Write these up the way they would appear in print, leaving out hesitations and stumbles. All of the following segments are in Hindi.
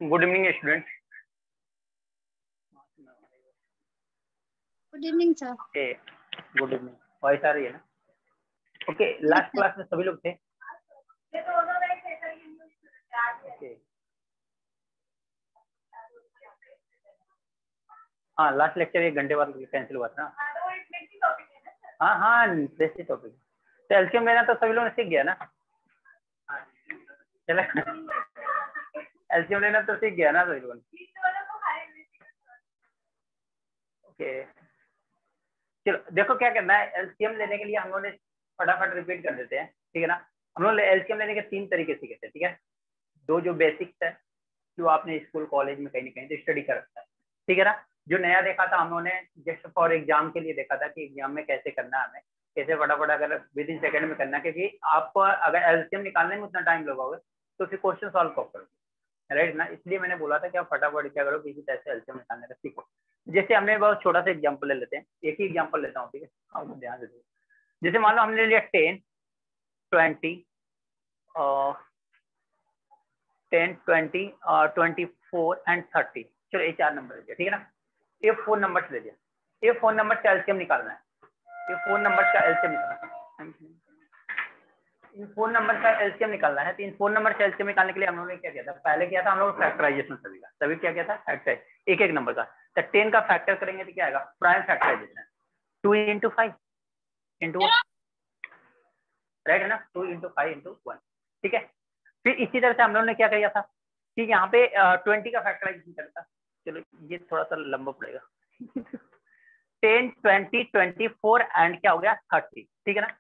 Good evening student. Good evening sir. Okay, good evening. Voice आ रही है ना? ओके, लास्ट क्लास में सभी लोग थे? ओके, हाँ लास्ट लेक्चर 1 घंटे बाद कैंसिल हुआ था ना। हाँ हाँ, बेसिक टॉपिक। तो एलसीएम लेना तो सभी लोगों ने सीख गया ना? चलो, एलसीएम लेना तो सीख गया ना सभी लोगों ने? ओके, चलो देखो क्या करना है। एलसीएम लेने के लिए हम लोगों ने फटाफट रिपीट कर देते हैं, ठीक है ना। हम लोग एलसीएम लेने के 3 तरीके सीखे थे, ठीक है। 2 जो बेसिक्स है, जो आपने स्कूल कॉलेज में कहीं ना कहीं तो स्टडी कर रखा है, ठीक है ना। जो नया देखा था हम लोगों ने जस्ट फॉर एग्जाम के लिए देखा था कि एग्जाम में कैसे करना है, हमें कैसे फटाफट अगर विद इन सेकंड में करना है, क्योंकि आपको अगर एलसीएम निकालने में उतना टाइम लगाओगे तो फिर क्वेश्चन सॉल्व कब करोगे, राइट ना। इसलिए मैंने बोला था कि आप फटाफट क्या करो, किसी तरह से एलसीएम निकालने का सीखो। जैसे हमने बहुत छोटा सा एग्जाम्पल ले लेते हैं, एक ही एग्जाम्पल लेता हूँ, ठीक है, आप ध्यान से देखो। जैसे मान लो हमने लिया 10, 20 10, 20, 24 एंड 30। चलो ये 4 नंबर ले लिया, ठीक है ना। ये 4 नंबर ले लिया। ये 4 नंबर का एलसीएम निकालना है। ये 4 नंबर का एलसीएम निकालना है। इन 4 नंबर का एलसीएम निकालना है। तो इन 4 नंबर का एलसीएम निकालने के लिए हम लोगों ने क्या किया था? पहले किया था हम लोग फैक्टराइजेशन सभी का। सभी क्या किया था? फैक्टर एक एक नंबर का। तो 10 का फैक्टर करेंगे तो क्या आएगा? Prime factorization 2 into 5 into 1, right है ना। 2 into 5 into 1, ठीक है। फिर इसी तरह से हम लोगों ने क्या किया था कि यहाँ पे 20 का फैक्टराइजेशन करता। चलो ये थोड़ा सा लंबा पड़ेगा। 10, 20, 24 एंड क्या हो गया? 30, ठीक है ना।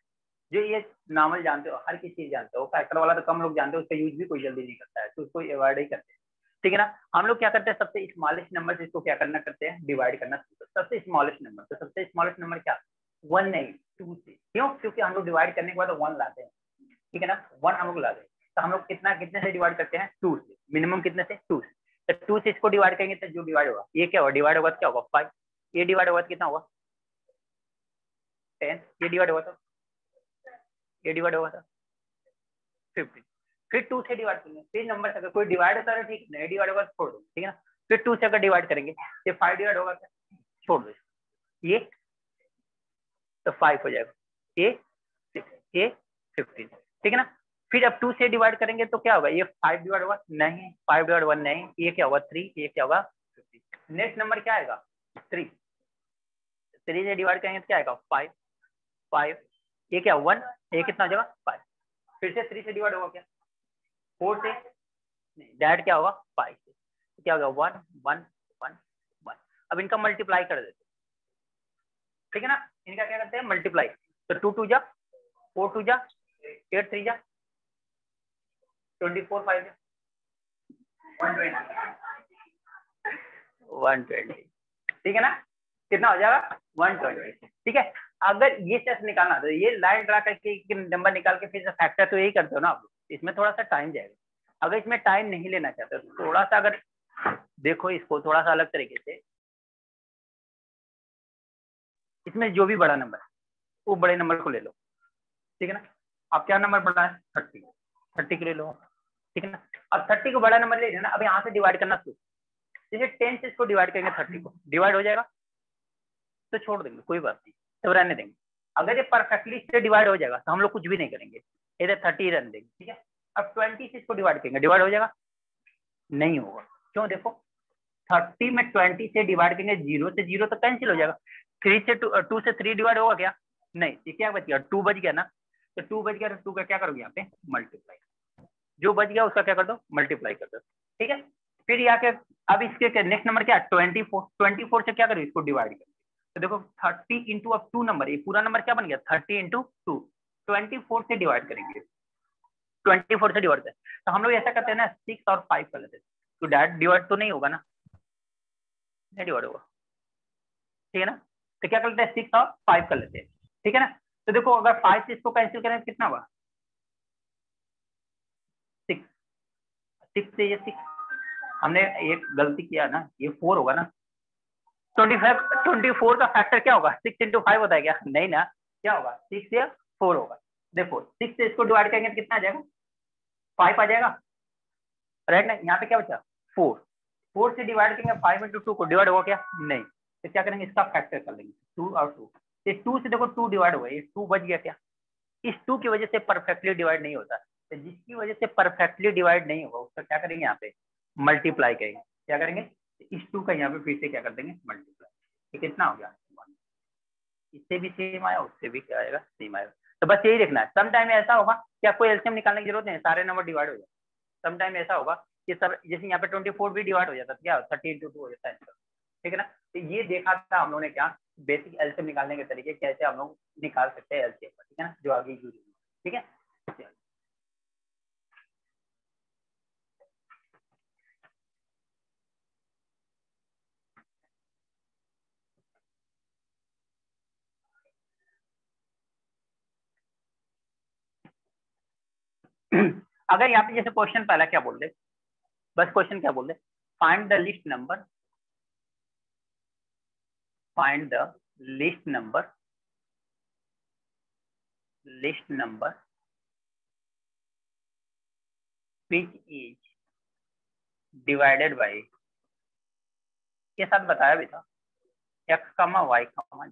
जो ये नॉर्मल जानते हो, हर किसी चीज जानते हो, फैक्टर वाला तो कम लोग जानते हो, उसका यूज भी कोई जल्दी नहीं करता है, तो उसको अवॉइड ही करते हैं, ठीक है ना। हम लोग क्या करते हैं? सबसे स्मॉलेस्ट नंबर से इसको क्या करना करते हैं? डिवाइड करना। सबसे स्मॉलेस्ट नंबर, तो सबसे स्मॉलेस्ट नंबर क्या? 1 नहीं 2 से। क्यों? क्योंकि हम लोग डिवाइड करने के बाद 1 लाते हैं, ठीक है ना। 1 हम लोग लाते हैं, तो हम लोग कितने से डिवाइड करते हैं? 2 से। मिनिमम कितने से? 2 से। तो 2 से इसको डिवाइड करेंगे तो जो डिवाइड होगा ये क्या होगा? डिवाइड होगा तो क्या होगा? 5। ये डिवाइड होगा तो कितना होगा? 10। ये डिवाइड होगा तो ये डिवाइड होगा तो 15। फिर 2 से डिवाइड करेंगे। फिर नंबर से अगर कोई डिवाइड होता है ठीक, नहीं डिवाइड होगा तो छोड़ दो, ठीक है ना। फिर 2 से अगर डिवाइड करेंगे तो 5 डिवाइड होगा क्या? छोड़ दो ये, तो 5 हो जाएगा। ये 6, ये 15, ठीक है ना। फिर अब 2 से डिवाइड करेंगे तो क्या होगा? ये 5 डिवाइड होगा नहीं, 5 डिवाइड 1 नहीं, ये क्या होगा? 3, ये क्या होगा? 15। नेक्स्ट नंबर क्या आएगा? 3। 3 से डिवाइड करेंगे तो क्या आएगा? 5, 5, ये क्या? 1, ये कितना हो जाएगा? 5। फिर से 3 से डिवाइड होगा क्या? 4 से नहीं, डायरेक्ट क्या होगा? 5 से। तो क्या होगा? 1, 1, 1, 1। अब इनका मल्टीप्लाई कर देते, ठीक है ना। इनका क्या करते हैं? मल्टीप्लाई। तो 2 2 जा 4 2 जा 8 3 जा 24 5 जा 120, ठीक है ना। कितना हो जाएगा? 120, ठीक है। अगर ये सेट निकालना तो ये लाइन ड्रा करके नंबर निकाल के फिर फैक्टर तो यही करते हो ना आप लोग। इसमें थोड़ा सा टाइम जाएगा। अगर इसमें टाइम नहीं लेना चाहते हो तो थोड़ा सा अगर देखो इसको थोड़ा सा अलग तरीके से, इसमें जो भी बड़ा नंबर है वो बड़े नंबर को ले लो, ठीक है ना। अब क्या नंबर बड़ा है? 30, 30 को ले लो, ठीक है ना। अब 30 को बड़ा नंबर ले लेना। अब यहाँ से डिवाइड करना शुरू। जैसे 10 से इसको डिवाइड करेंगे 30 को, डिवाइड हो जाएगा तो छोड़ देंगे, कोई बात नहीं, तो रहने देंगे। अगर ये परफेक्टली से डिवाइड हो जाएगा तो हम लोग कुछ भी नहीं करेंगे, इधर 30 रहने देंगे, ठीक है। अब 20 से इसको डिवाइड करेंगे, डिवाइड हो जाएगा? नहीं होगा। क्यों? देखो 30 में 20 से डिवाइड करेंगे, 0 से 0 तो कैंसिल हो जाएगा। 3 से 2 से 3 डिवाइड होगा क्या? नहीं। ये क्या बच गया? 2 बच गया ना। तो 2 बच गया तो 2 का क्या करोगे? यहाँ पे मल्टीप्लाई। जो बच गया उसका क्या कर दो? मल्टीप्लाई कर दो, ठीक है। फिर यहाँ के अब इसके नेक्स्ट नंबर क्या? 24। 24 से क्या करो? इसको डिवाइड करो। तो देखो 30 इंटू अब 2 नंबर, ये पूरा नंबर क्या बन गया? 30 इंटू 2। 24 से डिवाइड करेंगे, 24 से डिवाइड करें तो हम लोग ऐसा करते हैं ना, 6 और 5 कर लेते हैं। तो डायरेक्ट डिवाइड तो नहीं होगा ना, नहीं डिवाइड होगा, ठीक है ना। तो क्या कर लेते हैं? 6 और 5 कर लेते हैं, ठीक है ना। तो देखो अगर 5 से इसको कैंसिल करें तो कितना होगा? 6। 6 से ये 6, हमने एक गलती किया ना, ये 4 होगा ना। 24 का फैक्टर क्या होगा? 6 इंटू 5 होता है क्या? नहीं ना। क्या होगा? 6 या 4 होगा। देखो 6 से इसको डिवाइड करेंगे तो कितना आ जाएगा? 5 आ जाएगा, राइट ना। यहाँ पे क्या बचा? 4 से डिवाइड करेंगे 5 इंटू 2 को डिवाइड होगा क्या? नहीं। तो क्या करेंगे, इसका फैक्टर कर लेंगे 2 और 2। तो 2 से देखो 2 डिवाइड हुआ, ये 2 बच गया क्या? इस 2 की वजह से परफेक्टली डिवाइड नहीं होता। तो जिसकी वजह से परफेक्टली डिवाइड नहीं होगा उसका क्या करेंगे, यहाँ पे मल्टीप्लाई करेंगे। क्या करेंगे, इस 2 का यहाँ पे फिर से क्या कर देंगे, मल्टीप्लाई। ये कितना हो गया, इससे भी सेम आया, उससे भी क्या आएगा, सेम आएगा। तो बस यही देखना है। सम टाइम ऐसा होगा कि आपको एलसीएम निकालने की जरूरत नहीं है, सारे नंबर डिवाइड हो जाए। सम टाइम ऐसा होगा कि सब, जैसे यहाँ पे 24 भी डिवाइड हो जाता है, क्या 30 इंटू 2 हो जाता है, ठीक है ना। तो ये देखा था हम लोगों ने, क्या बेसिक एलसीएम निकालने के तरीके कैसे हम लोग निकाल सकते हैं एलसीएम, ठीक है ना, जो आगे यूज, ठीक है। अगर यहाँ पे जैसे क्वेश्चन पहला क्या बोल रहे, बस क्वेश्चन क्या बोल रहे, find the list number, find the list number, list number which is divided by, के साथ बताया भी था, x कमा y कमा,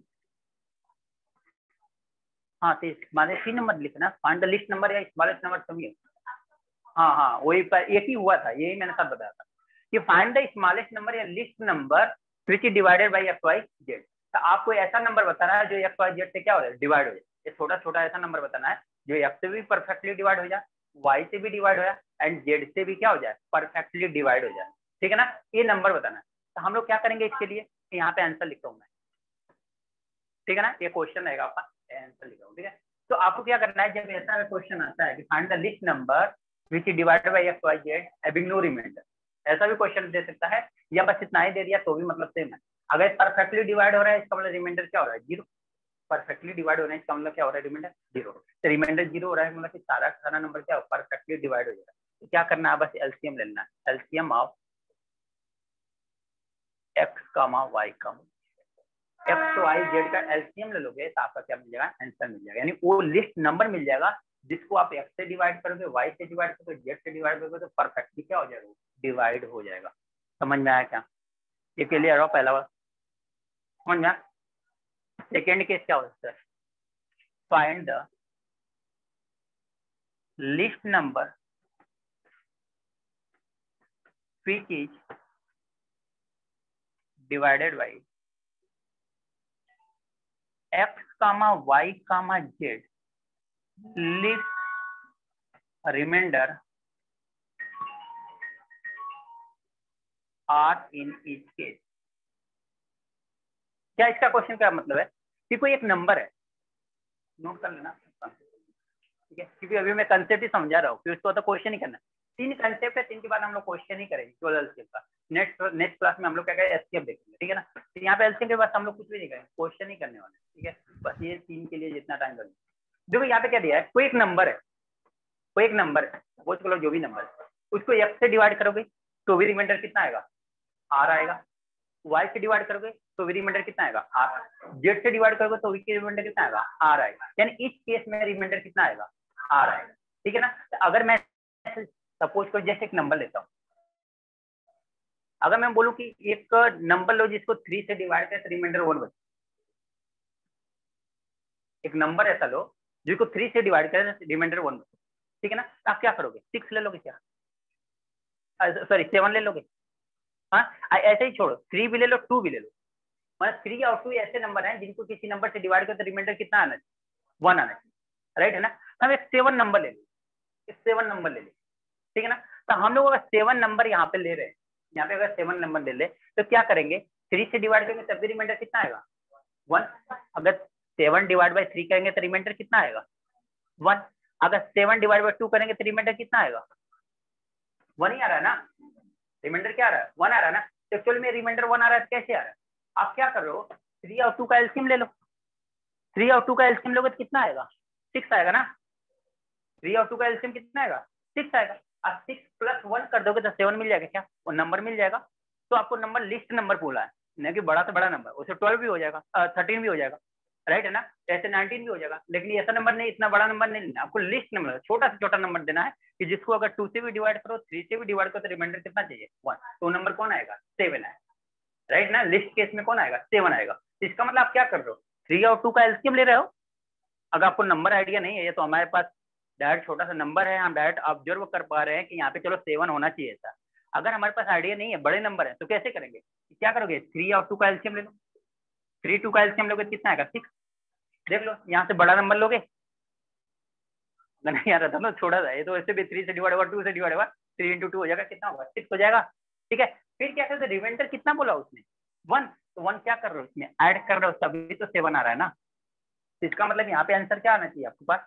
हाँ तो स्मॉलेस्ट 3 नंबर लिखना, फाइंड द लिस्ट नंबर या स्मॉलेस्ट नंबर सभी। हाँ हाँ वही पर एक ही हुआ था, यही मैंने साथ बताया था कि फाइंड द स्मॉलेस्ट नंबर या least number which is divided by x y z. तो आपको ऐसा नंबर बताना है जो एक्स वाई जेड से क्या हो जाए, डिवाइड हो जाए। ये छोटा छोटा ऐसा नंबर बताना है जो एक्स से भी परफेक्टली डिवाइड हो जाए, वाई से भी डिवाइड हो जाए एंड जेड से भी क्या हो जाए, परफेक्टली डिवाइड हो जाए, ठीक है ना। ये नंबर बताना है। तो हम लोग क्या करेंगे इसके लिए, यहाँ पे आंसर लिखता हूँ मैं, ठीक है ना। ये क्वेश्चन रहेगा आपका, आंसर लिखा हूँ, ठीक है। तो आपको क्या करना है, जब ऐसा क्वेश्चन आता है कि find the list number which is divided by x y z having no remainder, ऐसा भी क्वेश्चन दे सकता है, या बस इतना ही दे दिया तो भी मतलब सेम है। अगर परफेक्टली डिवाइड हो रहा है इसका मतलब रिमाइंडर क्या हो रहा है, 0। परफेक्टली डिवाइड हो रहा है इसका मतलब क्या हो रहा है, रिमाइंडर 0। तो रिमाइंडर 0 हो रहा है मतलब कि सारा सारा नंबर क्या हो, परफेक्टली डिवाइड हो जाएगा। तो क्या करना है, बस एलसीएम लेना है, LCM of x comma y comma x y z का एलसीएम ले लोगे तो आपका क्या मिल जाएगा, आंसर मिल जाएगा। यानी वो लिस्ट नंबर मिल जाएगा जिसको आप एक्स से डिवाइड करोगे, वाई से डिवाइड करोगे, जेड से डिवाइड करोगे तो परफेक्टली क्या हो जाएगा, डिवाइड हो जाएगा। समझ में आया क्या, ये क्लियर हो पहला बार, समझ में आया। सेकेंड केस क्या हो सकता है, find the list number which is divided by x comma y comma z, leave remainder are in each case। क्या इसका क्वेश्चन क्या मतलब है कि कोई एक नंबर है, नोट कर लेना, ठीक है, क्योंकि अभी मैं कंसेप्ट ही समझा रहा हूँ, फिर उसको तो क्वेश्चन ही करना है। 3 कंसेप्ट है, 3 के बाद हम लोग क्वेश्चन ही करेंगे केवल एलसीएम का। नेक्स्ट क्लास में हम लोग क्या करेंगे, एससीएफ देखेंगे, ठीक है ना। तो यहाँ पे एलसीएम के बाद हम लोग कुछ भी नहीं करेंगे, क्वेश्चन ही करने वाले, ठीक है। बस ये 3 के लिए जितना टाइम लगेगा। देखो यहाँ पे क्या दिया है, कोई एक नंबर है, कोई एक नंबर है, वो चलो जो भी नंबर है, उसको एक्स से डिवाइड करोगे तो भी रिमाइंडर कितना आएगा, आर आएगा। वाई से डिवाइड करोगे तो भी रिमाइंडर कितना आएगा, आर। जेड से डिवाइड करोगे तो भी रिमाइंडर कितना आएगा, आर आएगा। यानी इस केस में रिमाइंडर कितना आएगा, आर आएगा, ठीक है ना। तो अगर मैं सपोज को जैसे एक नंबर लेता हूँ, अगर मैं बोलूँ कि एक नंबर लो जिसको 3 से डिवाइड करें तो रिमाइंडर 1 बचे, एक नंबर ऐसा लो जिसको 3 से डिवाइड करें रिमाइंडर 1 बचे, ठीक है ना। तो आप क्या करोगे, 6 ले लोगे क्या, सॉरी 7 ले लोगे, हाँ ऐसे ही छोड़ो, 3 भी ले लो 2 भी ले लो, मतलब 3 और 2 ऐसे नंबर हैं जिनको किसी नंबर से डिवाइड करो तो रिमाइंडर कितना आना चाहिए, 1 आना चाहिए, राइट है ना। हम एक 7 नंबर ले लें, 7 नंबर ले लें, ठीक है ना। तो हम लोग अगर 7 नंबर यहाँ पे ले रहे हैं, यहाँ पे अगर 7 नंबर ले ले तो क्या करेंगे, 3 से डिवाइड करेंगे तब भी रिमाइंडर कितना आएगा, 1। अगर 7 डिवाइड बाई 3 करेंगे तो रिमाइंडर कितना आएगा, 1। अगर 7 डिवाइड बाई 2 करेंगे तो रिमाइंडर कितना आएगा, 1 ही आ रहा है ना, रिमाइंडर क्या आ रहा है, 1 आ रहा है ना। तो एक्चुअली में रिमाइंडर 1 आ रहा है, कैसे आ रहा है, आप क्या कर रहे हो, 3 और 2 का एलसीएम ले लो, 3 और 2 का एलसीएम लोगे तो कितना आएगा, 6 आएगा ना। 3 और 2 का एलसीएम कितना आएगा, 6 आएगा। आप 6 प्लस 1 कर दोगे तो 7 मिल जाएगा क्या, वो नंबर मिल जाएगा। तो आपको नंबर लिस्ट नंबर बोला है, नहीं कि बड़ा से बड़ा नंबर, उसे 12 भी हो जाएगा, 13 भी हो जाएगा, राइट है ना, ऐसे 19 भी हो जाएगा, लेकिन ऐसा नंबर नहीं, इतना बड़ा नंबर नहीं लेना आपको, लिस्ट नंबर छोटा से छोटा नंबर देना है कि जिसको अगर 2 से भी डिवाइड करो 3 से भी डिवाइड करो तो रिमाइंडर कितना चाहिए 1, तो नंबर कौन आएगा 7 आएगा, राइट ना, लिस्ट केस में कौन आएगा 7 आएगा। इसका मतलब आप क्या कर रहे हो 3 और 2 का एलसीएम ले रहे हो। अगर आपको नंबर आइडिया नहीं है ये तो हमारे पास डायरेक्ट छोटा सा नंबर है, हम डायरेक्ट ऑब्जर्व कर पा रहे हैं कि यहाँ पे चलो 7 होना चाहिए था। अगर हमारे पास आइडिया नहीं है बड़े नंबर है तो कैसे करेंगे, क्या करोगे 3 और 2 का एलसीएम ले लो, 3 2 का एलसीएम लोगे कितना आएगा 6, देख लो यहाँ से बड़ा नंबर लोगे, नहीं आ रहा था ना छोटा सा, ये तो ऐसे भी 3 से डिवाइड हुआ 2 से डिवाइड हुआ 3 इंटू 2 हो जाएगा, कितना होगा 6 हो जाएगा, ठीक है। फिर क्या करते रिमाइंडर कितना बोला उसने 1, तो 1 क्या कर रहे हो उसमें ऐड कर रहे हो तभी तो 7 आ रहा है ना, तो इसका मतलब यहाँ पे आंसर क्या आना चाहिए आपके पास,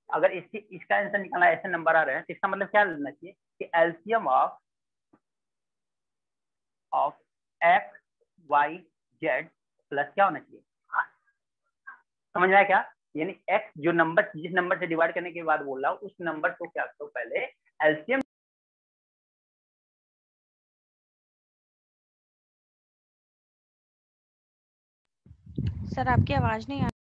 अगर इसका आंसर निकालना ऐसे नंबर आ रहे हैं तो इसका मतलब क्या लेना चाहिए कि LCM of x y z plus क्या होना चाहिए, समझ में आया क्या, यानी एक्स जो नंबर जिस नंबर से डिवाइड करने के बाद बोल रहा हूँ उस नंबर को क्या करो पहले एलसीएम। सर आपकी आवाज नहीं आ रही।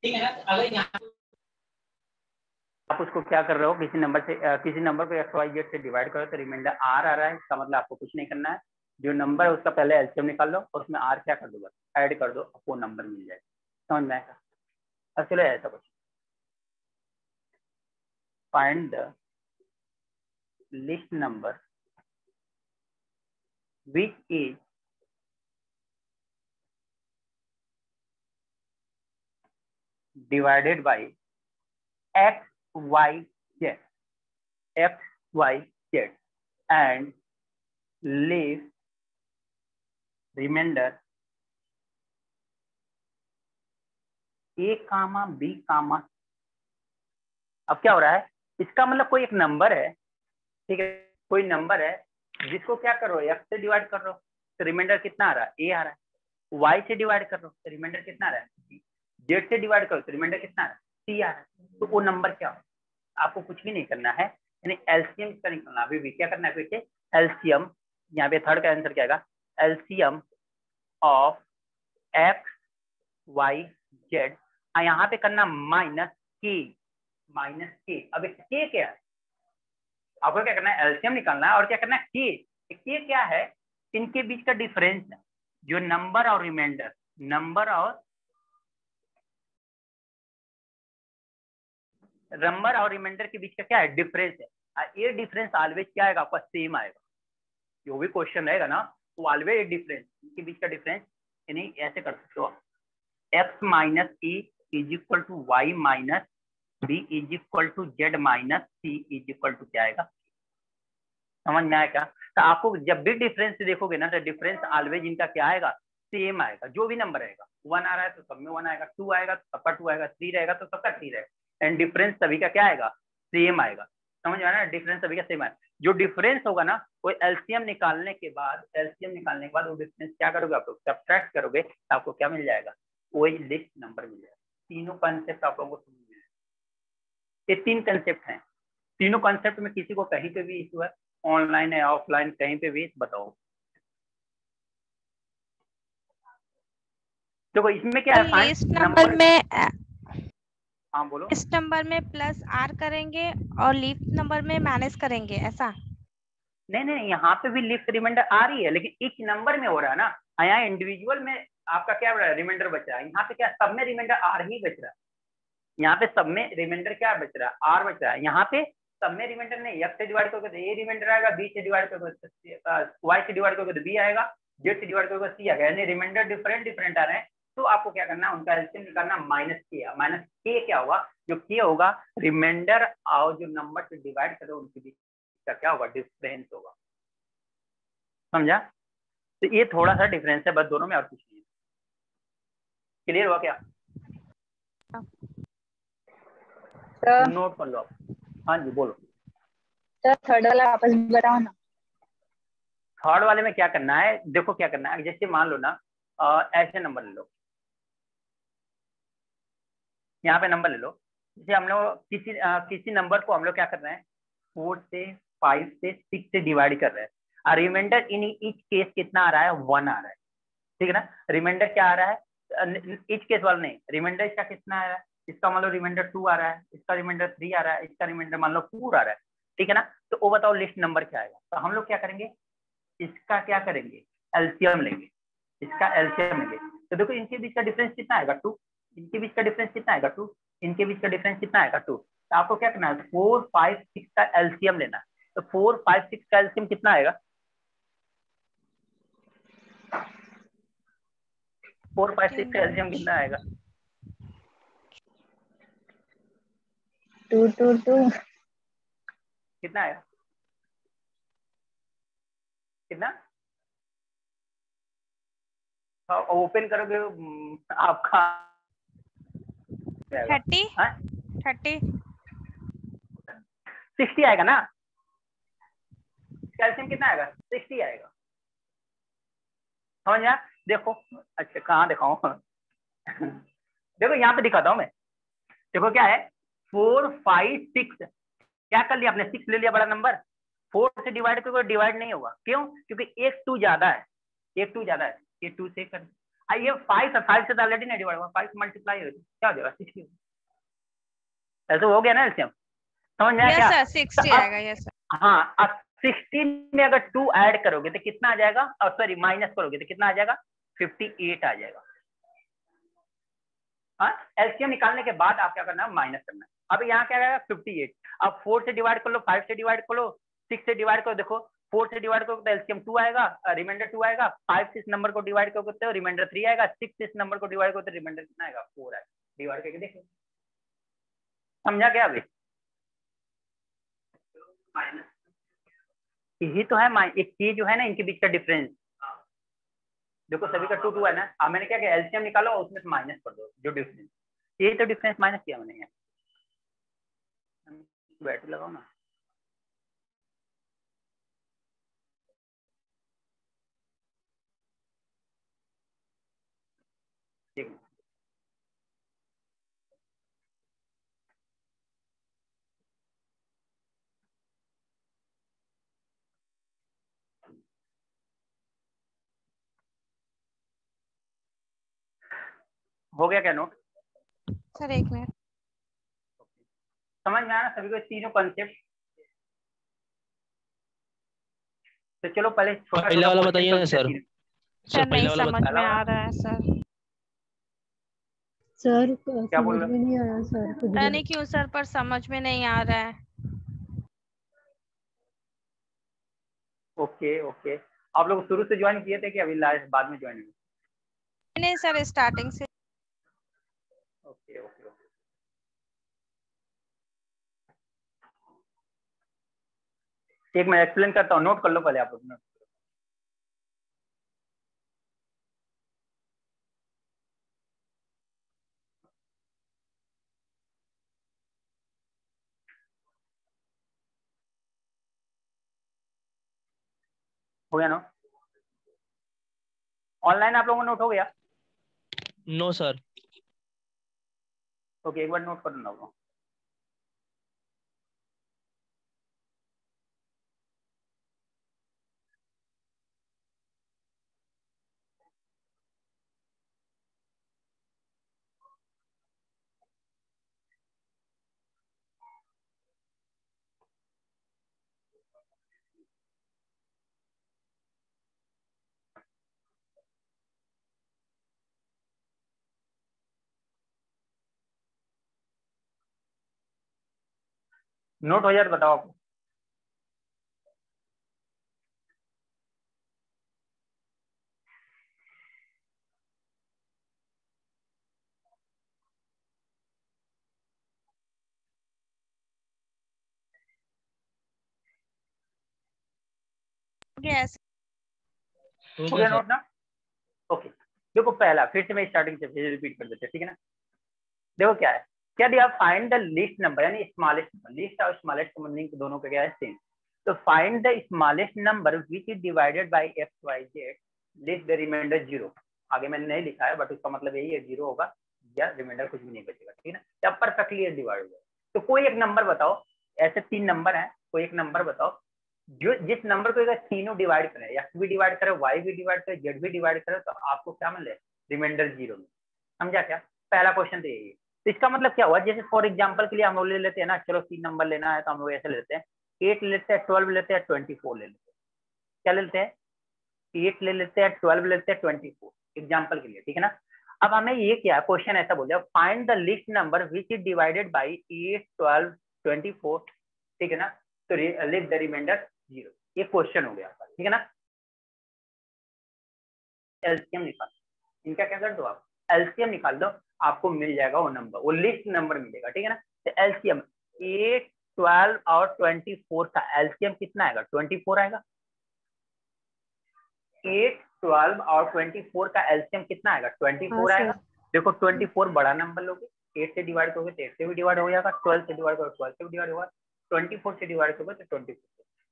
ठीक है ना, अगर यहाँ आप उसको क्या कर रहे हो किसी नंबर से किसी नंबर को एक्स वाई जेड से डिवाइड करो तो रिमाइंडर आर आ रहा है, इसका मतलब आपको कुछ नहीं करना है, जो नंबर है उसका पहले एलसीएम निकाल लो और उसमें आर क्या कर दो बस ऐड कर दो, आपको नंबर मिल जाएगा, समझ में आएगा। अब चलो ऐसा कुछ find the list number which is divided by x y z, x y z and leave remainder a comma b comma. अब क्या हो रहा है इसका मतलब कोई एक नंबर है, ठीक है, कोई नंबर है जिसको क्या कर रहे हो एक्स से डिवाइड कर रहे हो तो रिमाइंडर कितना आ रहा है ए आ रहा है, वाई से डिवाइड कर रहे हो तो रिमाइंडर कितना आ रहा है, जेड से डिवाइड करो तो रिमाइंडर कितना आ रहा है सी आ रहा है, तो वो नंबर क्या हो, आपको कुछ भी नहीं करना है, यानी एलसीएम का निकालना, अभी भी क्या करना है फिर से एलसीएम, यहाँ पे थर्ड का आंसर क्या आएगा LCM of x y z, यहाँ पे करना माइनस के, अब के क्या है आपको क्या करना है एलसीएम निकालना है और क्या करना है के क्या है इनके बीच का डिफरेंस है, जो नंबर और रिमाइंडर, नंबर और रिमाइंडर के बीच का क्या है डिफरेंस है, ये डिफरेंस ऑलवेज क्या आएगा आपका सेम आएगा, जो भी क्वेश्चन रहेगा ना वो ऑलवेज डिफरेंस इनके बीच का डिफरेंस, यानी ऐसे कर सकते हो x minus a is equal to y minus b is equal to z minus c is equal to क्या आएगा, समझ में आया क्या, तो आपको जब भी डिफरेंस देखोगे ना तो डिफरेंस ऑलवेज इनका क्या आएगा सेम आएगा, जो भी नंबर रहेगा 1 आ रहा है तो सब में 1 आएगा, 2 आएगा तो सबका 2 आएगा, 3 रहेगा तो सबका 3 रहेगा, एंड डिफरेंस सभी का क्या आएगा सेम आएगा, समझ में आया ना, डिफरेंस सभी का सेम आएगा, जो डिफरेंस होगा ना वो एलसीएम निकालने के बाद वो डिफरेंस क्या करोगे आप लोग सब्ट्रैक्ट करोगे तो आपको क्या मिल जाएगा वही लिस्ट नंबर मिल जाएगा। तीनों कॉन्सेप्ट आप लोगों को समझ में आए, ये 3 कॉन्सेप्ट हैं, तीनों कॉन्सेप्ट में किसी को कहीं पे भी इशू है ऑनलाइन है ऑफलाइन कहीं पे भी बताओ, देखो इसमें क्या है लिस्ट नंबर में हाँ बोलो, इस नंबर में प्लस आर करेंगे और लीफ नंबर में माइनस करेंगे ऐसा, नहीं यहाँ पे भी लिस्ट रिमाइंडर आ रही है लेकिन इच नंबर में हो रहा है ना, यहाँ इंडिविजुअल में आपका क्या हो रहा है रिमाइंडर बच रहा है, यहाँ पे क्या सब में रिमाइंडर आर ही बच रहा है, यहाँ पे सब में रिमाइंडर क्या बच रहा है आर बच रहा है, यहाँ पे सब में रिमाइंडर नहीं, एक्स से डिवाइड करोगे तो ए रिमाइंडर आएगा, बी से डिवाइड करोगे तो वाई से डिवाइड करोगे तो बी आएगा, जेड से डिवाइड करोगे सी आएगा, यानी रिमाइंडर डिफरेंट आ रहे हैं, तो आपको क्या करना है उनका एलसीएम निकालना माइनस के क्या होगा, जो के होगा रिमाइंडर और जो नंबर से डिवाइड करो उनके बीच का क्या होगा डिफरेंस होगा, समझा, तो ये थोड़ा सा डिफरेंस है बस दोनों में और कुछ नहीं है, क्लियर हुआ क्या, नोट कर लो आप, हाँ जी बोलो, सर थर्ड वाला वापस बताओ ना। थर्ड वाले में क्या करना है, देखो क्या करना है, जैसे मान लो ना ऐसे नंबर ले लो, यहाँ पे नंबर ले लो जैसे हम लोग किसी नंबर को हम लोग क्या कर रहे हैं, 4 से 5 से 6 से डिवाइड कर रहे हैं, और रिमाइंडर इन ईच केस कितना आ रहा है, 1 आ रहा है, ठीक है ना। रिमाइंडर क्या आ रहा है, ईच केस वाला नहीं, रिमाइंडर इसका कितना आ रहा है, इसका मान लो रिमाइंडर 2 आ रहा है, इसका रिमाइंडर 3 आ रहा है, इसका रिमाइंडर मान लो 4 आ रहा है, ठीक है ना। तो वो बताओ लिस्ट नंबर क्या आएगा। तो हम लोग क्या करेंगे, इसका क्या करेंगे, एलसीएम लेंगे, इसका एलसीएम लेंगे। तो देखो इनके बीच का डिफरेंस कितना आएगा, 2, इनके बीच का डिफरेंस कितना आएगा, 2, इनके बीच का डिफरेंस कितना आएगा, 2। तो आपको क्या करना है, 4, 5, 6 का एलसीएम लेना है। तो 4, 5, 6 का एलसीएम कितना आएगा, 4, 5, 6 का एलसीएम कितना आएगा, 2 2 2 कितना आएगा, कितना ओपन करोगे आपका 30 30 60 आएगा ना, कैल्शियम कितना आएगा, 60 आएगा, समझ आया। देखो अच्छा कहाँ दिखाऊं देखो यहाँ पे दिखाता हूँ मैं, देखो क्या है, 4, 5, 6, क्या कर लिया आपने, 6 ले लिया बड़ा नंबर, 4 से डिवाइड करोगे डिवाइड नहीं होगा, क्यों, क्योंकि एक 2 ज्यादा है, एक 2 ज्यादा है, ये 2 से कर, ये 5 से तो ऑलरेडी नहीं डिवाइड हुआ, 5 मल्टीप्लाई हो क्या हो जाएगा, 60, ऐसे हो गया ना एलसीएम, समझ में आया यस क्या। सर 60 आएगा, यस सर। हाँ अब 60 में अगर 2 ऐड करोगे तो कितना आ जाएगा, और सॉरी माइनस करोगे तो कितना आ जाएगा, 58 आ जाएगा। हाँ एलसीएम निकालने के बाद आप क्या करना है, माइनस करना है। अब यहाँ क्या आएगा 58, अब 4 से डिवाइड कर लो, 5 से डिवाइड कर लो, 6 से डिवाइड करो, देखो 4 से डिवाइड करोगे तो एलसीएम 2 आएगा, रिमाइंडर 2 आएगा, 5 से इस नंबर को डिवाइड करोगे तो रिमाइंडर 3 आएगा, 6 से इस नंबर को डिवाइड करोगे तो रिमाइंडर कितना आएगा, 4 आएगा। डिवाइड करके देखो, समझा क्या अभी, यही तो है एक चीज जो है ना, इनके बीच का डिफरेंस, देखो सभी का 2 2 है ना। अब मैंने क्या किया, एलसीएम निकालो और उसमें माइनस कर दो जो डिफरेंस, ये तो डिफरेंस माइनस किया मैंने यहाँ, बैटरी लगाओ ना, ठीक है। हो गया क्या नोट, सर एक मिनट। समझ में आया ना सभी को तीनों कंसेप्ट। तो चलो पहले छोटा पहला छोटा वाला क्वेश्चन बताइए ना करते सर। हैं। सर नहीं पहला वाला समझ में आ बताइए। रहा है सर। सर क्या बोल समझ रहे में नहीं आया सर कुछ पता भी। नहीं क्यों सर, पर समझ में नहीं आ रहा है। ओके ओके, आप लोग शुरू से ज्वाइन किए थे कि अभी लास्ट बाद में ज्वाइन हुए। नहीं सर स्टार्टिंग से। ओके ओके ओके, एक मैं एक्सप्लेन करता हूँ, नोट कर लो पहले आप लोग। हो गया नोट, ऑनलाइन आप लोगों का नोट हो गया। No sir. ओके एक बार नोट कर लो ना। नोट हो जाए तो बताओ आपको। यस हो हो गया गया सर। नोट ना, ओके। देखो पहला फिर से मैं स्टार्टिंग से फिर रिपीट कर देते, ठीक है ना। देखो क्या है, क्या दिया, फाइंड द लीस्ट नंबर, यानी स्मॉलेस्ट नंबर, लीस्ट और स्मॉलेस्ट नंबर दोनों का क्या है, सेम। तो find the smallest number which is divided by XYZ, least the remainder 0। आगे मैंने नहीं लिखा है बट उसका मतलब यही है 0 होगा, या रिमाइंडर कुछ भी नहीं बचेगा, ठीक है ना, जब परफेक्टली डिवाइड हो जाए। तो कोई एक नंबर बताओ, ऐसे 3 नंबर है, कोई एक नंबर बताओ जो जिस नंबर को अगर तीनों डिवाइड करें, एक्स भी डिवाइड करे, वाई भी डिवाइड करे, जेड भी डिवाइड करे, तो आपको क्या मिले, रिमाइंडर 0 में। समझा क्या? पहला क्वेश्चन तो यही है। तो इसका मतलब क्या हुआ, जैसे फॉर एग्जांपल के लिए हम लोग ले लेते हैं ना, चलो 3 नंबर लेना है तो हम लोग ऐसे लेते हैं, 8 लेते हैं, 12 लेते हैं, 24 ले लेते हैं। क्या लेते हैं? 8 ले लेते हैं, 12 लेते हैं, 24 एग्जाम्पल के लिए, ठीक है ना। अब हमें ये क्या क्वेश्चन ऐसा बोल दिया, find the list number which is divided by 8, 12, 24, ठीक है ना। तो लिख द रिमाइंडर 0, ये क्वेश्चन हो गया, ठीक है ना। एलसीएम निकाल, इनका क्या कर दो आप, एलसीएम निकाल दो, आपको मिल जाएगा वो नंबर, वो लिस्ट नंबर मिलेगा, ठीक है ना। तो एलसीएम 8, 12 और 24 का एलसीएम कितना आएगा, 24 आएगा। 8, 12 और 24 का एलसीएम कितना आएगा, 24 आएगा। देखो 24 बड़ा नंबर लोगे, 8 से डिवाइड करोगे तो 8 से भी डिवाइड हो जाएगा, 12 से डिवाइड करोगे 12 से भी डिवाइड होगा, 24 से डिवाइड करोगे तो 24,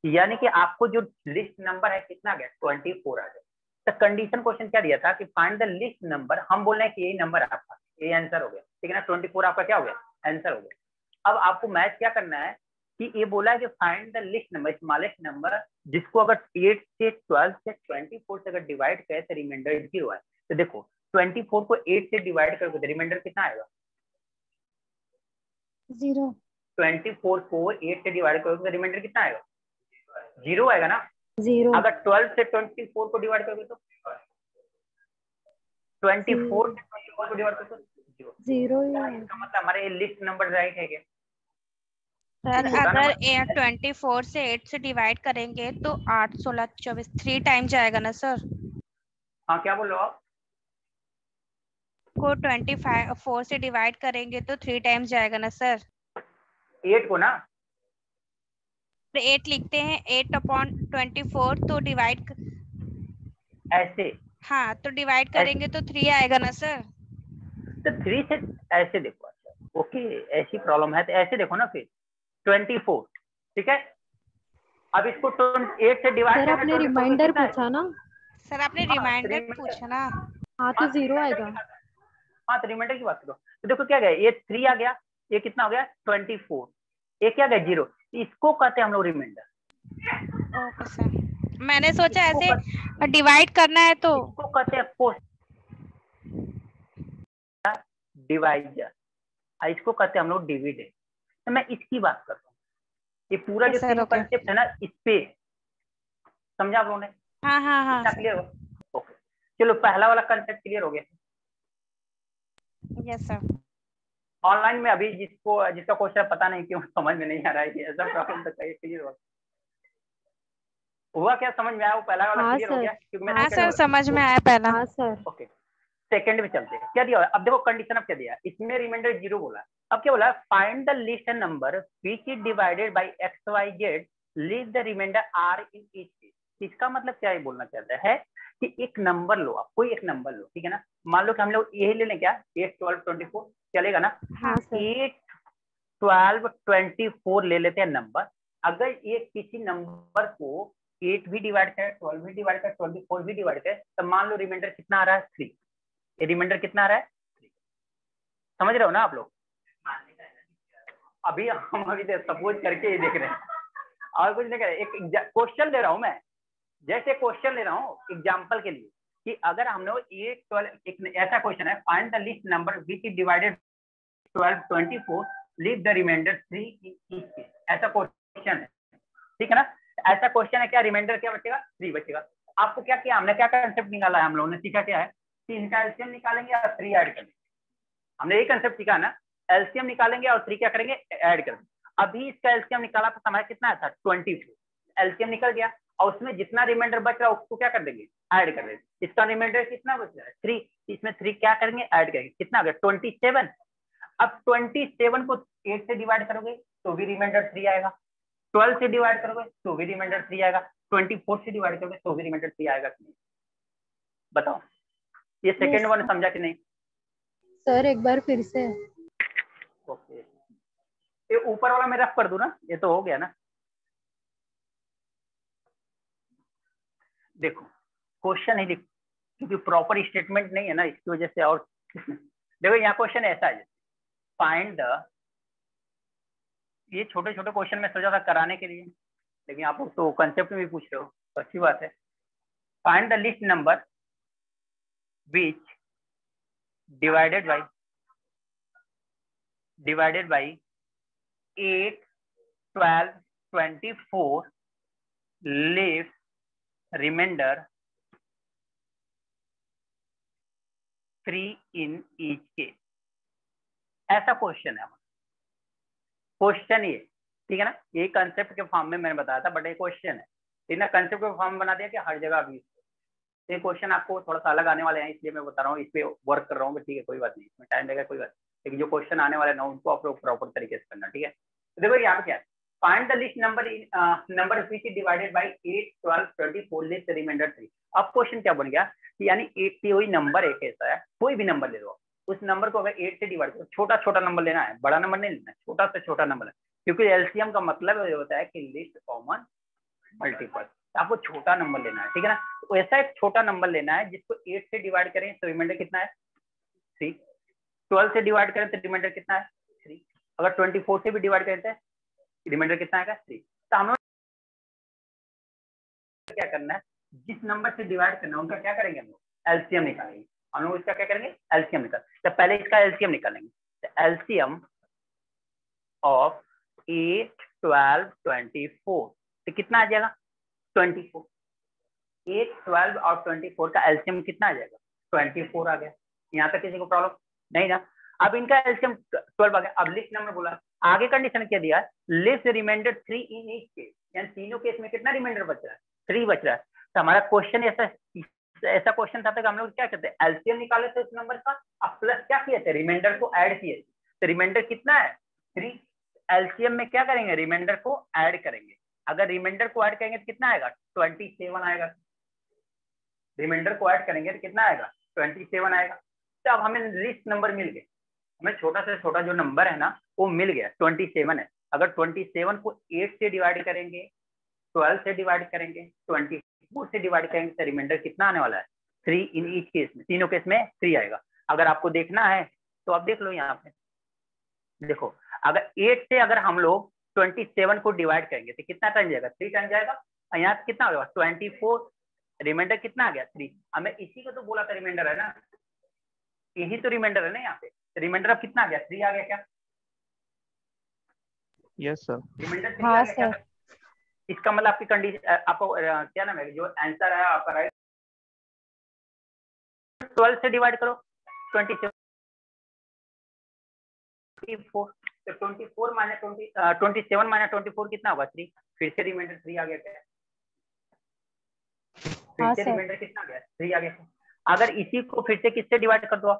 यानी कि आपको जो लिस्ट नंबर है कितना आ गया, 24 आ गया। तो कंडीशन क्वेश्चन क्या दिया था कि फाइंड द लिस्ट नंबर, हम बोल रहे हैं कि यही नंबर आपका, ये आंसर हो गया, ठीक है ना। 24 आपका क्या हो गया, आंसर हो गया। अब आपको मैच क्या करना है कि ये बोला है कि find the list number, smallest number, जिसको अगर 8 से 12 से 24 से अगर डिवाइड करे तो रिमाइंडर 0 है। तो देखो 24 को 8 से डिवाइड करोगे तो रिमाइंडर कितना आएगा, 0। 24 को 8 से डिवाइड करोगे तो रिमाइंडर कितना आएगा, 0 आएगा ना। 0। अगर 12 से 24 को डिवाइड करोगे तो 24 से 24 को डिवाइड करोगे तो 0 इसका मतलब हमारे लिस्ट नंबर राइट है क्या? सर छोटा अगर नंबर 24 से 8 से डिवाइड करेंगे तो 8, 16, 24 3 टाइम जाएगा ना सर। हाँ क्या बोल रहे हो आप? को 24 से डिवाइड करेंगे तो 3 टाइम जाएगा ना सर। 8 को ना, तो 8 लिखते हैं, 8/24 तो डिवाइड, ऐसे, हाँ तो डिवाइड करेंगे तो 3 आएगा ना सर। तो 3 से ऐसे देखो, अच्छा ओके, ऐसी प्रॉब्लम है तो ऐसे देखो ना फिर 24, ठीक है। अब इसको 8 से डिवाइड सर करना, आपने 24 रिमाइंडर कितना है? पूछा ना। सर आपने हाँ, रिमाइंडर रिमाइंडर, पूछा ना। हाँ तो 0 आएगा। हाँ तो रिमाइंडर की बात करो, तो देखो क्या गया, ये 3 आ गया, ये कितना हो गया 24, ये क्या गया 0, इसको कहते हैं हम लोग रिमाइंडर। ओके सर, मैंने सोचा इसको ऐसे डिवाइड करना है तो। इसको कहते हैं पोस्ट डिवाइजर, इसको कहते हैं हम लोग डिविडेंड। तो मैं इसकी बात कर रहा हूँ, ये पूरा जो सर तीन ओके। कंसेप्ट है ना, इस पे समझा आप लोगों ने, हाँ हाँ हाँ इतना क्लियर हो? ओके, चलो पहला वाला कंसेप्ट क्लियर हो गया। Yes sir. ऑनलाइन में अभी जिसका क्वेश्चन पता नहीं क्यों समझ में नहीं आ रहा है कि ऐसा प्रॉब्लम तो चाहिए, क्लियर हुआ क्या, समझ में आया वो पहला वाला, हाँ क्लियर हो सर। गया? क्योंकि मैं हाँ सेकंड सर समझ में आया पहला। हाँ सर। ओके, सेकंड में चलते हैं। क्या दिया हुआ है? अब देखो कंडीशन, अब क्या दिया है इसमें, रिमाइंडर 0 बोला। अब क्या बोला, find the list number which is divided by x y z, leave the remainder R in each case. इसका मतलब क्या ये बोलना चाहता है कि एक नंबर लो आप, कोई एक नंबर लो, ठीक है ना। मान लो कि हम लोग यही ले लें, क्या 8, 12, 24 चलेगा ना। हाँ सर। 8, 12, 24 ले लेते हैं नंबर। अगर ये किसी नंबर को 8 भी डिवाइड करे, 12 भी डिवाइड करे, 24 भी डिवाइड करे, तो मान लो रिमाइंडर कितना आ रहा है 3। ये रिमाइंडर कितना आ रहा है 3, समझ रहे हो ना आप लोग? अभी हम अभी सपोज करके ये देख रहे हैं और कुछ नहीं कर रहे, एक क्वेश्चन ले रहा हूं मैं, जैसे क्वेश्चन ले रहा हूँ एग्जाम्पल के लिए कि अगर हम लोग 8, 12, एक ऐसा क्वेश्चन है, find the list number which is divided 12, 24, leave the remainder 3 in each case, ऐसा क्वेश्चन है, ठीक है ना। ऐसा क्वेश्चन है, क्या रिमाइंडर क्या बचेगा 3 बचेगा। आपको क्या किया, हमने क्या कंसेप्ट निकाला है, हम लोगों ने सीखा क्या है कि इनका एलसीएम निकालेंगे और 3 ऐड करेंगे। हमने यही कंसेप्ट सीखा ना, एलसीएम निकालेंगे और 3 क्या करेंगे, ऐड करेंगे। अभी इसका एलसीएम निकाला तो समय कितना था 24, एलसीएम निकल गया और उसमें जितना रिमाइंडर बच रहा है उसको क्या कर देंगे, ऐड कर देंगे। इसका रिमाइंडर कितना बच रहा है 3, इसमें 3 क्या करेंगे, ऐड करेंगे, कितना आ गया 27। अब 27 को 8 से डिवाइड करोगे तो भी रिमाइंडर 3 आएगा, 12 से डिवाइड करोगे तो भी रिमाइंडर 3 आएगा, 24 से डिवाइड करोगे तो भी रिमाइंडर 3 आएगा कि नहीं, बताओ। ये सेकंड वन समझा कि नहीं? सर एक बार फिर से। ओके, ये ऊपर वाला मैं रफ कर दूं ना, ये तो हो गया ना। देखो क्वेश्चन ही लिख, क्योंकि प्रॉपर स्टेटमेंट नहीं है ना, इसकी वजह से और देखो यहाँ क्वेश्चन ऐसा है, फाइंड द, ये छोटे छोटे क्वेश्चन में सोचा था कराने के लिए, लेकिन आप लोग तो कंसेप्ट में भी पूछ रहे हो, तो अच्छी बात है। Find the list number which divided by 8, 12, 24 leaves remainder 3 in each case। ऐसा क्वेश्चन है, क्वेश्चन ये, ठीक है ना, ये कंसेप्ट के फॉर्म में मैंने बताया था, बट ये क्वेश्चन है, इन्हें कंसेप्ट के फॉर्म में बना दिया कि हर जगह भी ये क्वेश्चन आपको थोड़ा सा अलग आने वाले हैं, इसलिए मैं बता रहा हूँ, इस पे वर्क कर रहा हूँ, ठीक है, कोई बात नहीं, इसमें टाइम लगेगा कोई बात नहीं, लेकिन जो क्वेश्चन आने वाले ना उनको आप लोग प्रॉपर तरीके से करना, ठीक है। तो देखो यहाँ पे क्या है, find the list number which is divided by 8, 12, 24 least remainder 3। अब क्वेश्चन क्या बन गया कि यानी 8 कोई नंबर एक ऐसा है, कोई भी नंबर ले लो, उस नंबर को अगर 8 से डिवाइड करो, छोटा छोटा नंबर लेना है, बड़ा नंबर नहीं लेना है, छोटा से छोटा नंबर है, क्योंकि एलसीएम का मतलब ये होता है कि लिस्ट कॉमन मल्टीपल, आपको छोटा नंबर लेना है, ठीक है ना। तो ऐसा एक छोटा नंबर लेना है जिसको 8 से डिवाइड करें तो रिमाइंडर कितना है 3, 12 से डिवाइड करें तो रिमाइंडर कितना है 3, अगर 24 से भी डिवाइड करें तो रिमाइंडर कितना आएगा 3। तो हमें क्या करना है, जिस नंबर से डिवाइड करना है उनका क्या करेंगे, हम लोग एलसीएम निकालेंगे, हम लोग इसका क्या करेंगे एलसीएम निकाल, तो पहले इसका एलसीएम निकालेंगे, तो एलसीएम ऑफ 8, 12, 24 तो कितना आ जाएगा 24, 8, 12 और 24 का एलसीएम कितना आ जाएगा 24 आ गया। यहाँ तक किसी को प्रॉब्लम नहीं ना। अब इनका एलसीएम 12 आ गया। अब लिस्ट नंबर बोला, आगे कंडीशन क्या दिया है, least remainder 3 in each case, यानी तीनों केस में कितना रिमाइंडर बच रहा है 3 बच रहा है। तो हमारा क्वेश्चन ऐसा क्वेश्चन था कि हम लोग क्या करते हैं एलसीएम निकाले थे उस नंबर का, अब प्लस क्या किए थे रिमाइंडर को ऐड किए, तो रिमाइंडर कितना है 3, एलसीएम में क्या करेंगे रिमाइंडर को ऐड करेंगे, अगर रिमाइंडर को ऐड करेंगे तो कितना आएगा 27 आएगा, रिमाइंडर को ऐड करेंगे तो कितना आएगा 27 आएगा। तो अब हमें लिस्ट नंबर मिल गए, हमें छोटा से छोटा जो नंबर है ना वो मिल गया 27 है। अगर 27 को 8 से डिवाइड करेंगे, 12 से डिवाइड करेंगे, 24 से डिवाइड करेंगे तो रिमाइंडर कितना आने वाला है 3 इन ईच केस में, तीनों केस में 3 आएगा। अगर आपको देखना है तो आप देख लो यहाँ पे, देखो अगर 8 से अगर हम लोग 27 को डिवाइड करेंगे तो कितना टर्न जाएगा 3 टर्न जाएगा, और यहाँ कितना होगा 24, रिमाइंडर कितना आ गया 3। हमें इसी को तो बोला था रिमाइंडर है ना, यही तो रिमाइंडर है ना यहाँ पे, रिमाइंडर अब कितना आ गया 3 आ गया क्या, यस सर, रिमाइंडर 3 हाँ आ गया क्या? सर। इसका मतलब आपकी कंडीशन, आपको क्या नाम है जो आंसर है आपका राइट, 12 से डिवाइड करो 27, 24, तो 24 माइनस 27 माइनस 24 कितना होगा 3, फिर से रिमाइंडर 3 आ गया क्या, फिर हाँ से सर। रिमाइंडर कितना आ गया 3 आ गया। अगर इसी को फिर से किससे डिवाइड कर दो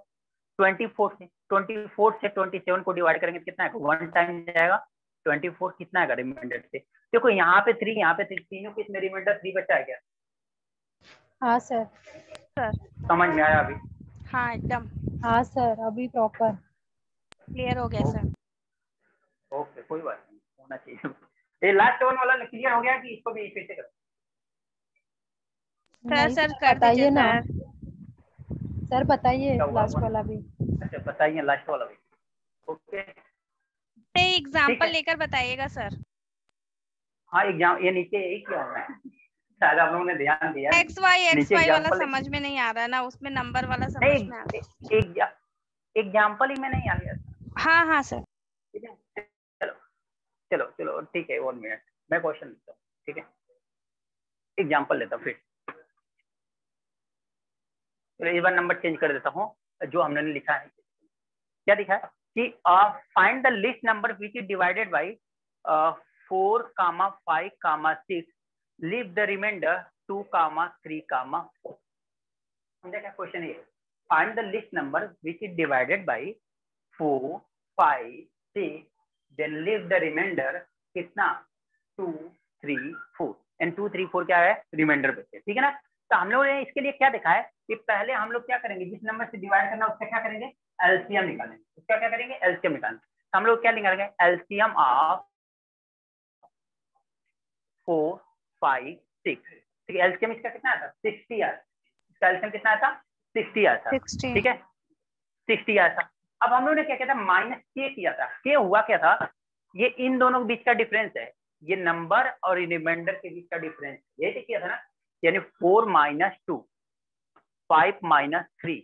24 से, 24 से 27 को डिवाइड करेंगे तो कितना आएगा 1 टाइम जाएगा, 24 कितना आएगा रिमाइंडर से, देखो यहाँ पे 3 यहाँ पे 3, तीनों के इसमें रिमाइंडर 3 बचा है क्या, हाँ सर। सर समझ में आया अभी? हाँ एकदम हाँ सर, अभी प्रॉपर क्लियर हो गया सर। ओके कोई बात नहीं, होना चाहिए। ये लास्ट वन वाला क्लियर हो गया कि इसको भी फिर से करो? सर नहीं सर सर, कर बताइए दीजिए ना सर। सर, बताइए क्या हुआ लास्ट वाला भी। अच्छा बताइए लास्ट वाला भी, ओके एग्जाम्पल लेकर बताइएगा सर। हाँ एग्जाम ये नीचे यही किया हुआ है, शायद आप लोगों ने ध्यान दिया नहीं। एक्स वाई नीचे वाला एग्जाम्पल समझ में नहीं आ रहा ना, उसमें नंबर वाला समझ नहीं, में आ रहा। एग्जाम्पल ही में नहीं आ गया, हाँ हाँ सर। ठीक है चलो चलो चलो ठीक है 1 मिनट मैं क्वेश्चन लेता हूँ, ठीक है एग्जाम्पल लेता हूँ, फिर तो इस बार नंबर चेंज कर देता हूँ, जो हमने लिखा है क्या लिखा है कि find the list number which is divided by 4, 5, 6, leave the remainder 2, 3, 4। समझा क्या क्वेश्चन है, find the list number which is divided by 4, 5, 6, then leave the remainder कितना 2, 3, 4, एंड 2, 3, 4 क्या है रिमाइंडर बचे, ठीक है ना। तो हम लोगों ने इसके लिए क्या देखा है कि पहले हम लोग क्या करेंगे, जिस नंबर से डिवाइड करना उसका क्या करेंगे एलसीएम निकालेंगे, उसका क्या करेंगे एलसीएम निकालेंगे। तो हम लोग क्या निकालेंगे एलसीएम ऑफ 4, 5, 6, ठीक है एलसीएम इसका कितना आता 60 आता, इसका एलसीएम कितना आता 60 आता, 60। ठीक है 60 आया था। अब हम लोगों ने क्या किया था, माइनस के किया था। के हुआ क्या था, ये इन दोनों के बीच का डिफरेंस है, ये नंबर और रिमाइंडर के बीच का डिफरेंस, ये किया था ना, यानी 4 माइनस 2, 5 माइनस 3,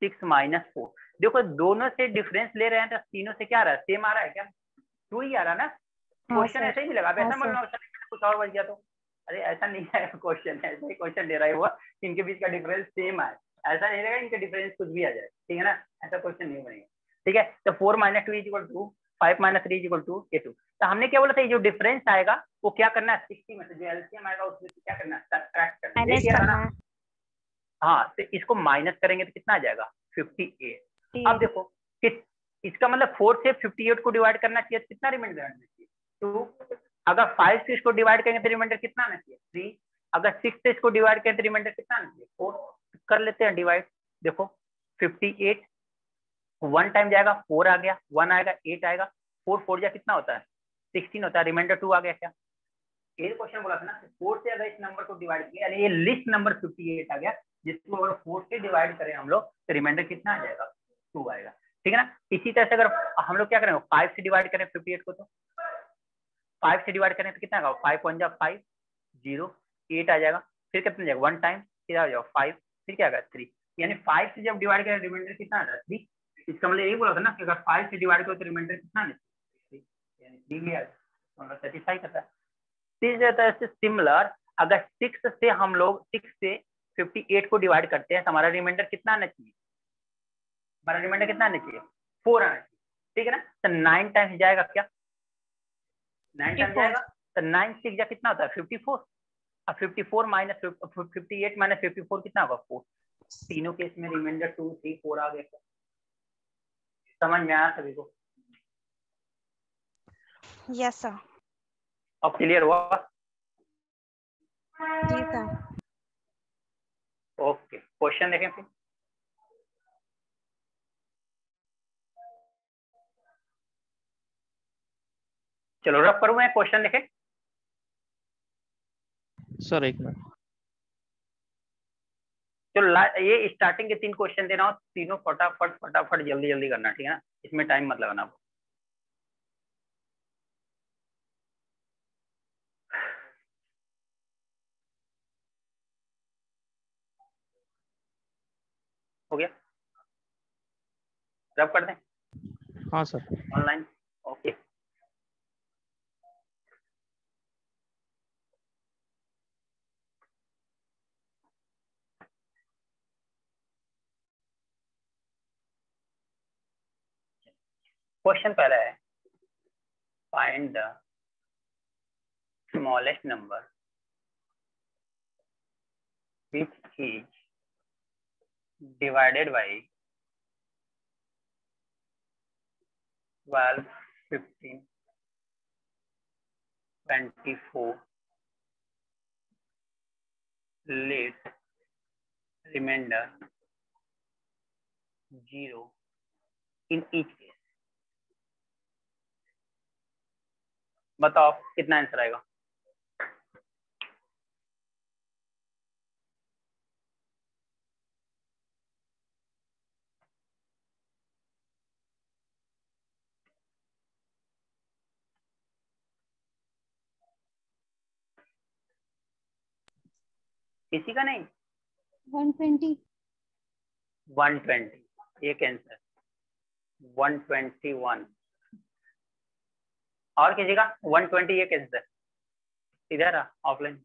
6 माइनस 4। देखो दोनों से डिफरेंस ले रहे हैं तो तीनों से क्या आ रहा है, सेम आ रहा है क्या, 2 ही आ रहा है ना। हाँ क्वेश्चन सर। ऐसे ही मिलेगा, अब ऐसा हाँ मत सर। बोलना कुछ और बच गया तो, अरे ऐसा नहीं है क्वेश्चन, ऐसा ही क्वेश्चन दे रहा है वो, इनके बीच का डिफरेंस सेम आए, ऐसा नहीं रहेगा इनके डिफरेंस कुछ भी आ जाए, ठीक है ना, ऐसा क्वेश्चन नहीं बनेगा। ठीक है, तो 4 minus 2 is equal to 5 minus 3 is equal to ये 2। तो हमने क्या बोला था, ये जो डिफरेंस आएगा वो क्या करना है, 60 में से जो एलसीएम आएगा उसमें से क्या करना है, सब्ट्रैक्ट करना है, ये माइनस किया था करना ना। है। हाँ, तो इसको माइनस करेंगे तो कितना आ जाएगा, 58। अब देखो कि इसका मतलब 4 से 58 को डिवाइड करना चाहिए तो कितना रिमाइंडर आना चाहिए, 2। अगर 5 से इसको डिवाइड करेंगे तो रिमाइंडर कितना आना चाहिए, 3। अगर 6 से इसको डिवाइड करें तो रिमाइंडर कितना आना चाहिए, 4। कर लेते हैं डिवाइड, देखो 58 1 टाइम जाएगा 4 आ गया, 1 आएगा 8 आएगा, 4 4 जा कितना होता है 16 होता है, रिमाइंडर 2 आ गया क्या। ये क्वेश्चन बोला था ना, 4 से अगर इस नंबर को डिवाइड किया, यानी ये लिस्ट नंबर 58 आ गया, जिसको अगर 4 से डिवाइड करें हम लोग तो रिमाइंडर कितना आ जाएगा, 2 आएगा। ठीक है ना, इसी तरह से अगर हम लोग क्या करें, 5 से डिवाइड करें 58 को, तो 5 से डिवाइड करें तो कितना आएगा, 5 1 जा 5, 0 8 आ जाएगा, फिर कितना जाएगा 1 टाइम, फिर आ जाएगा 5, फिर क्या आएगा 3, यानी 5 से जब डिवाइड करें रिमाइंडर कितना आ जाएगा 3। इसका मतलब यही बोला था ना कि अगर 5 से डिवाइड करो तो रिमाइंडर कितना आना चाहिए, 3, यानी 3 ही आएगा, मतलब सेटिस्फाई करता है। इस तरह से सिमिलर, अगर 6 से हम लोग 6 से 58 को डिवाइड करते हैं तो हमारा रिमाइंडर कितना आना चाहिए, हमारा रिमाइंडर कितना आना चाहिए, 4 आना चाहिए। ठीक है ना, तो 9 टाइम्स जाएगा क्या, 9 टाइम्स 54। जाएगा तो 9 6 जा कितना होता है 54। अब 54 माइनस 58 माइनस 54 कितना होगा 4। तीनों केस में रिमाइंडर 2 3 4 आ गया। समझ में आया सभी को, यस सर। अब क्लियर हुआ। जी सर। ओके, क्वेश्चन देखें फिर। चलो रफ करूं मैं, क्वेश्चन देखें। सर एक मिनट। चलो ये स्टार्टिंग के 3 क्वेश्चन देना हो, तीनों फटाफट फटाफट जल्दी जल्दी करना, ठीक है ना, इसमें टाइम मत लगाना। हो गया, रब कर दें हाँ सर। ऑनलाइन। ओके, क्वेश्चन पहला है, find the smallest number which is divided by 12 15 24 let remainder 0 in each case. बताओ कितना आंसर आएगा। किसी का नहीं, 120। 120 एक आंसर, 121 और किसी का 120 एक आंसर, इधर ऑफलाइन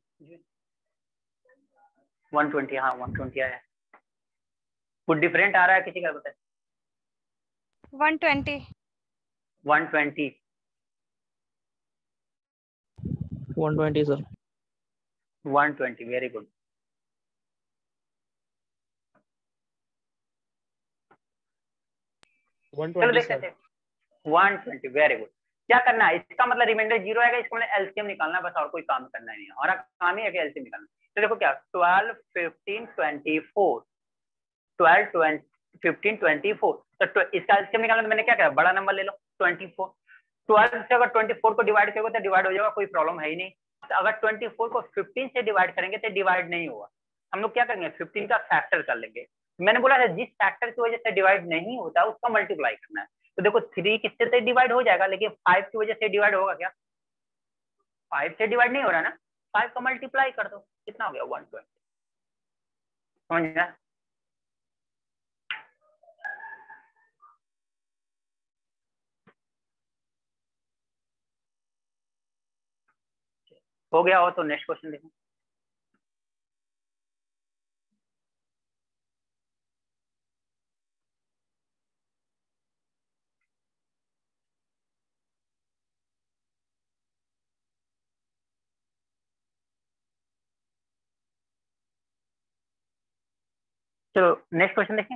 120, हाँ 120 आया। कुछ डिफरेंट आ रहा है किसी का, बताए 120। 120 120 सर। 120 very good. चलो 120 देखते सर। हैं 120 वेरी गुड। क्या करना है, इसका मतलब रिमाइंडर 0 आएगा, इसका मतलब एलसीएम निकालना है, बस और कोई काम करना नहीं है, हमारा काम ही है कि एलसीएम निकालना। तो देखो क्या 12 15 24 12 20 15 24, तो इसका एलसीएम निकालना, तो मैंने क्या कहा, बड़ा नंबर ले लो 24। 12 से अगर 24 को डिवाइड करोगे तो डिवाइड हो जाएगा, कोई प्रॉब्लम है ही नहीं। तो अगर 24 को 15 से डिवाइड करेंगे तो डिवाइड नहीं होगा, हम लोग क्या करेंगे 15 का फैक्टर कर लेंगे। मैंने बोला था जिस फैक्टर की वजह से डिवाइड नहीं होता उसका मल्टीप्लाई करना है। तो देखो 3 किससे से डिवाइड हो जाएगा, लेकिन 5 की वजह से डिवाइड होगा क्या? 5 से डिवाइड नहीं हो रहा ना, 5 का मल्टीप्लाई कर दो, कितना हो गया 120। समझ गया? हो गया हो तो नेक्स्ट क्वेश्चन देखो। चलो नेक्स्ट क्वेश्चन देखें।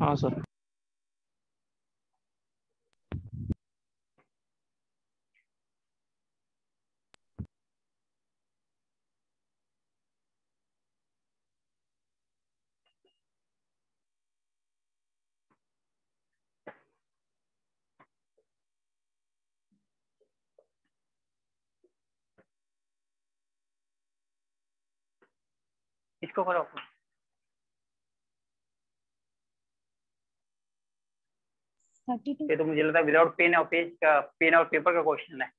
हाँ सर। इसको करो। 32 ये तो मुझे लगता है विदाउट पेन और पेपर का क्वेश्चन है।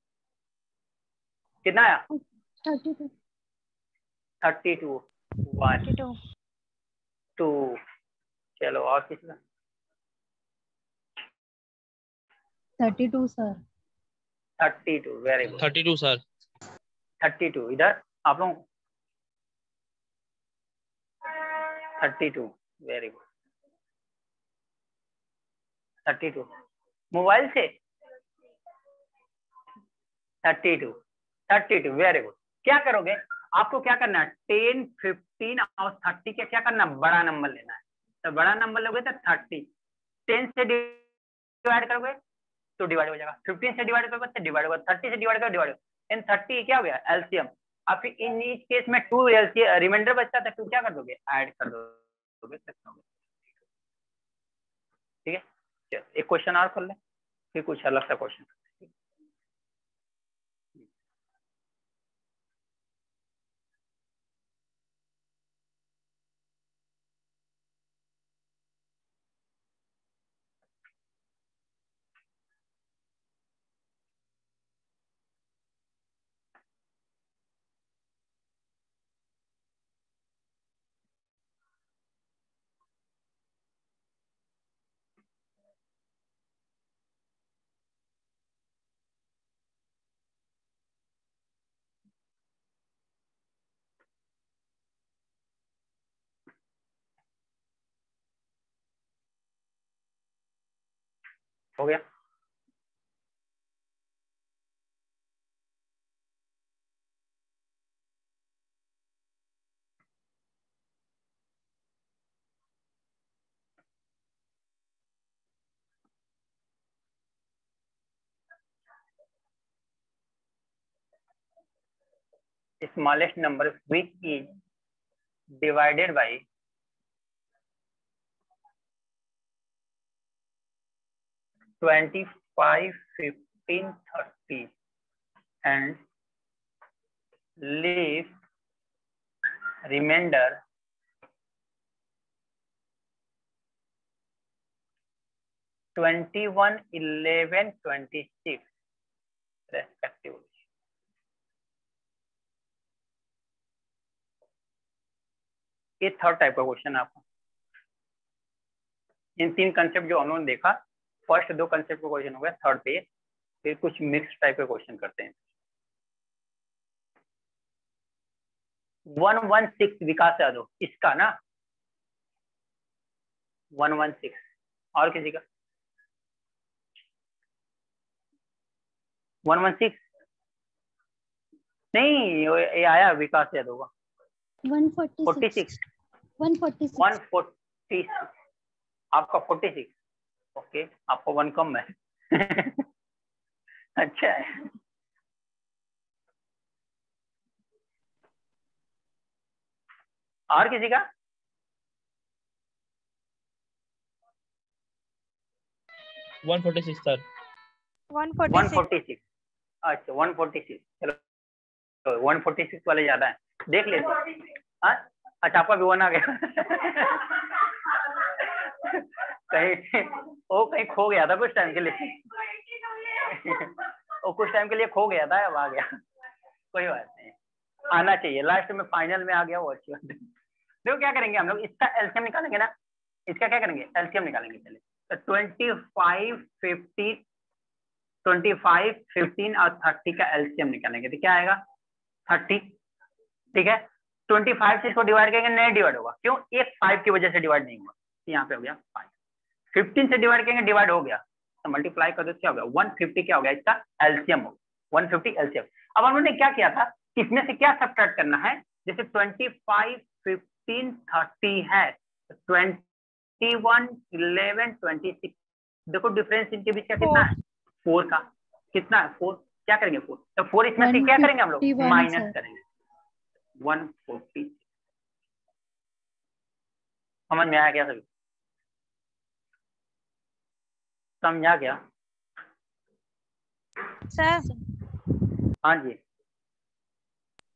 कितना आया? 32 32 1 32 2। चलो और कितना? 32 सर। 32 very good. 32 सर। 32 इधर आप लोग 32 वेरी गुड। 32 मोबाइल से 32 वेरी गुड। क्या करोगे? आपको क्या करना है? 10 15 और 30 के क्या करना? बड़ा नंबर लेना है। तो बड़ा नंबर लोगे तो 30, 10 से डिवाइड करोगे तो डिवाइड हो जाएगा, 15 से डिवाइड करोगे तो डिवाइड होगा, 30 से डिवाइड करोगे डिवाइड होगा। इन 30 क्या हो गया? एलसीएम। अब फिर इन इस केस में 2 एलसीएम रिमाइंडर बचता था, तो क्या कर दोगे? ऐड कर दोगे। ठीक है, चलो एक क्वेश्चन और कर ले, फिर कुछ अलग सा क्वेश्चन। हो गया? Smallest number which is divided by 25 15 30 and leave remainder 21 11 26 respectively। ये थर्ड टाइप का क्वेश्चन है आपको। इन 3 कंसेप्ट जो उन्होंने देखा, फर्स्ट 2 कंसेप्ट का क्वेश्चन हो गया, थर्ड पे फिर कुछ मिक्स टाइप का क्वेश्चन करते हैं। 116 विकास यादव इसका ना, 116 और किसी का? 116 नहीं, ये आया विकास यादव का 146 146 आपका 46। ओके, आपको 1 कम है। अच्छा है। और किसी का? 146 सर। 146 अच्छा 146। चलो 146 वाले ज्यादा है, देख लेते हैं। हाँ अच्छा आपका भी 1 आ गया कहीं वो कहीं खो गया था कुछ टाइम के लिए वो कुछ टाइम के लिए खो गया था, अब आ गया कोई बात नहीं, आना चाहिए, लास्ट में फाइनल में आ गया वो अच्छी बात है। देखो क्या करेंगे हम लोग, इसका एलसीएम निकालेंगे ना, इसका क्या करेंगे एलसीएम निकालेंगे पहले। तो 25, 15 और 30 का एलसीएम निकालेंगे तो क्या आएगा 30, ठीक है। 25 से इसको डिवाइड करेंगे नहीं डिवाइड होगा, क्यों, एक 5 की वजह से डिवाइड नहीं हुआ, यहाँ पे हो गया 5। 15 से डिवाइड करेंगे डिवाइड हो गया, तो मल्टीप्लाई कर दो क्या हो गया 150, क्या हो गया इसका एलसीएम हो 150 एलसीएम। अब हमने क्या किया था, इसमें से क्या सब्ट्रैक्ट करना है, जैसे 25, 15, 30 है, 21, 11, 26, देखो डिफरेंस इनके बीच का कितना है 4 का, कितना है 4, क्या करेंगे 4, तो 4 इसमें से क्या करेंगे हम लोग 151 माइनस करेंगे 140। समझ में आया क्या सभी, समझा क्या सर हाँ जी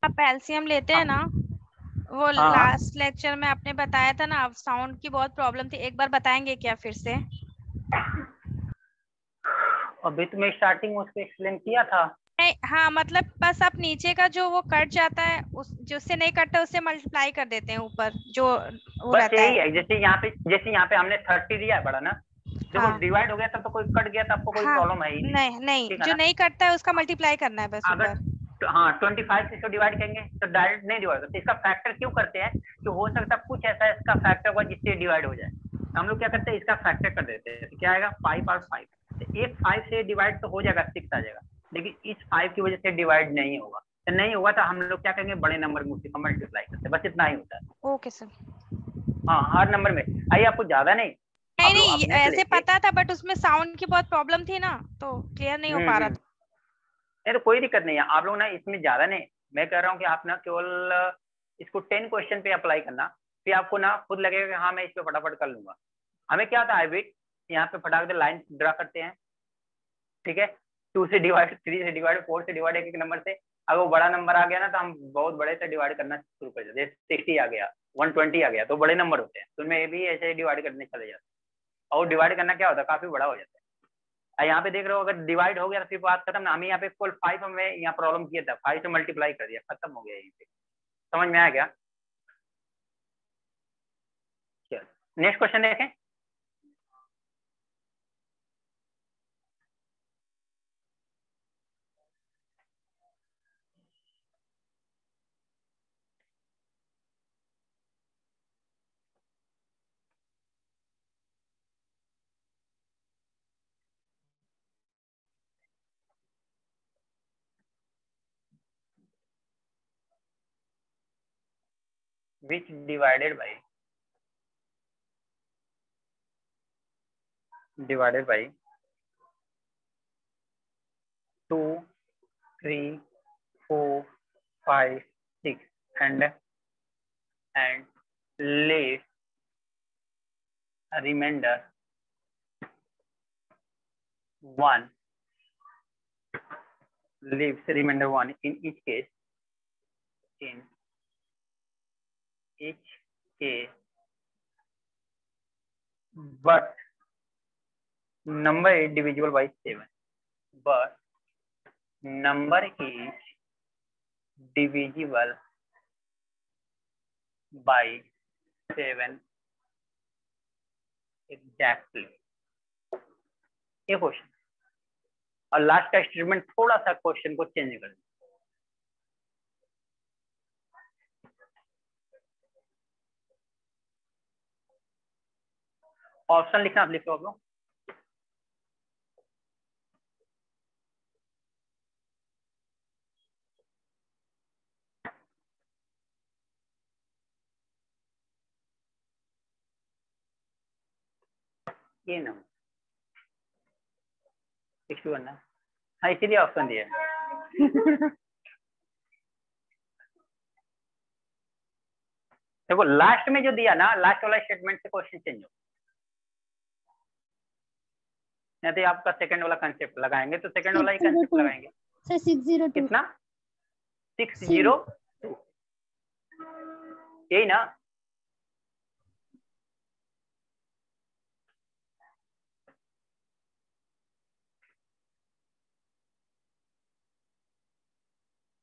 आप एलसीएम लेते हैं ना, वो हाँ। लास्ट लेक्चर में आपने बताया था ना, साउंड की बहुत प्रॉब्लम थी, एक बार बताएंगे क्या फिर से? अभी तो मैं स्टार्टिंग में उसको एक्सप्लेन किया था। नहीं हाँ, मतलब बस आप नीचे का जो वो कट जाता है उस जिससे नहीं कटता उससे मल्टीप्लाई कर देते हैं ऊपर जो वो बस रहता यही है। है, जैसे यहाँ पे हमने 30 दिया है बड़ा ना, देखो हाँ डिवाइड हो गया तब तो कोई कट गया, तो आपको कोई हाँ, प्रॉब्लम है ही नहीं, नहीं नहीं, ठीक है जो ना। नहीं कटता है उसका मल्टीप्लाई करना है बस अगर ऊपर। हाँ 25 से इसको डिवाइड करेंगे तो डायरेक्ट नहीं डिवाइड होता, इसका फैक्टर क्यों करते हैं, कि हो सकता है कुछ ऐसा इसका फैक्टर होगा जिससे डिवाइड हो जाए, हम लोग क्या करते हैं इसका फैक्टर कर देते हैं, तो क्या आएगा 5 और 5, तो एक 5 से डिवाइड तो हो जाएगा 6 आ जाएगा, लेकिन इस 5 की वजह से डिवाइड नहीं होगा, तो नहीं होगा तो हम लोग क्या करेंगे बड़े नंबर में उसी को मल्टीप्लाई करते हैं, बस इतना ही होता है। Okay sir. हाँ हर नंबर में, आइए आपको ज्यादा नहीं, नहीं आप लोग नहीं, अपने से ऐसे लेके पता था बट उसमें साउंड की बहुत प्रॉब्लम थी ना, तो क्लियर नहीं हो पा रहा था। नहीं तो कोई दिक्कत नहीं है, आप लोग ना इसमें ज्यादा नहीं, मैं कह रहा हूँ कि आप ना केवल इसको 10 क्वेश्चन पे अप्लाई करना, फिर आपको ना खुद लगेगा कि हाँ मैं इस पे फटाफट कर लूंगा। हमें क्या होता है हैबिट, यहाँ पे फटाफट से लाइन ड्रा करते हैं, ठीक है, 2 से डिवाइड, 3 से डिवाइड, 4 से डिवाइड, एक एक नंबर से, अगर वो बड़ा नंबर आ गया ना तो हम बहुत बड़े से डिवाइड करना शुरू कर देते हैं, 60 आ गया, 120 आ गया, तो बड़े नंबर होते हैं, तो उनमें भी ऐसे डिवाइड करने चले जाते हैं, और डिवाइड करना क्या होता है काफी बड़ा हो जाता है। यहाँ पे देख रहे हो अगर डिवाइड हो गया तो फिर बात खत्म ना, हमें यहाँ पे कुल 5 हमें यहाँ प्रॉब्लम किया था, 5 से मल्टीप्लाई कर दिया, खत्म हो गया यहीं पे, समझ में आया क्या। चलो नेक्स्ट क्वेश्चन देखें, which divided by 2, 3, 4, 5, 6 and leave a remainder 1, leaves remainder 1 in each case, but number is divisible by 7, but number is divisible by 7 exactly, ये क्वेश्चन, और लास्ट का स्टेटमेंट थोड़ा सा क्वेश्चन को चेंज कर दें, ऑप्शन लिखना आप लिखो आप लोग, ये ना 61 ना, हाँ इसीलिए ऑप्शन दिया है देखो लास्ट में जो दिया ना, लास्ट वाला स्टेटमेंट से क्वेश्चन चेंज हो, नहीं तो आपका सेकंड वाला कंसेप्ट लगाएंगे, तो सेकंड वाला ही कंसेप्ट 602 लगाएंगे, सर 602 कितना 602, यही ना?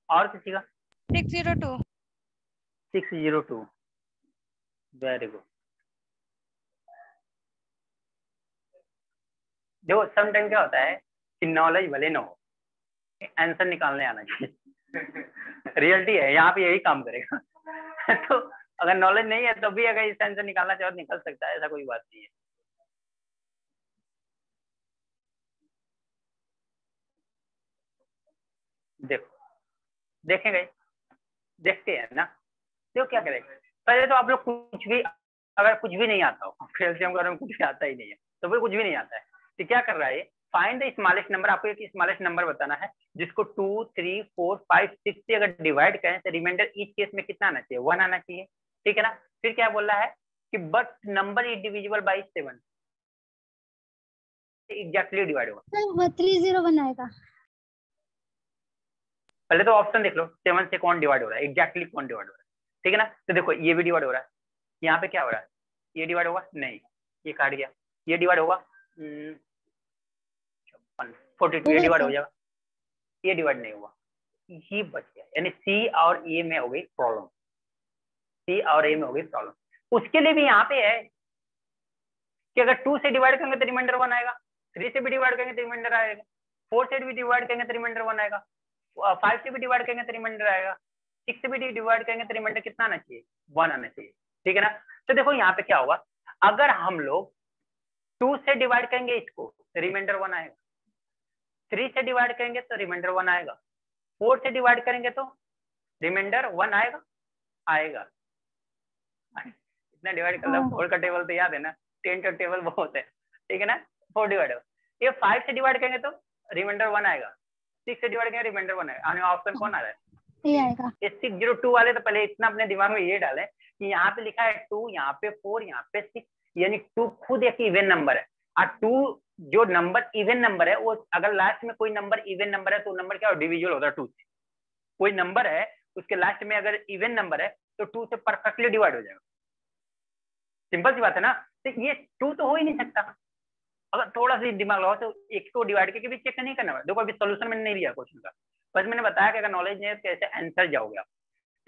और किसी का? 602। 602, वेरी गुड। देखो समटाइम क्या होता है कि नॉलेज भले ना हो, आंसर निकालने आना चाहिए। रियलिटी है, यहाँ पे यही काम करेगा। तो अगर नॉलेज नहीं है तो भी अगर इस आंसर निकालना चाहो तो निकल सकता है, ऐसा कोई बात नहीं है। देखो देखेंगे, देखते हैं ना। तो क्या करेंगे, पहले तो आप लोग कुछ भी, अगर कुछ भी नहीं आता हो, कैल्शियम का कुछ भी आता ही नहीं है तो फिर कुछ भी नहीं आता है, तो क्या कर रहा है, फाइंड द स्मॉलेस्ट नंबर। आपको एक स्मॉलेस्ट नंबर बताना है जिसको 2, 3, 4, 5, 6 से अगर डिवाइड करें तो रिमाइंडर ईच केस में कितना आना चाहिए? 1 आना चाहिए, ठीक है ना। फिर क्या बोल रहा है कि but number is divisible by 7, exactly divide होगा। सर 301 आएगा। पहले तो ऑप्शन देख लो, 7 से कौन डिवाइड हो रहा है, एग्जैक्टली कौन डिवाइड हो रहा है, ठीक है ना। तो देखो ये भी डिवाइड हो रहा है, यहाँ पे क्या हो रहा है, ये डिवाइड होगा नहीं, ये काट गया, ये डिवाइड होगा 42, ये डिवाइड हो जाएगा, ये डिवाइड नहीं हुआ, ये बच गया। यानी सी और ए में हो गई प्रॉब्लम, सी और ए में हो गई प्रॉब्लम। उसके लिए भी यहाँ पे है कि अगर 2 से डिवाइड करेंगे तो रिमाइंडर 1 आएगा, 3 से भी डिवाइड करेंगे तो रिमाइंडर आएगा, 4 से भी डिवाइड करेंगे तो रिमाइंडर 1 आएगा, 5 से भी डिवाइड करेंगे तो रिमाइंडर आएगा, 6 से भी डिवाइड करेंगे तो रिमाइंडर कितना आना चाहिए? 1 आना चाहिए, ठीक है ना। तो देखो यहाँ पे क्या होगा, अगर हम लोग 2 से डिवाइड करेंगे इसको तो रिमाइंडर 1 आएगा, 3 से डिवाइड करेंगे तो रिमाइंडर 1 आएगा, 4 से डिवाइड करेंगे तो रिमाइंडर 1 आएगा आएगा। इतना डिवाइड कर लो, 4 का टेबल तो याद है ना, 10 का टेबल बहुत है, ठीक है ना। 4 डिवाइड, ये 5 से डिवाइड करेंगे तो रिमाइंडर 1 आएगा, 6 से डिवाइड करेंगे रिमाइंडर 1 आएगा। आने ऑप्शन कौन आ रहा है? ये आएगा। ये 602 वाले तो पहले इतना अपने दिमाग में ये डाले कि यहाँ पे लिखा है 2, यहाँ पे 4, यहाँ पे 6, यानी 2 खुद एक इवन नंबर है। और 2 जो नंबर इवन नंबर है, वो अगर लास्ट में कोई नंबर इवन नंबर है तो नंबर क्या डिविजिबल होता है 2 से। कोई नंबर है उसके लास्ट में अगर इवन नंबर है तो 2 से परफेक्टली डिवाइड हो जाएगा। सिंपल सी बात है ना। तो ये 2 तो हो ही नहीं सकता। अगर थोड़ा सा दिमाग लगाओ तो एक को डिवाइड करके भी चेक नहीं करना है। देखो अभी सोल्यूशन मैंने नहीं दिया क्वेश्चन का, बस मैंने बताया कि अगर नॉलेज नहीं है तो कैसे आंसर जाओगे आप,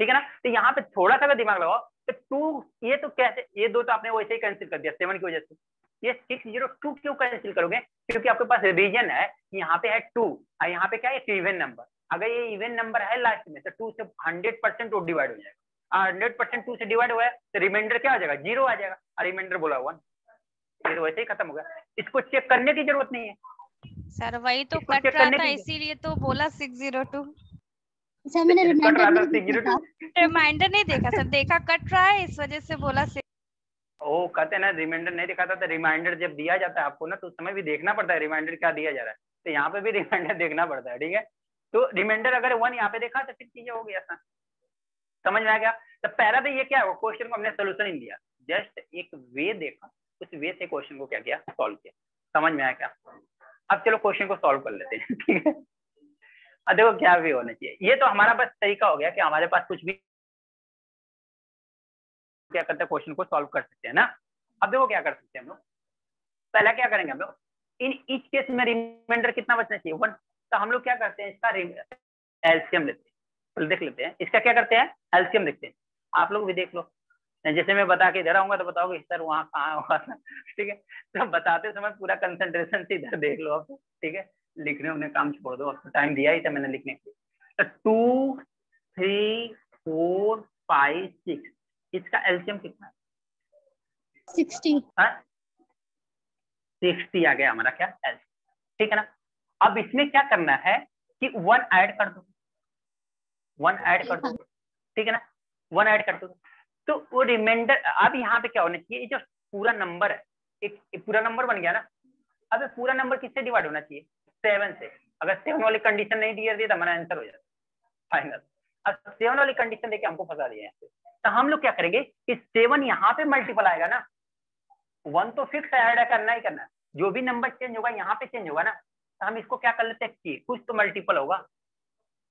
ठीक है ना। तो यहाँ पे थोड़ा सा दिमाग लगाओ तो 2, ये तो कैसे, ये 2 तो आपने वैसे ही कैंसिल कर दिया 7 की वजह से। ये 602 क्यों कैंसिल करोगे? क्योंकि आपके पास रीजन है कि यहाँ पे है 2 और यहाँ पे क्या है इवन नंबर। अगर ये इवन नंबर है लास्ट में तो 2 से 100% वो डिवाइड हो जाएगा। 100% 2 से डिवाइड हुआ है तो रिमाइंडर क्या आ जाएगा? 0 आ जाएगा। और रिमाइंडर बोला 1, ये तो वैसे ही खत्म हो गया। इसको चेक करने की जरूरत नहीं है सर, वही तो इसको कट चेक रहा करने था, की इसीलिए तो बोला 602। सर मैंने कट रिमाइंडर रहा था नहीं देखा 602। रिमाइंडर नहीं देखा सर, देखा कट रहा है इस वजह से बोला ओ कहते हैं ना रिमाइंडर नहीं दिखाता तो रिमाइंडर जब दिया जाता है आपको ना तो उस समय भी देखना पड़ता है रिमाइंडर क्या दिया जा रहा है। तो यहाँ पे भी रिमाइंडर देखना पड़ता है, ठीक है। तो रिमाइंडर अगर 1 यहाँ पे देखा तो फिर चीजें हो गई आसान। समझ में आ गया? तो पहला तो ये क्या है, क्वेश्चन को हमने सोल्यूशन नहीं दिया, जस्ट एक वे देखा, उस वे से क्वेश्चन को क्या किया, सॉल्व किया। समझ में आया क्या? अब चलो क्वेश्चन को सॉल्व कर लेते हैं, ठीक है। अब देखो क्या वे होना चाहिए, ये तो हमारा बस तरीका हो गया कि हमारे पास कुछ भी क्या करते हैं क्वेश्चन को सॉल्व कर सकते हैं ना। अब देखो क्या कर सकते हैं हम लोग, पहला क्या करेंगे हम लोग, इन ईच केस में रिमाइंडर कितना बचना चाहिए? 1। तो हम लोग क्या करते हैं, इसका एलसीएम लेते हैं, तो देख लेते हैं इसका क्या करते हैं, एलसीएम देखते हैं। आप लोग भी देख लो, जैसे मैं बता के इधर आऊंगा तो बताओगे सर वहाँ कहाँ हुआ था, ठीक है। तो बताते समय पूरा कंसंट्रेशन से इधर देख लो आप, ठीक है। लिखने उन्हें काम छोड़ दो, अब टाइम दिया ही था मैंने लिखने के लिए। तो 2, 3, 4, 5, 6, इसका एलसीएम कितना है? 60। 60 आ गया हमारा क्या एलसीएम, ठीक है ना। अब इसमें क्या करना है कि 1 ऐड कर दो, 1 ऐड कर दो, ठीक है ना। 1 ऐड कर दो तो वो रिमाइंडर, अब यहाँ पे क्या होना चाहिए, ये जो पूरा नंबर है एक पूरा नंबर बन गया ना। अब ये पूरा नंबर किससे डिवाइड होना चाहिए? 7 से। अगर 7 वाली कंडीशन नहीं दी तो हमारा आंसर हो जाता फाइनल। अब 7 वाली कंडीशन देके हमको फंसा दिया है, तो हम लोग क्या करेंगे कि 7 यहाँ पे मल्टीपल आएगा ना, 1 तो फिक्स ऐड करना ही करना है, जो भी नंबर चेंज होगा यहाँ पे चेंज होगा ना। तो हम इसको क्या कर लेते हैं, कुछ तो मल्टीपल होगा,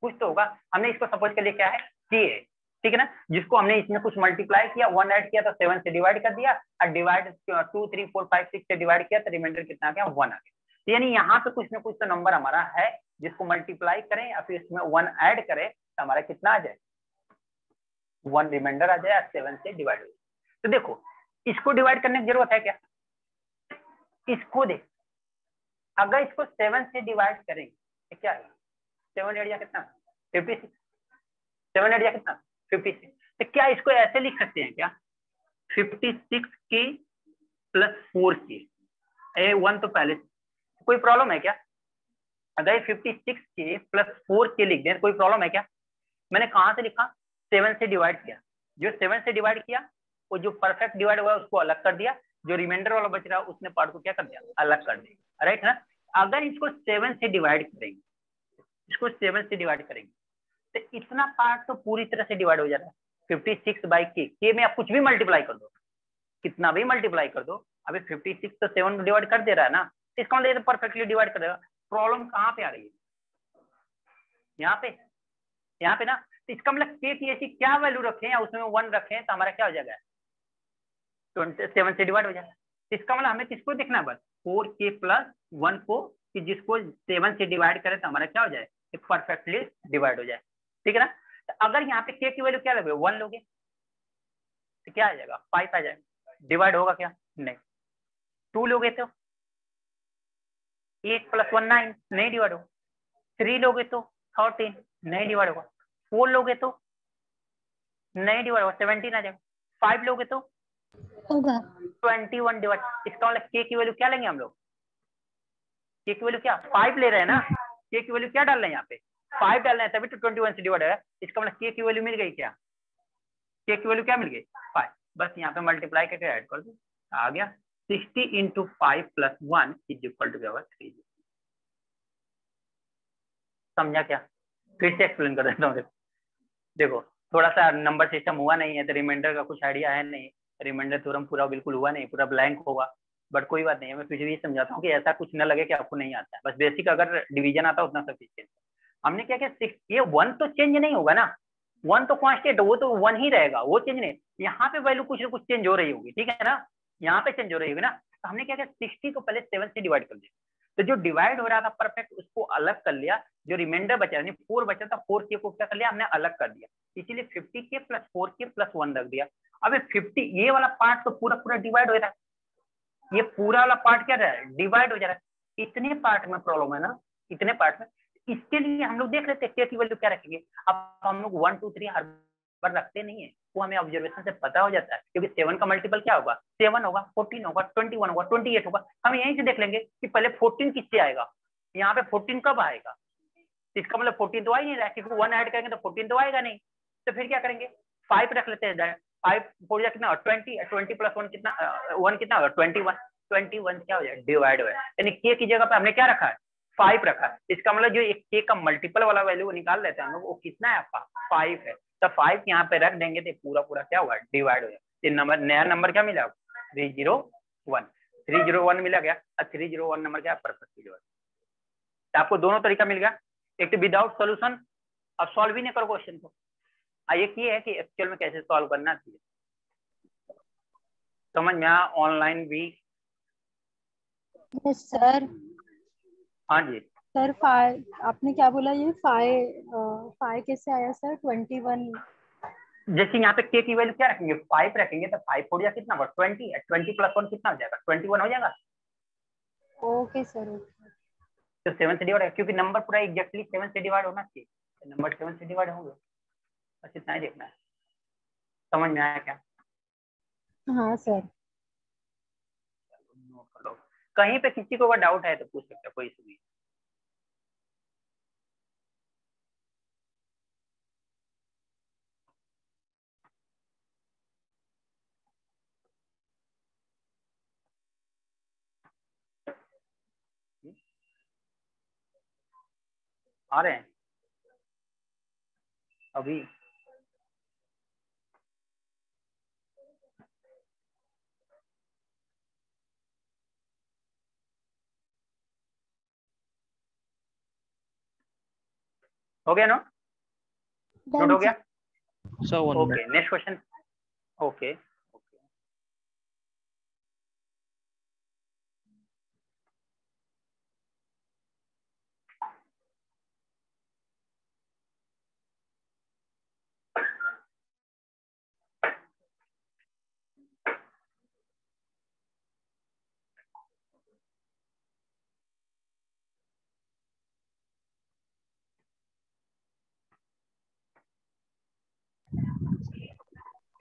कुछ तो होगा। हमने इसको सपोज के लिए क्या है, के, ठीक है ना, जिसको हमने इसमें कुछ मल्टीप्लाई किया, 1 ऐड किया तो 7 से डिवाइड कर दिया, और डिवाइड 2 3 4 5 6 से डिवाइड किया तो रिमाइंडर कितना आ गया, 1 आ गया। यानी यहाँ पे कुछ ना कुछ तो नंबर हमारा है जिसको मल्टीप्लाई करें या फिर इसमें 1 ऐड करें तो हमारा कितना आ जाए, 1 रिमाइंडर आ जाए, 7 से डिवाइड हो जाए। तो देखो इसको डिवाइड करने की जरूरत है क्या, इसको देख, अगर इसको 7 से डिवाइड करेंगे तो क्या है, 7 एरिया कितना, 56, 7 एरिया कितना, 56। तो क्या इसको ऐसे लिख सकते हैं क्या, 56k + 4k, 1 तो पहले, कोई प्रॉब्लम है क्या, अगर 56k + 4k लिख दें कोई प्रॉब्लम है क्या। मैंने कहाँ से लिखा, 7 से डिवाइड किया, जो 7 से डिवाइड किया वो जो परफेक्ट डिवाइड हुआ उसको अलग कर दिया, जो रिमाइंडर वाला बच रहा उसने पार्ट को क्या कर दिया, अलग कर दिया, राइट है ना। अगर इसको 7 से डिवाइड करेंगे, इसको 7 से डिवाइड करेंगे तो इतना पार्ट तो पूरी तरह से डिवाइड हो जाता है, 56/k में आप कुछ भी मल्टीप्लाई कर दो, कितना भी मल्टीप्लाई कर दो, अभी 56 तो 7 डिवाइड कर दे रहा है ना, इसका मतलब परफेक्टली डिवाइड कर देगा। प्रॉब्लम कहाँ पे आ रही है, यहाँ पे ना, तो इसका मतलब k की ऐसी क्या वैल्यू रखें या उसमें 1 रखें तो हमारा क्या हो जाएगा, 7 से डिवाइड हो जाएगा। इसका मतलब हमें किसको देखना है, बस 4k + 1 को, कि जिसको 7 से डिवाइड करें तो हमारा क्या हो जाए, परफेक्टली डिवाइड हो जाए, ठीक है ना। तो अगर यहाँ पे k की वैल्यू क्या लोगे, 1 लोगे तो क्या आ जाएगा, 5 आ जाएगा, डिवाइड होगा क्या, नहीं। 2 लोगे तो 8 + 1 9, नहीं डिवाइड होगा। 3 लोगे तो 13, नहीं डिवाइड होगा। 4 लोगे तो नहीं डिवाइड होगा, 17 आ जाएगा। 5 लोगे तो होगा 21 डिवाइड, इसका मतलब k की वैल्यू क्या लेंगे हम लोग, k की वैल्यू क्या 5 ले रहे हैं ना, k की वैल्यू क्या डाल रहे हैं यहाँ पे, 5 डाल रहे हैं, तभी तो 21 से डिवाइड है, इसका मतलब k की वैल्यू मिल गई क्या, k की वैल्यू क्या मिल गई, 5। बस यहाँ पे मल्टीप्लाई करके ऐड कर दो, आ गया 60 × 5 + 1 = 3। समझा क्या, फिर से एक्सप्लेन कर देता हूँ। देखो थोड़ा सा नंबर सिस्टम हुआ नहीं है तो रिमाइंडर का कुछ आइडिया है नहीं, रिमाइंडर थ्योरम पूरा बिल्कुल हुआ नहीं, पूरा ब्लैंक होगा, बट कोई बात नहीं है, मैं फिर भी समझाता हूँ कि ऐसा कुछ न लगे कि आपको नहीं आता है, बस बेसिक अगर डिवीजन आता है उतना सफिशिएंट। हमने क्या किया, 6, ये 1 तो चेंज नहीं होगा ना, 1 तो कांस्टेंट, वो तो 1 ही रहेगा, वो चेंज नहीं, यहाँ पे वैल्यू कुछ ना कुछ चेंज हो रही होगी, ठीक है ना, यहाँ पे चेंज हो रही होगी ना। तो हमने क्या किया, 60 को पहले 7 से डिवाइड कर दिया, तो जो डिवाइड हो रहा था परफेक्ट उसको अलग कर लिया, जो रिमाइंडर बचा यानी 4 बचा था, 4k को क्या कर लिया हमने, अलग कर दिया, इसीलिए 50k + 4k + 1 रख दिया। अब 50 ये वाला पार्ट तो पूरा पूरा डिवाइड हो रहा है, ये पूरा वाला पार्ट क्या रहा है, डिवाइड हो जा रहा है। इतने पार्ट में प्रॉब्लम है ना, इतने पार्ट में, इसके लिए हम लोग देख लेते हैं k की वैल्यू क्या रखेंगे। अब हम लोग 1 2 3 हर बार रखते नहीं है, वो हमें ऑब्जर्वेशन से पता हो जाता है, क्योंकि 7 का मल्टीपल क्या होगा, 7 होगा, 14 होगा, 21 होगा, 28 होगा, हम यहीं से देख लेंगे कि पहले 14 किससे आएगा, यहाँ पे 14 कब आएगा, इसका मतलब 14 तो आ ही नहीं रहा, क्योंकि 1 ऐड करेंगे तो 14 तो आएगा नहीं, तो फिर क्या करेंगे, 5 रख लेते हैं, 5 हो जाए कितना, 20 + 1 कितना, 1 कितना होगा, 21 क्या हो जाए, डिवाइड हो जाए, यानी k की जगह पे हमने क्या रखा है, 5 रखा है। इसका मतलब जो एक k का मल्टीपल वाला वैल्यू निकाल लेते हैं हम लोग, वो कितना है आपका, 5 है, तो 5 यहाँ पे रख देंगे तो पूरा पूरा क्या होगा, डिवाइड हो जाए। नंबर, नया नंबर क्या मिला, 301 मिला गया, और 301 नंबर क्या, परफेक्ट डिवाइड। आपको दोनों तरीका मिल गया, एक तो विदाउट सॉल्यूशन, अब सॉल्व भी नहीं करो क्वेश्चन को, एक ये है कि एक्चुअल में कैसे सॉल्व करना चाहिए, समझ में आया, ऑनलाइन भी। Yes sir. हाँ जी सर आपने क्या बोला, ये 5 कैसे आया सर, 21? जैसे यहाँ पे k की वैल्यू क्या रखेंगे, 5 रखेंगे तो 5 हो जाएगा कितना, 20 है, 20 + 1 कितना हो जाएगा, 21 हो जाएगा। Okay sir, okay. तो 7 से डिवाइड है, क्योंकि नंबर पूरा एग्जैक्टली 7 से डिवाइड होना चाहिए, तो नंबर 7 से डिवाइड होंगे, बस इतना ही देखना है। समझ में आया क्या, हाँ सर। नोट कर लो, कहीं पे किसी को अगर डाउट है तो पूछ सकते हो, कोई इशू नहीं। आ रहे हैं अभी, हो गया नोट, नोट डन हो गया। Sir. Sir 1 okay minute. Next question. Okay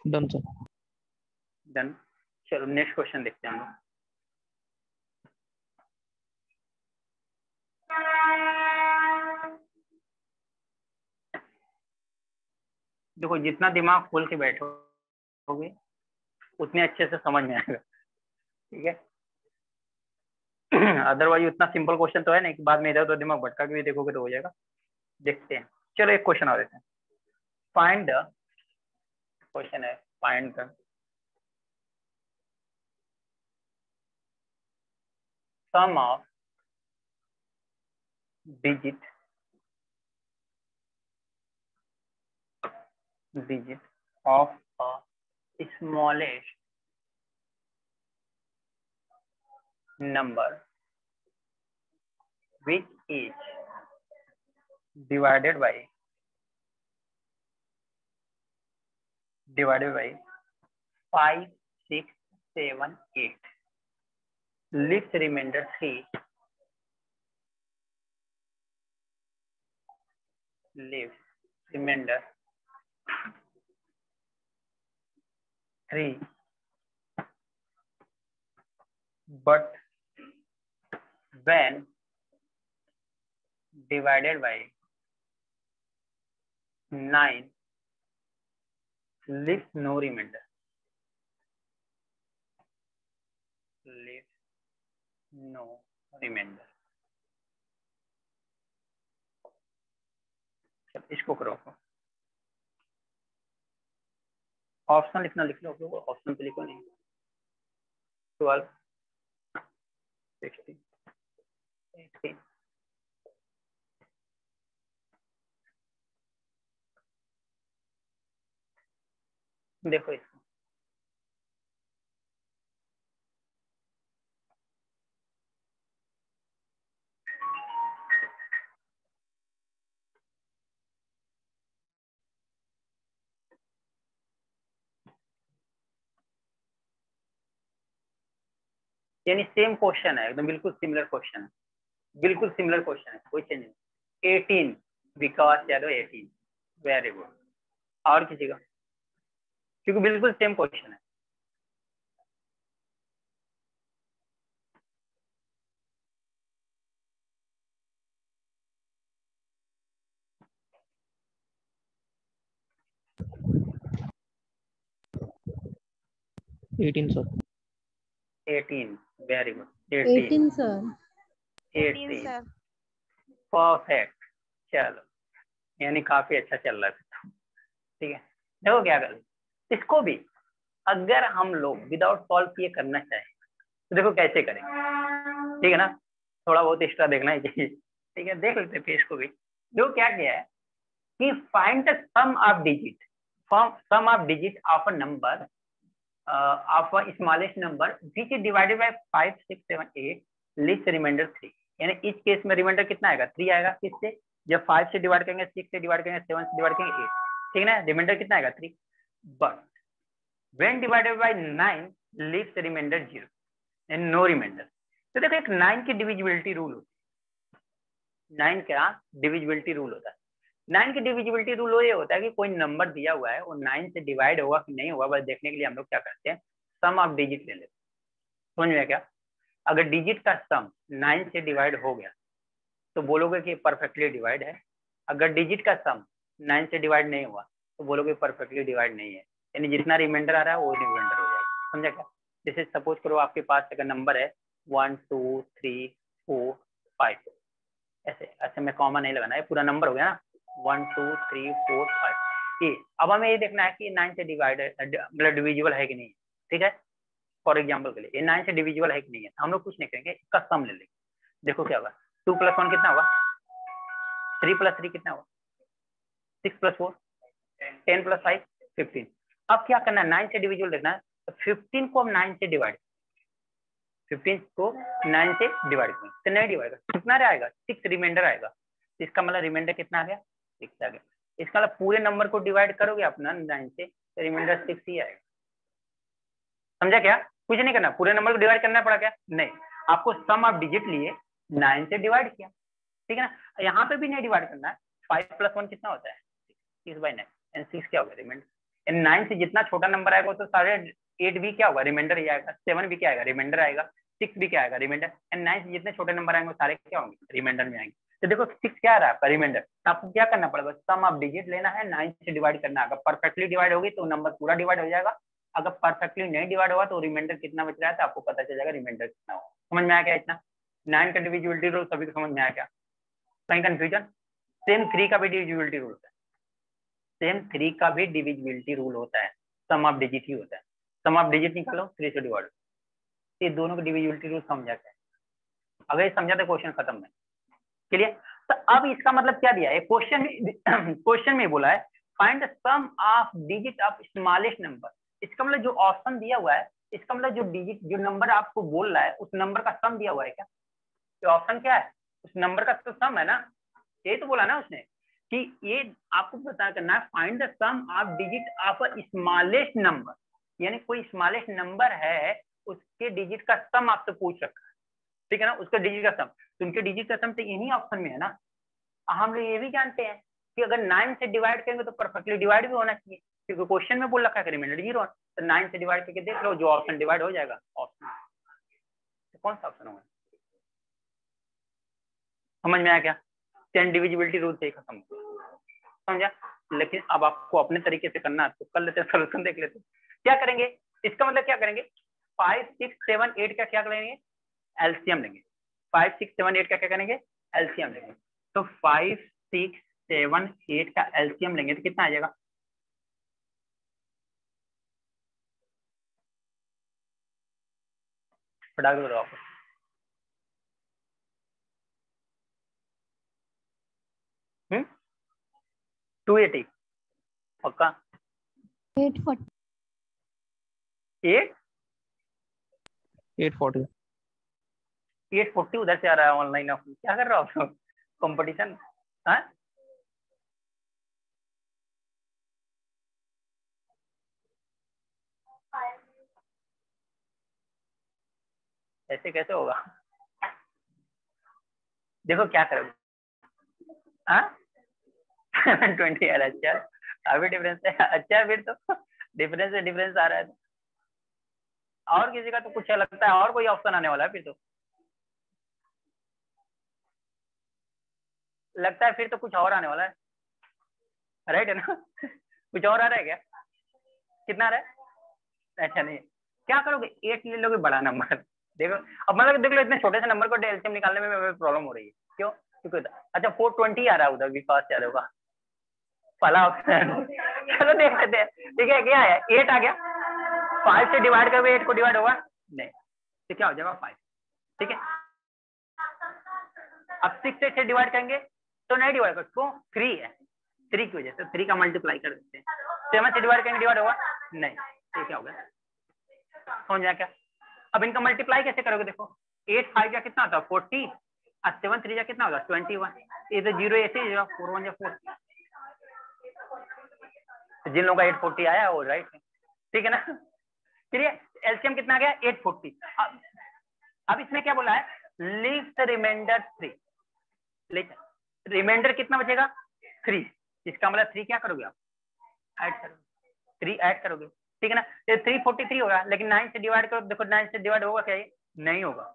done sir. Done. चलो नेक्स्ट क्वेश्चन देखते हैं हम लोग। देखो जितना दिमाग खोल के बैठोगे उतने अच्छे से समझ में आएगा, ठीक है। अदरवाइज उतना सिंपल क्वेश्चन तो है नहीं कि बाद में इधर उधर दिमाग भटका के भी देखोगे तो हो जाएगा। देखते हैं, चलो एक क्वेश्चन और देते हैं। फाइंड द क्वेश्चन है, find the sum of digit of a smallest number which is divided by 5, 6, 7, 8, leaves remainder 3, leaves remainder 3, but when divided by 9 leaves no remainder, leaves no remainder। इसको करो, ऑप्शन लिखना लिख लो, ऑप्शन पे लिखो नहीं। 12, 16, 18, देखो इसको, यानी सेम क्वेश्चन है, एकदम बिल्कुल सिमिलर क्वेश्चन है, बिल्कुल सिमिलर क्वेश्चन है, कोई चेंज नहीं। 18 विकास यादव 18, वेरी गुड। और किसी का, क्योंकि बिल्कुल सेम क्वेश्चन है। Eighteen sir. 18 very good. 18 sir. 18 sir. Perfect. चलो यानी काफी अच्छा चल रहा है, ठीक है। देखो क्या करें, इसको भी अगर हम लोग विदाउट सॉल्व किए करना चाहें तो देखो कैसे करेंगे, ठीक है ना। थोड़ा बहुत एक्स्ट्रा देखना ही चाहिए, ठीक है। देख लेते हैं इसको भी। जो क्या किया है कि find the sum of digit, sum of digit of a number of a smallest number which is divided by 5, 6, 7, 8 least remainder 3। यानी इस केस में रिमाइंडर कितना आएगा, 3 आएगा। किससे, जब 5 से डिवाइड करेंगे, 6 से डिवाइड करेंगे, 7 से डिवाइड करेंगे, 8, ठीक है ना। रिमाइंडर कितना आएगा, 3। But when divided by 9 leaves remainder 0 and no remainder। तो देखो एक 9 की डिविजिबिलिटी रूल होती है, 9 का डिविजिबिलिटी रूल होता है। 9 की डिविजिबिलिटी रूल ये होता है कि कोई नंबर दिया हुआ है, वो 9 से डिवाइड होगा कि नहीं होगा, बस देखने के लिए हम लोग क्या करते हैं, सम ऑफ डिजिट ले लेते हैं। समझ में क्या, अगर डिजिट का सम 9 से डिवाइड हो गया तो बोलोगे कि परफेक्टली डिवाइड है। अगर डिजिट का सम 9 से डिवाइड नहीं हुआ तो बोलोगे परफेक्टली डिवाइड नहीं है, यानी जितना रिमाइंडर आ रहा है वो रिमाइंडर हो जाएगा। समझा क्या। जैसे सपोज करो आपके पास अगर नंबर है 1, 2, 3, 4, 5, ऐसे ऐसे में कॉमा नहीं लगाना है, पूरा नंबर हो गया ना, 1, 2, 3, 4, 5 ये। अब हमें ये देखना है कि 9 से डिवाइड मतलब डिविजिबल है कि नहीं, ठीक है। फॉर एग्जाम्पल के लिए ये 9 से डिविजिबल है कि नहीं है, हम लोग कुछ नहीं करेंगे, इसका सम ले लेंगे। देखो क्या होगा, 2 + 1 कितना होगा, 3 + 3 कितना होगा, 6 + 4 10 + 5 15। अब क्या करना है, 9 से डिविजिबल देखना है, तो 15 को हम 9 से डिवाइड, 15 को 9 से डिवाइड करें तो नहीं डिवाइड कर, कितना रहेगा 6 रिमाइंडर आएगा। इसका मतलब रिमाइंडर कितना आ गया 6 आ गया। इसका मतलब पूरे नंबर को डिवाइड करोगे अपना 9 से तो रिमाइंडर 6 ही आएगा। समझा क्या, कुछ नहीं करना, पूरे नंबर को डिवाइड करना पड़ा क्या, नहीं, आपको सम ऑफ डिजिट लिए 9 से डिवाइड किया, ठीक है ना। यहाँ पे भी नहीं डिवाइड करना है, 5 + 1 कितना होता है 6/9 एंड 6 क्या होगा रिमाइंडर। एंड 9 से जितना छोटा नंबर आएगा तो सारे 8 भी क्या होगा रिमाइंडर ही आएगा, 7 भी क्या आएगा रिमाइंडर आएगा, 6 भी क्या आएगा रिमाइंडर, एंड 9 से जितने छोटे नंबर आएंगे सारे क्या होंगे रिमाइंडर में आएंगे। तो देखो 6 क्या आ रहा है आपका रिमाइंडर, तो आपको क्या करना पड़ेगा, सम ऑफ डिजिट लेना है, 9 से डिवाइड करना है। अगर परफेक्टली डिवाइड होगी तो नंबर पूरा डिवाइड हो जाएगा, अगर परफेक्टली नहीं डिवाइड होगा तो रिमाइंडर कितना बच रहा है तो आपको पता चल जाएगा रिमाइंडर कितना होगा। समझ में आया क्या इतना, 9 का डिविजिबिलिटी रूल सभी को समझ में आया क्या, कहीं कंफ्यूजन। सेम 3 का भी डिविजिबिलिटी रूल होता है, सेम 3 का भी डिविजिबिलिटी रूल होता है, सम ऑफ डिजिट ही होता है। सम ऑफ डिजिट निकालो 3 से डिवाइड, ये दोनों का डिविजिबिलिटी रूल समझा क्या है, अगर ये समझा तो क्वेश्चन खत्म है, क्लियर। तो अब इसका मतलब क्या दिया है क्वेश्चन में बोला है find the sum of digit of smallest number. इसका मतलब जो ऑप्शन दिया हुआ है, इसका मतलब जो डिजिट जो नंबर आपको बोल रहा है उस नंबर का सम दिया हुआ है क्या, तो ऑप्शन क्या है उस नंबर का तो सम है ना, यही तो बोला ना उसने कि ये आपको पता करना है find the sum of digit of a smallest number, यानी कोई स्मॉलेस्ट नंबर है उसके डिजिट का सम आपसे पूछ रखा है, ठीक है ना, उसका डिजिट का सम, तो उनके डिजिट का सम तो यही ऑप्शन में है ना। हम लोग ये भी जानते हैं कि अगर 9 से डिवाइड करेंगे तो परफेक्टली डिवाइड भी होना चाहिए, क्योंकि क्वेश्चन में बोल रखा है रिमाइंडर 0, तो 9 से डिवाइड करके देख लो जो ऑप्शन डिवाइड हो जाएगा ऑप्शन, तो कौन सा ऑप्शन होगा, समझ में आया क्या, 10 डिविजिबिलिटी रूल से खत्म, समझा। लेकिन अब आपको अपने तरीके से करना है तो कर लेते हैं, सोल्यूशन देख लेते हैं क्या करेंगे। इसका मतलब क्या करेंगे 5 6 7 8 का क्या करेंगे एलसीएम लेंगे, 5 6 7 8 का क्या करेंगे एलसीएम लेंगे, तो 5 6 7 8 का एलसीएम लेंगे तो कितना आ जाएगा, फटाक दो आप 280 पक्का 840 840 उधर से आ रहा है ऑनलाइन, ऑफ क्या कर रहा हो कंपटीशन, हाँ ऐसे कैसे होगा, देखो क्या करोगे, हाँ 20 यार, अच्छा अभी डिफरेंस है, अच्छा फिर तो डिफरेंस आ रहा है, और किसी का तो कुछ लगता है और कोई ऑप्शन आने वाला है फिर तो, लगता है फिर तो कुछ और आने वाला है, राइट है ना कुछ और आ रहा है क्या, कितना आ रहा है, अच्छा नहीं क्या करोगे 8 ले लोगे बड़ा नंबर, देखो अब मतलब देख लो इतने छोटे से नंबर को एलसीएम निकालने में प्रॉब्लम हो रही है, क्यों, क्योंकि अच्छा 420 आ रहा है उधर भी पास आ रहा होगा पहला ऑप्शन चलो देख लेते हैं, ठीक है क्या है 8 आ गया, 5 से डिवाइड करोगे 8 को डिवाइड होगा नहीं, तो क्या हो जाएगा 5, ठीक है। अब 6 से डिवाइड करेंगे तो नहीं डिवाइड करो, क्यों 3 है, 3 की वजह से 3 का मल्टीप्लाई कर देते हैं, 7 से डिवाइड करेंगे डिवाइड होगा नहीं, तो क्या हो गया, समझ आया क्या। अब इनका मल्टीप्लाई कैसे करोगे, देखो 8 5 का कितना होता है 40 और 7 3 का कितना होगा 21, ये तो 0 ऐसे ही 4 1 4, जिन लोगों का 840 आया वो राइट है, ठीक है ना, चलिए एलसीएम कितना आ गया 840। अब इसमें क्या बोला है लीव द रिमाइंडर 3, लेकिन रिमाइंडर कितना बचेगा 3, इसका मतलब 3 क्या करोगे आप ऐड करोगे, 3 ऐड करोगे, ठीक है ना, तो 343 होगा, लेकिन 9 से डिवाइड करो, देखो 9 से डिवाइड होगा क्या ये नहीं होगा,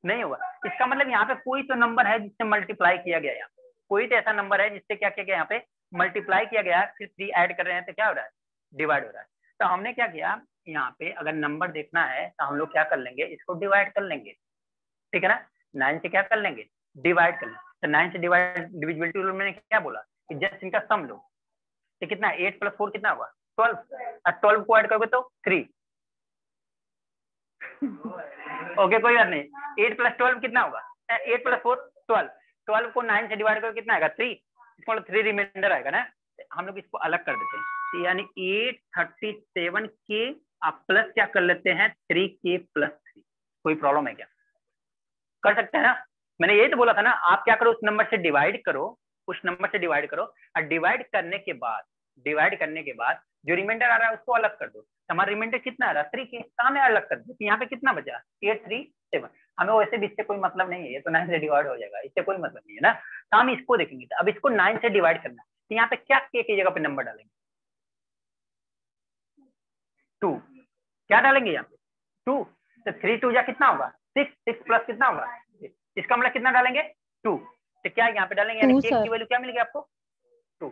नहीं होगा, इसका मतलब यहाँ पे कोई तो नंबर है जिससे मल्टीप्लाई किया गया, यहाँ कोई तो ऐसा नंबर है जिससे क्या किया गया यहाँ पे मल्टीप्लाई किया गया, फिर 3 ऐड कर रहे हैं तो क्या हो रहा है डिवाइड हो रहा है। तो हमने क्या किया यहाँ पे अगर नंबर देखना है तो हम लोग क्या कर लेंगे इसको डिवाइड कर लेंगे, ठीक है ना, 9 से क्या कर लेंगे डिवाइड कर लेंगे, तो 9 से डिवाइड डिविजिबिलिटी रूल में क्या बोला कि जस्ट इनका सम लो, तो कितना 8 + 4 कितना होगा 12, और 12 को ऐड करोगे तो 3 ओके कोई बात नहीं, 8 + 12 कितना होगा 8 + 4 12, 12 को 9 से डिवाइड करोगे कितना आएगा 3, इसका मतलब 3 रिमाइंडर आएगा ना, हम लोग इसको अलग कर देते हैं, यानी 837 के आप प्लस क्या कर लेते हैं 3k + 3। कोई प्रॉब्लम है क्या? कर सकते हैं ना? मैंने यही तो बोला था ना, आप क्या करो, उस नंबर से डिवाइड करो, उस नंबर से डिवाइड करो, और डिवाइड करने के बाद जो रिमाइंडर आ रहा है उसको अलग कर दो। हमारा रिमाइंडर कितना आ रहा है 3k, हमें अलग कर दो। तो यहाँ पे कितना बचा 837। हमें वैसे भी इससे कोई मतलब नहीं है, ये तो 9 से डिवाइड हो जाएगा, इससे कोई मतलब नहीं है ना। तो हम इसको देखेंगे। तो अब इसको 9 से डिवाइड करना है, तो यहाँ पे क्या k की जगह पे नंबर डालेंगे 2। क्या डालेंगे यहाँ पे 2। तो 3 2 जा कितना होगा 6, 6 प्लस कितना होगा, इसका मतलब कितना डालेंगे 2। तो क्या यहाँ पे डालेंगे, यानी 2 k सर। की वैल्यू क्या मिल गई आपको 2।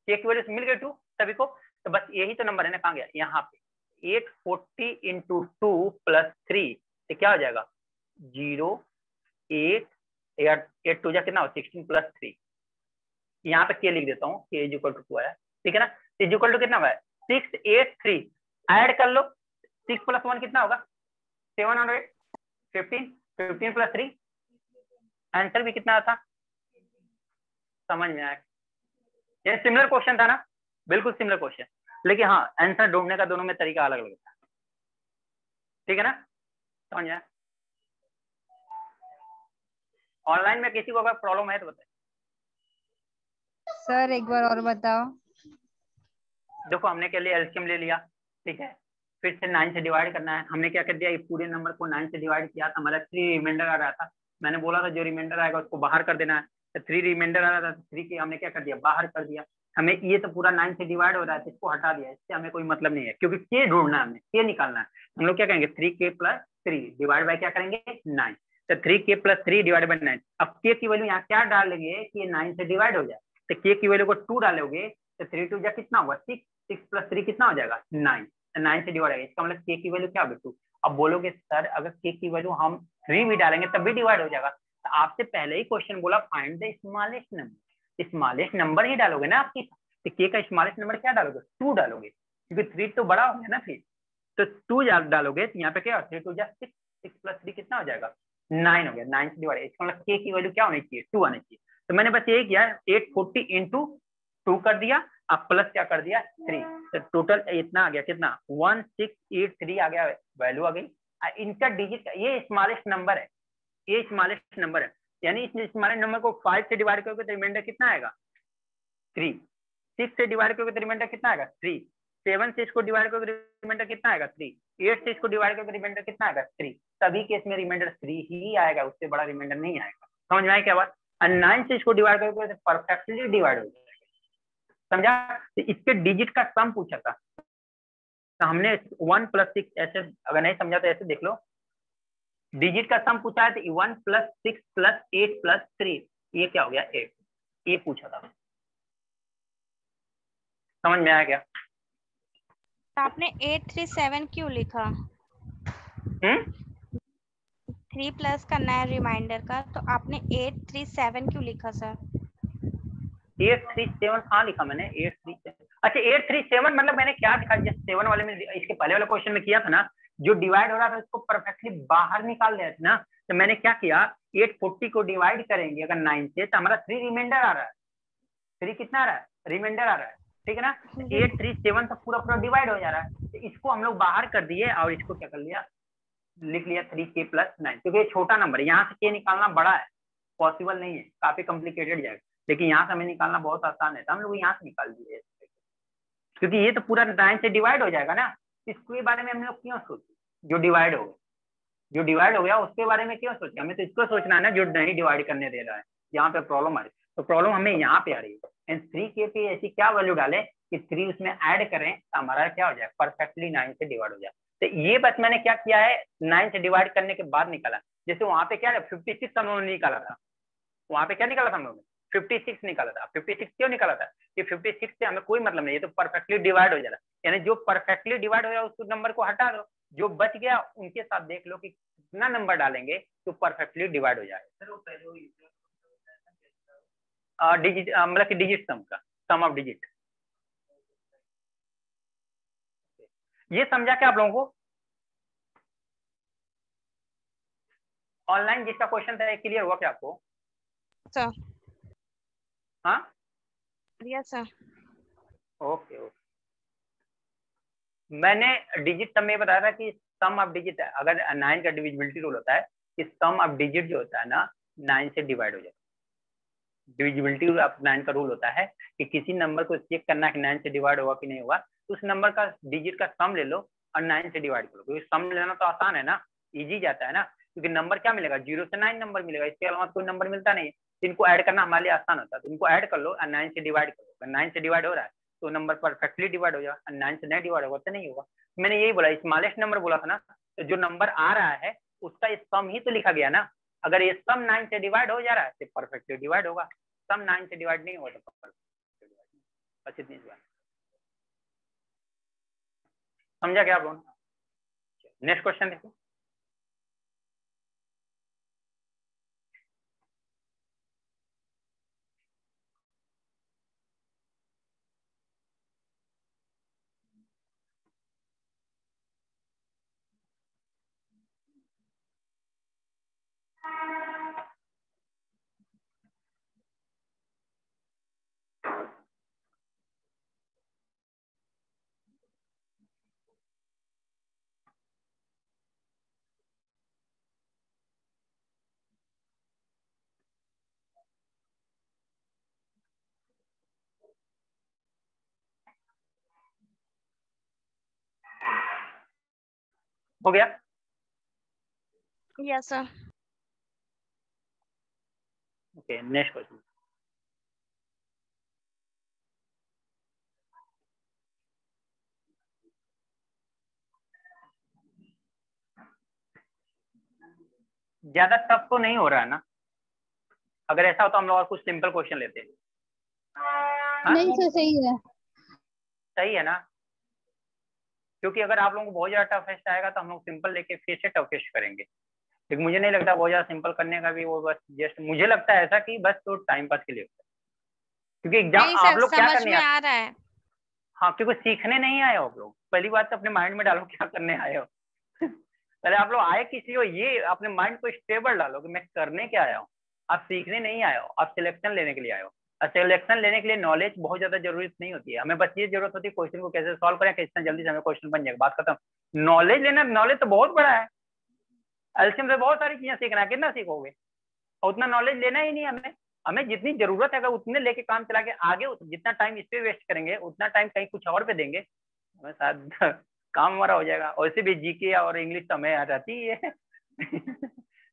k की वैल्यू मिल गई 2 सभी को। तो बस यही तो नंबर है ना, कहाँ गया यहाँ पे 840 × 2 + 3, तो क्या हो जाएगा 0 8 8 2 जा कितना हो 16 + 3। यहाँ पे k लिख देता हूँ, k = 2 आया, ठीक है ना। = कितना हुआ 683। ऐड कर लो, 6 + 1 कितना होगा 715, 15 + 3, आंसर भी कितना था, समझ में आया? ये सिमिलर क्वेश्चन था ना, बिल्कुल सिमिलर क्वेश्चन, लेकिन हाँ आंसर ढूंढने का दोनों में तरीका अलग अलग था, ठीक है ना, समझ में आया? ऑनलाइन में किसी को अगर प्रॉब्लम है तो बताए। सर एक बार और बताओ। देखो हमने के लिए एलसीएम ले लिया, ठीक है, फिर से 9 से डिवाइड करना है। हमने क्या कर दिया, ये पूरे नंबर को 9 से डिवाइड किया था, हमारा 3 रिमाइंडर आ रहा था। मैंने बोला था जो रिमाइंडर आएगा उसको बाहर कर देना है। तो 3 रिमाइंडर आ रहा था, 3 की हमने क्या कर दिया, बाहर कर दिया। हमें ये तो पूरा 9 से डिवाइड हो रहा है, इसको हटा दिया, इससे हमें कोई मतलब नहीं है, क्योंकि के ढूंढना है, हमें के निकालना है। हम लोग क्या करेंगे 3k + 3 डिवाइड बाय क्या करेंगे 9। तो 3k + 3 डिवाइड बाय 9। अब के की वैल्यू यहाँ क्या डालेंगे कि ये 9 से डिवाइड हो जाए। तो के की वैल्यू को 2 डालोगे तो 3 2 जा कितना होगा 6, 6 + 3 कितना हो जाएगा 9। 9 से डिवाइड है, इसका मतलब के की वैल्यू क्या होगी 2। अब बोलोगे सर अगर के की वैल्यू हम 3 भी डालेंगे तब भी डिवाइड हो जाएगा। तो आपसे पहले ही क्वेश्चन बोला find the smallest number, smallest number ही डालोगे ना आपकी। तो के का स्मॉलेस्ट नंबर क्या डालोगे 2 डालोगे, क्योंकि 3 तो बड़ा हो गया ना फिर। तो 2 डालोगे तो यहाँ पे क्या 3 2 जा 6, 6 + 3 कितना हो जाएगा 9 हो गया। 9 से डिवाइड, इसका मतलब के की वैल्यू क्या होनी चाहिए 2 आनी चाहिए। तो मैंने बस यही किया 840 × 2 कर दिया, अब प्लस क्या कर दिया 3। तो टोटल इतना आ गया कितना 1683 आ गया, वैल्यू आ गई। इनका डिजिट ये स्मॉलेस्ट नंबर है, ये स्मॉलेस्ट नंबर है, यानी इस स्मॉलेस्ट नंबर को 5 से डिवाइड करोगे तो रिमाइंडर कितना आएगा 3। 6 से डिवाइड करोगे तो रिमाइंडर कितना आएगा 3। 7 से इसको डिवाइड करोगे रिमाइंडर कितना आएगा 3। 8 से इसको डिवाइड करोगे रिमाइंडर कितना आएगा 3। सभी केस में रिमाइंडर 3 ही आएगा, उससे बड़ा रिमाइंडर नहीं आएगा। समझ में आया क्या बात? और 9 से इसको डिवाइड करोगे तो परफेक्टली डिवाइड हो जाएगा, समझा? तो इसके डिजिट का सम पूछा था, तो हमने 1 + 6 ऐसे, अगर नहीं समझा तो ऐसे देख लो, डिजिट का सम पूछा है तो 1 + 6 + 8 + 3, ये क्या हो गया 8, ये पूछा था। समझ में आया क्या? आपने 837 क्यों लिखा? 3 प्लस करना है रिमाइंडर का, तो आपने 837 क्यों लिखा सर? 837 कहाँ लिखा मैंने 837? अच्छा 837 मतलब मैंने क्या लिखा, जैसे 7 वाले में, इसके पहले वाले क्वेश्चन में किया था ना, जो डिवाइड हो रहा था उसको परफेक्टली बाहर निकाल रहे थे ना। तो मैंने क्या किया 840 को डिवाइड करेंगे अगर 9 से तो हमारा 3 रिमाइंडर आ रहा है, 3 कितना आ रहा है रिमाइंडर आ रहा है, ठीक है ना। 837 तो पूरा पूरा डिवाइड हो जा रहा है, तो इसको हम लोग बाहर कर दिए और इसको क्या कर लिया लिख लिया 3k + 9, क्योंकि ये छोटा नंबर है, यहाँ से k निकालना बड़ा है, पॉसिबल नहीं है, काफी कॉम्प्लिकेटेड जाएगा, लेकिन यहाँ से हमें निकालना बहुत आसान है, तो हम लोग यहाँ से निकाल दिए, क्योंकि ये तो पूरा 9 से डिवाइड हो जाएगा ना। इसके बारे में हम लोग क्यों सोचे, जो डिवाइड हो गया, जो डिवाइड हो गया उसके बारे में क्यों सोचे, हमें तो इसको सोचना है ना जो नहीं डिवाइड करने दे रहा है, यहाँ पे प्रॉब्लम आ रही है। तो प्रॉब्लम हमें यहाँ पे आ रही है, 3k पे ऐसी क्या वैल्यू डाले कि 3 उसमें ऐड करें तो हमारा क्या हो जाए परफेक्टली 9 से डिवाइड हो जाए। तो ये बस मैंने क्या किया है 9 से डिवाइड करने के बाद निकाला, जैसे वहां पे क्या 56 हम लोगों ने निकाला था, वहां पे क्या निकाला था हम लोगों ने 56 निकाला था। 56 क्यों निकाला था कि 56 से हमें कोई मतलब नहीं, ये तो परफेक्टली डिवाइड हो जा रहा है, यानी जो परफेक्टली डिवाइड हो जाए उस नंबर को हटा दो, जो बच गया उनके साथ देख लो कि कितना नंबर डालेंगे तो परफेक्टली डिवाइड हो जाएगा। डिजिट मतलब कि डिजिट सम का, सम ऑफ डिजिट, ये समझा क्या आप लोगों को? ऑनलाइन जिसका क्वेश्चन था क्लियर हुआ क्या आपको? सर हाँ यस सर। Okay okay. मैंने डिजिट सम में बताया था कि सम ऑफ डिजिट है, अगर 9 का डिविजिबिलिटी रूल होता है कि सम ऑफ डिजिट जो होता है ना 9 से डिवाइड हो जाता है। डिविजिबिलिटी ऑफ 9 का रूल होता है कि किसी नंबर को चेक करना है कि 9 से डिवाइड होगा कि नहीं होगा, तो उस नंबर का डिजिट का सम ले लो और 9 से डिवाइड करो, क्योंकि सम लेना तो आसान है ना, इजी जाता है ना, क्योंकि नंबर क्या मिलेगा 0 से 9 नंबर मिलेगा, इसके अलावा कोई नंबर मिलता नहीं है। तो इनको ऐड करना हमारे लिए आसान होता है, तो इनको ऐड कर लो और 9 से डिवाइड करो। अगर 9 से डिवाइड हो रहा है तो नंबर परफेक्टली डिवाइड हो जाएगा, 9 से नहीं डिवाइड होगा तो नहीं होगा। मैंने यही बोला, स्मॉलेस्ट नंबर बोला था ना, तो जो नंबर आ रहा है उसका सम ही तो लिखा गया ना। अगर ये सम 9 से डिवाइड हो जा रहा है तो परफेक्टली डिवाइड होगा, सम 9 से डिवाइड नहीं होगा तो परफेक्टली डिवाइड नहीं। बस इतनी सी बात, समझा क्या आप लोग? नेक्स्ट क्वेश्चन देखो। हो गया? Yes sir. Okay, next question. ज्यादा टफ तो नहीं हो रहा है ना? अगर ऐसा हो तो हम लोग और कुछ सिंपल क्वेश्चन लेते हैं। हाँ? नहीं सर सही है। सही है ना? क्योंकि अगर आप लोगों को बहुत ज्यादा टफेस्ट आएगा तो हम लोग सिंपल लेके फिर से टफेस्ट करेंगे, लेकिन मुझे नहीं लगता बहुत ज्यादा सिंपल करने का भी वो, बस जस्ट मुझे लगता है ऐसा कि बस तो टाइम पास के लिए होता है, क्योंकि एग्जाम नहीं आप सर, लोग क्या समझ करने में आए? आ रहा है। हाँ, क्योंकि सीखने नहीं आए हो आप लोग, पहली बात तो अपने माइंड में डालो क्या करने आए हो। पहले आप लोग आए किसी हो, ये अपने माइंड को स्टेबल डालो कि मैं करने क्या आया हूँ। आप सीखने नहीं आए हो, आप सिलेक्शन लेने के लिए आए हो। और सिलेक्शन लेने के लिए नॉलेज बहुत ज्यादा जरूरत नहीं होती है, हमें बस ये जरूरत होती है क्वेश्चन को कैसे सॉल्व करें, कितना जल्दी से हमें क्वेश्चन बन जाएगा, बात खत्म। नॉलेज लेना, नॉलेज तो बहुत बड़ा है, एलसीएम से बहुत सारी चीजें सीखना है, कितना सीखोगे? और उतना नॉलेज लेना ही नहीं हमें, हमें जितनी जरूरत है अगर उतने लेके काम चला के आगे, जितना टाइम इस पे वेस्ट करेंगे उतना टाइम कहीं कुछ और पे देंगे, हमें शायद काम हमारा हो जाएगा। और वैसे भी जीके और इंग्लिश तो हमें आ जाती ही है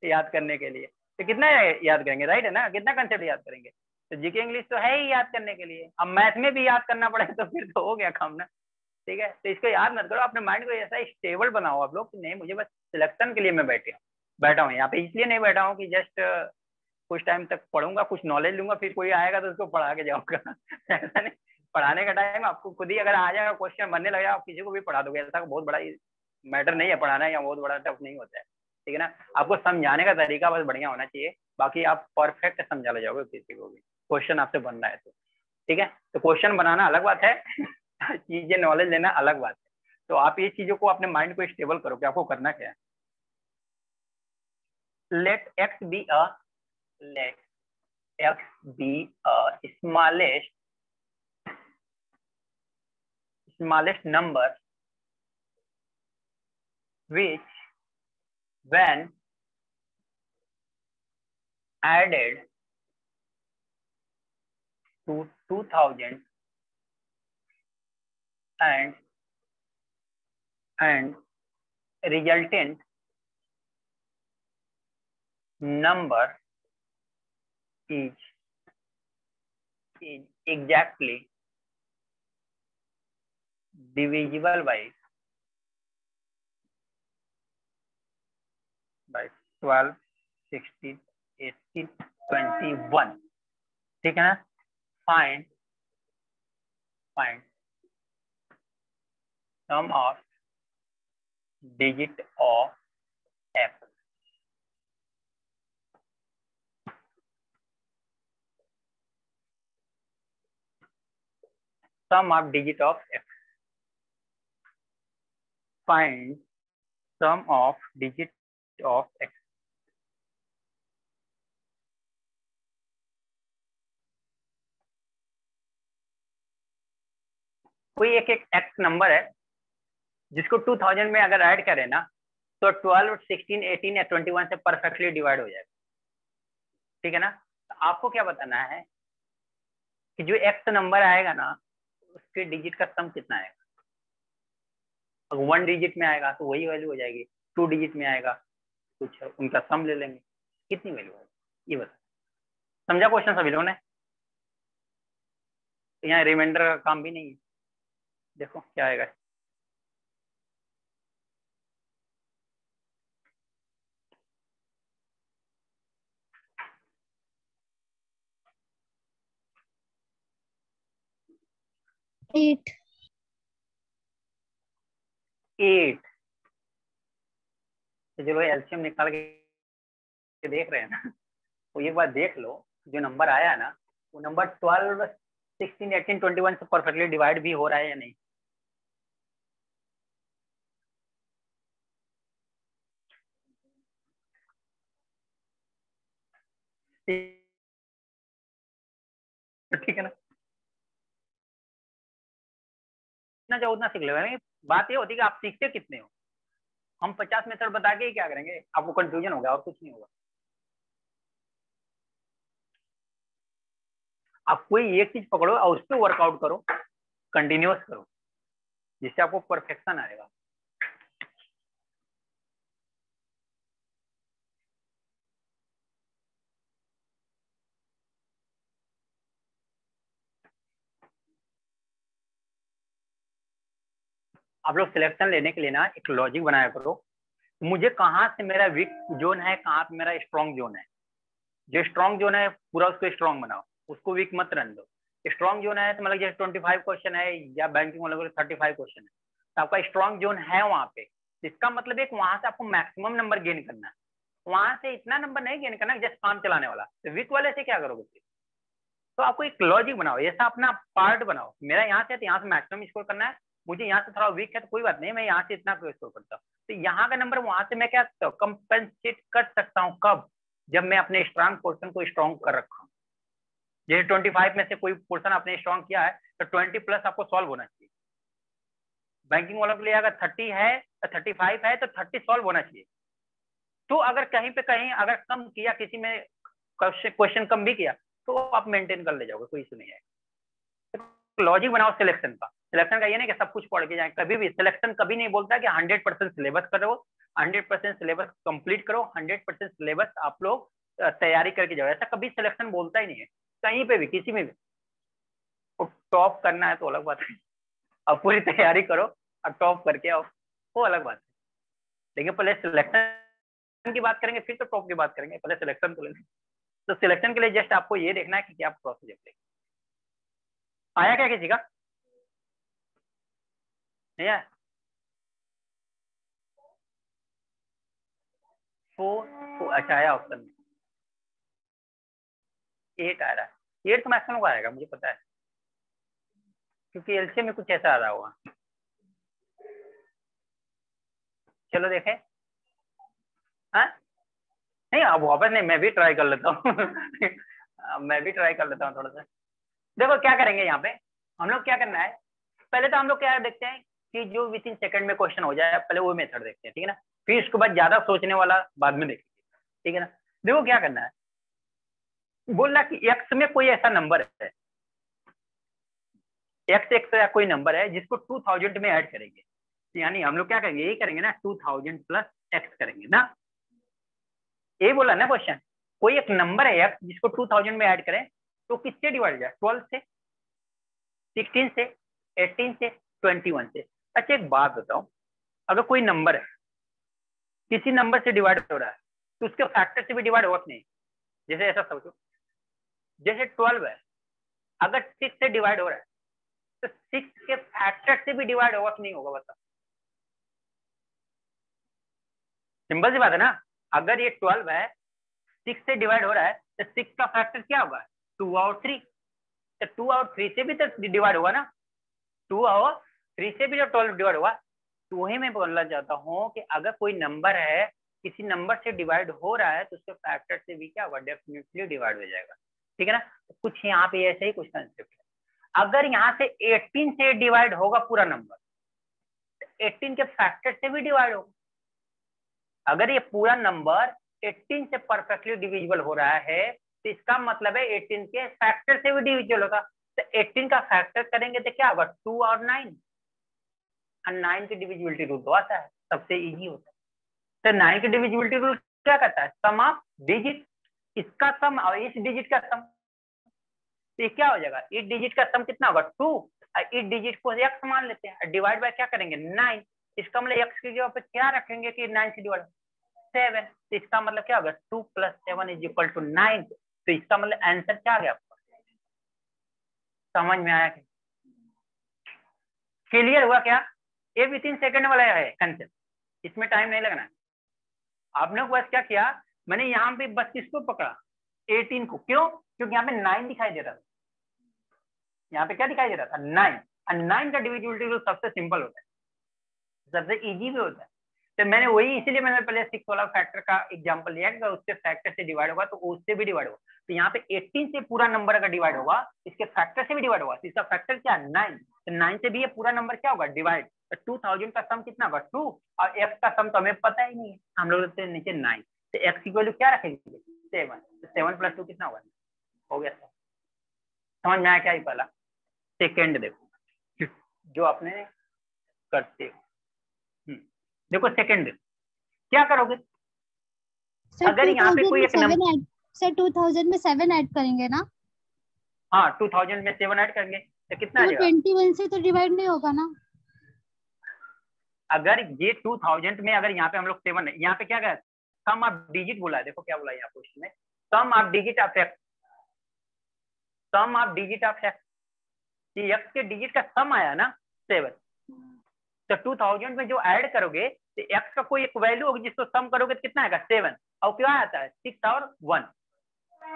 याद करने के लिए, तो कितना याद करेंगे, राइट है ना? कितना कंसेप्ट याद करेंगे? तो जीके इंग्लिश तो है ही याद करने के लिए, अब मैथ में भी याद करना पड़े तो फिर तो हो गया काम ना। ठीक है, तो इसको याद मत करो, अपने माइंड को ऐसा स्टेबल बनाओ आप लोग कि नहीं मुझे बस सिलेक्शन के लिए मैं बैठा हूँ यहाँ पे, इसलिए नहीं बैठा हूँ कि जस्ट कुछ टाइम तक पढ़ूंगा, कुछ नॉलेज लूंगा, फिर कोई आएगा तो उसको पढ़ा के जाऊंगा। ऐसा नहीं, पढ़ाने का टाइम आपको खुद ही अगर आ जाएगा, क्वेश्चन बनने लगेगा, आप किसी को भी पढ़ा दोगे, ऐसा बहुत बड़ा मैटर नहीं है पढ़ाना, या बहुत बड़ा टफ नहीं होता है। ठीक है ना? आपको समझाने का तरीका बस बढ़िया होना चाहिए, बाकी आप परफेक्ट समझा ले जाओगे किसी को भी, क्वेश्चन आपसे बन रहा है तो। ठीक है, तो क्वेश्चन बनाना अलग बात है, चीजें नॉलेज लेना अलग बात है। तो आप ये चीजों को अपने माइंड को स्टेबल करो कि आपको करना क्या है। Let x be a let x be a smallest number which when added to 2000 and resultant number is exactly divisible by 12, 16, 18, 21। ठीक है ना? find sum of digit of x। sum of digit of x, find sum of digit of x। कोई एक एक्स नंबर है, जिसको 2000 में अगर ऐड करें ना तो 12, 16, 18 या 21 से परफेक्टली डिवाइड हो जाएगा। ठीक है ना। तो आपको क्या बताना है कि जो एक्स नंबर आएगा ना उसके डिजिट का सम कितना आएगा। अगर 1 डिजिट में आएगा तो वही वैल्यू हो जाएगी, 2 डिजिट में आएगा कुछ उनका सम ले लेंगे, कितनी वैल्यू आएगी ये बता। समझा क्वेश्चन सभी लोगों ने। तो यहाँ रिमाइंडर का काम भी नहीं है। देखो क्या आएगा। एट 8। तो चलो एलसीएम निकाल के देख रहे हैं ना, तो एक बार देख लो जो नंबर आया है ना वो नंबर 12, 16, 18, 21 से परफेक्टली डिवाइड भी हो रहा है या नहीं। ठीक है ना। इतना चाहो उतना सीख लो। बात ये होती है कि आप सीखते कितने हो। हम 50 मेथड बता के ही क्या करेंगे, आपको कंफ्यूजन होगा और कुछ नहीं होगा। आप कोई एक चीज पकड़ो और उस पर वर्कआउट करो, कंटिन्यूअस करो, जिससे आपको परफेक्शन आएगा। आप लोग सिलेक्शन लेने के लिए ना एक लॉजिक बनाया करो, मुझे कहाँ से मेरा वीक जोन है, कहाँ पे मेरा स्ट्रॉन्ग जोन है। जो स्ट्रॉन्ग जोन है पूरा उसको स्ट्रॉन्ग बनाओ, उसको वीक मत रहने दो। स्ट्रॉन्ग जोन है तो मतलब जैसे 25 क्वेश्चन है या बैंकिंग वाले 35 क्वेश्चन है, तो आपका स्ट्रॉन्ग जोन है वहाँ पे। इसका मतलब एक वहां से आपको मैक्सिमम नंबर गेन करना है, वहां से इतना नंबर नहीं गेन करना जस्ट काम चलाने वाला। तो वीक वाले से क्या करोगे। तो आपको एक लॉजिक बनाओ, ऐसा अपना पार्ट बनाओ। मेरा यहाँ से यहाँ से मैक्सिमम स्कोर करना है, मुझे यहाँ से थोड़ा वीक है तो कोई बात नहीं, मैं यहाँ से इतना स्कोर करता हूँ। तो यहाँ का नंबर वहां से मैं क्या कंपेंसेट कर सकता हूँ, कब, जब मैं अपने स्ट्रॉन्ग पोर्शन को स्ट्रॉन्ग कर रखा हूँ। जैसे 25 में से कोई पोर्शन आपने स्ट्रॉन्ग किया है तो 20 प्लस आपको सॉल्व होना चाहिए। बैंकिंग वालों के लिए अगर 30 है, 35 है तो 30 सॉल्व होना चाहिए। तो अगर कहीं पे कहीं अगर कम किया, किसी में क्वेश्चन कम भी किया, तो आप मेंटेन कर ले जाओगे, कोई इशू नहीं है। लॉजिक बनाओ सिलेक्शन का। सिलेक्शन का ये नहीं कि सब कुछ पढ़ के जाए, कभी भी सिलेक्शन कभी नहीं बोलता कि 100% सिलेबस करो, 100% सिलेबस कंप्लीट करो, 100% सिलेबस आप लोग तैयारी करके जाओ। ऐसा कभी सिलेक्शन बोलता ही नहीं है, कहीं पे भी किसी में भी। तो टॉप करना है तो अलग बात है, अब पूरी तैयारी करो और टॉप करके आओ, वो अलग बात है। लेकिन पहले सिलेक्शन की बात करेंगे फिर तो टॉप की बात करेंगे, पहले सिलेक्शन को लेंगे। तो सिलेक्शन के लिए जस्ट आपको ये देखना है कि क्या प्रोसीजर आया, क्या किसी का नहीं आया। 4, अच्छा आया ऑप्शन में 8 आ रहा है। 8 तो मैक्सिमम को आएगा मुझे पता है, क्योंकि एलसीएम में कुछ ऐसा आ रहा होगा। चलो देखें। हाँ नहीं अब वापस नहीं, मैं भी ट्राई कर लेता हूँ मैं भी ट्राई कर लेता हूँ थोड़ा सा। देखो क्या करेंगे यहाँ पे, हम लोग क्या करना है, पहले तो हम लोग क्या देखते हैं कि जो विद इन सेकंड में क्वेश्चन हो जाए, पहले वो मेथड देखते हैं, ठीक है ना। फिर उसके बाद ज्यादा सोचने वाला बाद में देखेंगे, ठीक है ना। देखो क्या करना है, बोल रहा कि एक्स में कोई ऐसा नंबर है, एक्स एक्स या कोई नंबर है जिसको 2000 में ऐड करेंगे, यानी हम लोग क्या करेंगे, यही करेंगे ना, 2000 प्लस एक्स करेंगे ना, ये बोला ना क्वेश्चन। कोई एक नंबर है एक्स जिसको 2000 में ऐड करें तो किससे डिवाइड जाए, 12 से, 16 से, 18 से, 21 से। अच्छा एक बात बताओ, अगर कोई नंबर है किसी नंबर से डिवाइड हो रहा है तो उसके फैक्टर से भी डिवाइड होगा नहीं। जैसे ऐसा सोचो, जैसे 12 है, अगर 6 से डिवाइड हो रहा है तो 6 के फैक्टर से भी डिवाइड होगा कि नहीं होगा, बताओ। सिंपल सी बात है ना, अगर ये 12 है, 6 से डिवाइड हो रहा है तो 6 का फैक्टर क्या होगा, 2 और 3। तो 2 और 3 से भी तो डिवाइड होगा ना, 2 और 3 से भी तो 12 डिवाइड होगा। तो वही मैं बोलना चाहता हूँ कि अगर कोई नंबर है किसी नंबर से डिवाइड हो रहा है तो उसके फैक्टर से भी क्या होगा, डेफिनेटली डिवाइड हो जाएगा, ठीक है ना। तो कुछ यहाँ पे ऐसे ही कुछ कंसेप्ट है। अगर यहाँ से 18 से डिवाइड होगा पूरा नंबर, 18 के फैक्टर से भी डिवाइड होगा। अगर ये पूरा नंबर 18 से परफेक्टली डिविजिबल हो रहा है तो इसका मतलब है 18 के फैक्टर से भी डिविजिबल होगा। तो 18 का फैक्टर करेंगे तो क्या होगा 2 और 9, और 9 की डिविजिबिलिटी रूल तो आता है, सबसे इजी होता है। तो 9 की डिविजिबिलिटी रूल क्या कहता है, सम ऑफ डिजिट, इसका सम और इस डिजिट का सम। तो ये क्या हो जाएगा, इस डिजिट का सम कितना होगा 2, और इस डिजिट को x मान लेते हैं, डिवाइड बाय क्या करेंगे 9। इसका मतलब x की जगह पे क्या रखेंगे कि 9 से डिवाइड 7, तो इसका मतलब क्या होगा 2 + 7 = 9। तो इसका मतलब आंसर क्या आ गया आपका, समझ में आया क्या, क्लियर हुआ क्या? ये विथिन सेकंड वाला है कंसेप्ट, इसमें टाइम नहीं लगना है। आपने बस क्या किया, मैंने यहाँ पे 32 को पकड़ा 18 को, क्यों? क्योंकि यहाँ पे 9 दिखाई दे रहा था, यहाँ पे क्या दिखाई दे रहा था 9, और 9 का डिविजिबिलिटी रूल सबसे सिंपल होता है, सबसे इजी भी होता है। तो मैंने वही, इसीलिए मैंने पहले 6 वाला फैक्टर का एग्जांपल लिया कि उसके फैक्टर से डिवाइड होगा तो उससे भी डिवाइड होगा। तो यहाँ पे 18 से पूरा नंबर अगर डिवाइड होगा इसके फैक्टर से भी डिवाइड होगा, तो इसका फैक्टर क्या 9, तो 9 से भी ये पूरा नंबर क्या होगा डिवाइड। तो 2000 का सम कितना होगा 2, और x का सम तो हमें पता ही नहीं है, हम लोग रखते हैं नीचे 9, तो x की वैल्यू क्या रखेंगे 7, तो 7 + 2 कितना होगा, हो गया। समझ में आया क्या? ही पहला। सेकेंड देखो जो आपने करते हो, देखो सेकेंड देखो क्या करोगे। सर अगर यहाँ पे 2000 कोई में एक नंबर, 7 ऐड, सर 2000 में 7 ऐड करेंगे ना? हाँ 2000 में 7 ऐड करेंगे तो कितना आ तो जाएगा? 21 से तो डिवाइड नहीं होगा ना? अगर ये 2000 में अगर यहाँ पे हम लोग 7, यहाँ पे क्या कहा सम ऑफ डिजिट बोला है, देखो क्या बोला है यहाँ क्वेश्चन में, sum of digit of x, sum of digit of x, ये एक्स के डिजिट का सम आया ना 7, तो 2000 में जो ऐड करोगे तो एक्स का कोई एक वैल्यू होगी जिसको सम करोगे तो कितना आएगा 7, और क्या आता है 6 और 1,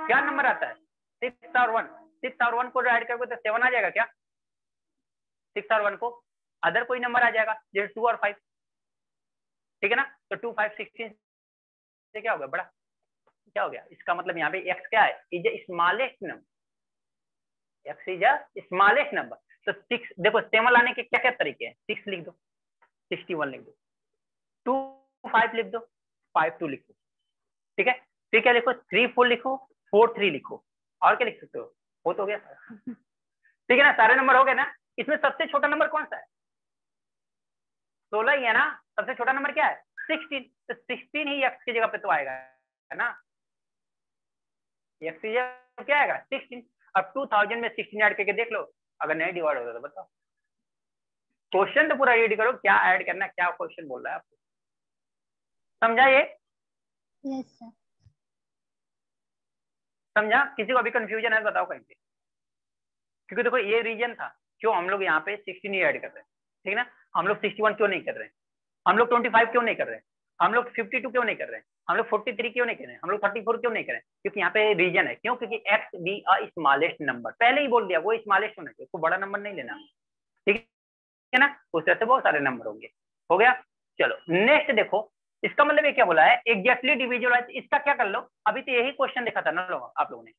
क्या नंबर आता है 6 और 1, 6 और 1 को ऐड करोगे तो 7 आ जाएगा क्या, 6 और 1 को अदर कोई नंबर आ जाएगा जैसे 2 और 5, ठीक है ना। तो 2 5 16 से क्या हो गया बड़ा, क्या हो गया, इसका मतलब यहाँ पे x क्या है, is a smallest number, x is a smallest number. तो 6 देखो 7 लाने के क्या क्या तरीके हैं, 6 लिख दो, 61 लिख दो, 2 5 लिख दो, 5 2 लिखो, ठीक है। फिर क्या लिखो 3 4 लिखो, 4 3 लिखो, और क्या लिख सकते हो तो गया ठीक है ना, सारे नंबर हो गए ना। इसमें सबसे छोटा नंबर कौन सा है, 16 ही है ना, सबसे छोटा नंबर क्या है 16, तो 16 ही x की जगह पे तो आएगा है ना, x की जगह क्या आएगा 16। अब 2000 में 16 ऐड करके देख लो, अगर नहीं डिवाइड होता तो बताओ। क्वेश्चन तो पूरा रीड करो, क्या ऐड करना है, क्या क्वेश्चन बोल रहा है आपको, समझा ये? Yes sir. समझा? किसी को अभी कंफ्यूजन है बताओ कहीं पे, क्योंकि देखो ये रीजन था क्यों हम लोग यहाँ पे 16 ही ऐड कर रहे हैं, ठीक है ना। हम लोग 61 क्यों नहीं कर रहे हैं, हम लोग 25 क्यों नहीं कर रहे हैं, हम लोग 52 क्यों नहीं कर रहे हैं, हम लोग 43 क्यों नहीं कर रहे हैं, हम लोग 34 क्यों नहीं कर रहे हैं, क्योंकि यहाँ पे रीजन है, क्यों? क्योंकि x be a smallest number, पहले ही बोल दिया वो स्मॉलेस्ट होना चाहिए, उसको बड़ा नंबर नहीं लेना, ठीक है ना। उस तरह से बहुत सारे नंबर होंगे, हो गया। चलो नेक्स्ट देखो, इसका मतलब ये क्या बोला है, एग्जैक्टली डिविजिबल, इसका क्या कर लो, अभी तो यही क्वेश्चन देखा था ना लोग आप लोगों ने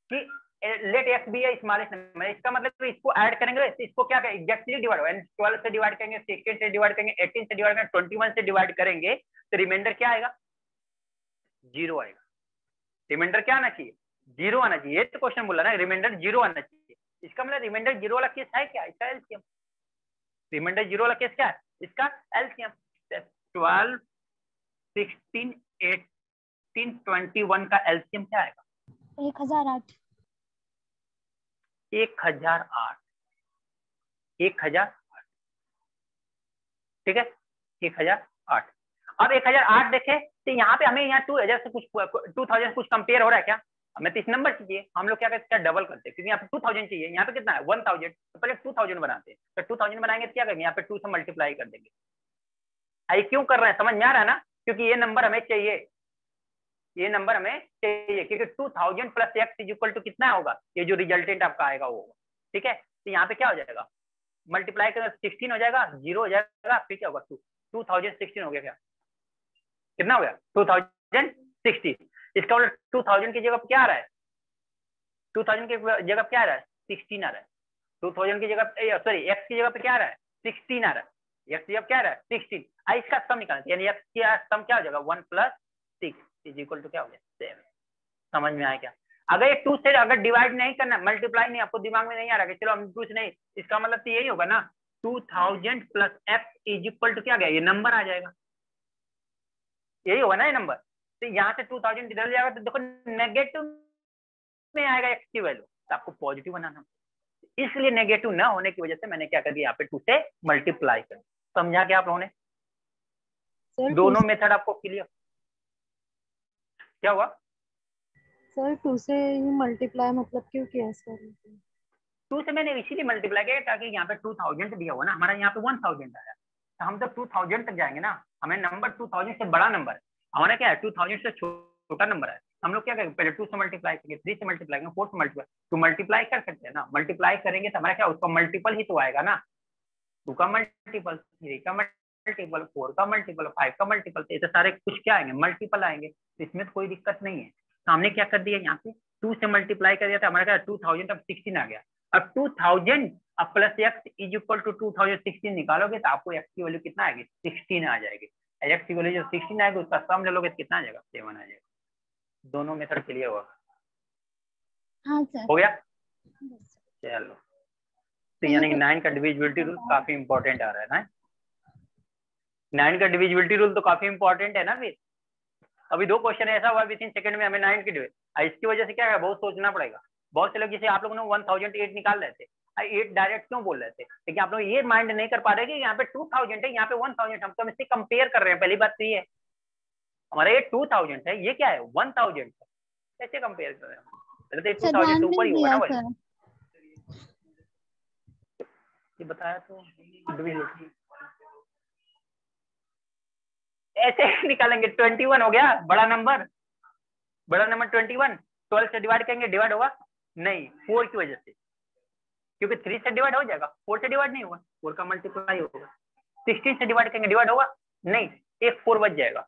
कि let x be smallest number, इसका मतलब इसको ऐड करेंगे, इसको क्या करेंगे एग्जैक्टली डिवाइड, 12 से डिवाइड करेंगे, 16 से डिवाइड करेंगे, 18 से डिवाइड करेंगे, 21 से डिवाइड करेंगे, तो रिमाइंडर क्या आएगा 0 आएगा। रिमाइंडर क्या आना चाहिए 0 आना चाहिए, तो क्वेश्चन बोला ना रिमाइंडर 0 आना चाहिए, इसका मतलब रिमाइंडर 0 वाला केस है क्या, इसका एलसीएम, रिमाइंडर 0 वाला केस क्या है, इसका एलसीएम 12 16 18 21 का एलसीएम क्या आएगा 1008। 1008, 1008, ठीक है 1008। अब 1008 देखे तो यहाँ पे हमें यहाँ 2000 से कुछ 2000 कुछ कंपेयर हो रहा है क्या, हमें तो इस नंबर चाहिए, हम लोग क्या करते हैं डबल करते हैं, क्योंकि यहाँ पे 2000 चाहिए, यहाँ पे कितना है 1000, तो पहले 2000 बनाते हैं, तो 2000 बनाएंगे तो क्या करेंगे यहाँ पे 2 से मल्टीप्लाई कर देंगे। आई क्यों कर रहे हैं समझ में आ रहा है ना, क्योंकि ये नंबर हमें चाहिए, ये नंबर हमें चाहिए, क्योंकि 2000 + x = कितना होगा, ये जो रिजल्टेंट आपका आएगा वो, ठीक है। तो यहाँ पे क्या हो जाएगा मल्टीप्लाई करें 16 हो जाएगा, 0 हो जाएगा, फिर क्या होगा 2016 हो गया, क्या कितना हो गया 2060। इसका मतलब 2000 की जगह क्या आ रहा है, 2000 की जगह क्या आ रहा है 16 आ रहा है, 2000 की जगह सॉरी x की जगह पे क्या आ रहा है 16 आ रहा है, एक्स अब क्या रहा है 16, इसका सम निकालना है, यानी एक्स का सम क्या हो जाएगा 1 + 6 इज इक्वल टू क्या हो गया 7। समझ में आया क्या? अगर ये 2 से अगर डिवाइड नहीं करना, मल्टीप्लाई नहीं, आपको दिमाग में नहीं आ रहा कि चलो हम कुछ नहीं, इसका मतलब तो यही होगा ना 2000 + x इज इक्वल टू क्या गया, ये नंबर आ जाएगा, यही होगा ना ये नंबर। तो यहाँ से 2000 इधर जाएगा तो देखो नेगेटिव में आएगा एक्स की वैल्यू, तो आपको पॉजिटिव बनाना, इसलिए नेगेटिव ना होने की वजह से मैंने क्या कर दिया यहाँ पे 2 से मल्टीप्लाई कर। समझा क्या आप लोगों ने? सर दोनों मेथड आपको क्लियर क्या हुआ? सर 2 से ही मल्टीप्लाई मतलब क्यों किया सर? 2 से मैंने इसीलिए मल्टीप्लाई किया ताकि यहाँ पे 2000 दिया हुआ ना, हमारा यहाँ पे 1000 आया, तो हम जब 2000 तक जाएंगे ना, हमें नंबर 2000 से बड़ा नंबर है, हमारा क्या है 2000 से छोटा नंबर है, हम लोग क्या करेंगे पहले 2 से मल्टीप्लाई करेंगे, 3 से मल्टीप्लाई करेंगे, 4 से मल्टीप्लाई, तो मल्टीप्लाई कर सकते हैं ना, मल्टीप्लाई करेंगे तो हमारा क्या उसका मल्टीपल ही तो आएगा ना, 2 का मल्टीपल, 3 का मल्टीपल, 4 का मल्टीपल, 5 का मल्टीपल, तो ये सारे कुछ क्या आएंगे मल्टीपल आएंगे, तो इसमें तो कोई दिक्कत नहीं है। तो हमने क्या कर दिया यहाँ पे 2 से मल्टीप्लाई कर दिया था, हमारा क्या 2000 अब 16 आ गया, अब 2000 अब plus x is equal to 2016 निकालोगे तो आपको एक्स की वैल्यू कितना आएगी 16 आ जाएगी, एक्स की वैल्यू जो 16 आएगी उसका सम ले लोगे तो कितना आ जाएगा 7 आ जाएगा। दोनों मेथड क्लियर हुआ? हाँ सर। हो गया? Yes, sir. चलो, तो यानी कि 9 का डिविजिबिलिटी रूल काफी इंपॉर्टेंट आ रहा है ना, 9 का डिविजिबिलिटी रूल तो काफी इंपॉर्टेंट है ना। फिर अभी 2 क्वेश्चन ऐसा हुआ विद इन सेकंड में हमें 9 की डिविजन, इसकी वजह से क्या है बहुत सोचना पड़ेगा। बहुत से लोग जैसे आप लोगों ने 1008 निकाल रहे थे, 8 डायरेक्ट क्यों बोल रहे थे, लेकिन आप लोग ये माइंड नहीं कर पा रहे कि यहाँ पे 2000 है, यहाँ पे 1000, हम तो इससे कंपेयर कर रहे हैं। पहली बात तो ये है हमारा ये 2000 है, ये क्या है 1000 है, कैसे कंपेयर कर रहे हैं? पहले तो 2000 ध्यान से ऊपर ही नहीं होगा ना दिया भाई, सर। ये बताया तो डिविजिबिलिटी ऐसे निकालेंगे। 21 हो गया बड़ा नंबर, बड़ा नंबर 21, 12 से डिवाइड करेंगे डिवाइड होगा नहीं 4 की वजह से, क्योंकि 3 से डिवाइड हो जाएगा, 4 से डिवाइड नहीं होगा, 4 का मल्टीप्लाई होगा। 16 से डिवाइड करेंगे डिवाइड होगा नहीं, एक 4 बच जाएगा,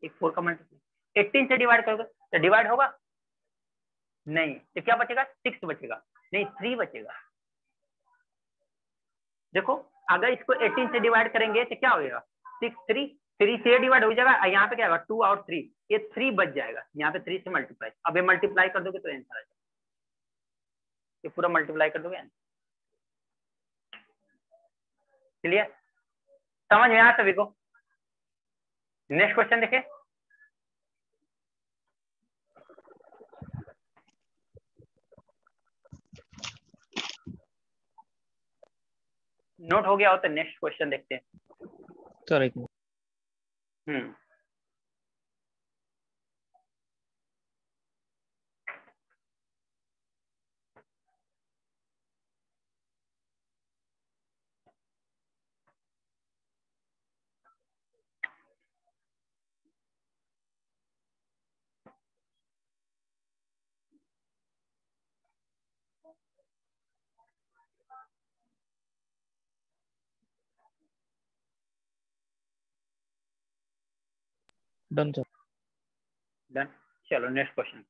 एक 4 का मल्टीप्लाई। 18 से डिवाइड करोगे तो डिवाइड होगा नहीं, तो क्या बचेगा 6 बचेगा, नहीं 3 बचेगा। देखो अगर इसको 18 से डिवाइड करेंगे तो क्या होगा 6 3 से डिवाइड हो जाएगा, यहाँ पे क्या होगा 2 और 3, ये 3 बच जाएगा, यहाँ पे 3 से मल्टीप्लाई, अब ये मल्टीप्लाई कर दोगे तो आंसर आ जाएगा, ये पूरा मल्टीप्लाई कर दोगे। क्लियर? समझ में आया सभी को? नेक्स्ट क्वेश्चन देखे, नोट हो गया हो तो नेक्स्ट क्वेश्चन देखते हैं। सर एक मिनट। हम्म, डन सर। डन। चलो नेक्स्ट क्वेश्चन।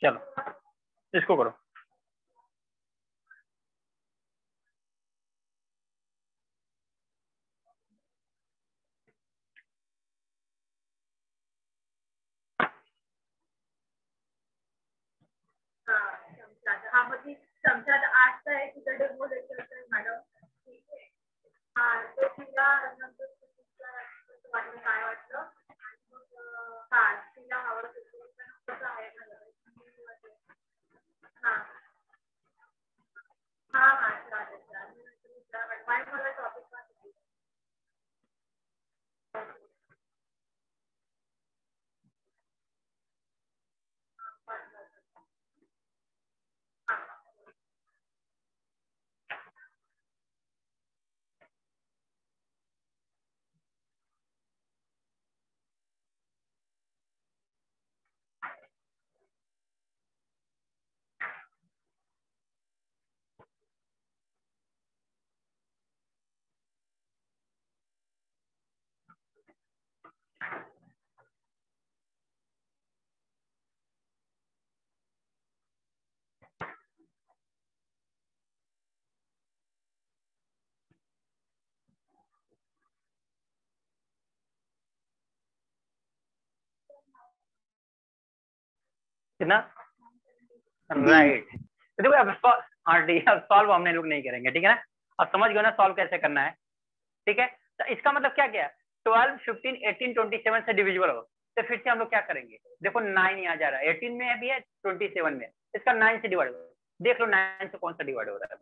चलो इसको करो, म्हणजे समजा 8 चा आहे तिचा डेमो लेक्चर असेल मॅडम, ठीक आहे. हा तो तिला नंतर वाटलं काय वाटलं आणि मग हा तिला हवं कसं आहे हा हा हा चालेल चालेल मला टॉपिक कितना राइट। तो देखो अब सॉल्व हमने लोग नहीं करेंगे, ठीक है ना। अब समझ गए ना सॉल्व कैसे करना है, ठीक है। तो इसका मतलब क्या क्या 12, 15, 18, 27 से डिविजिबल हो, तो फिर से हम लोग क्या करेंगे, देखो 9 यहाँ जा रहा है, 18 में भी है, 27 में, इसका 9 से डिवाइड हो, देख लो 9 से कौन सा डिवाइड हो रहा है,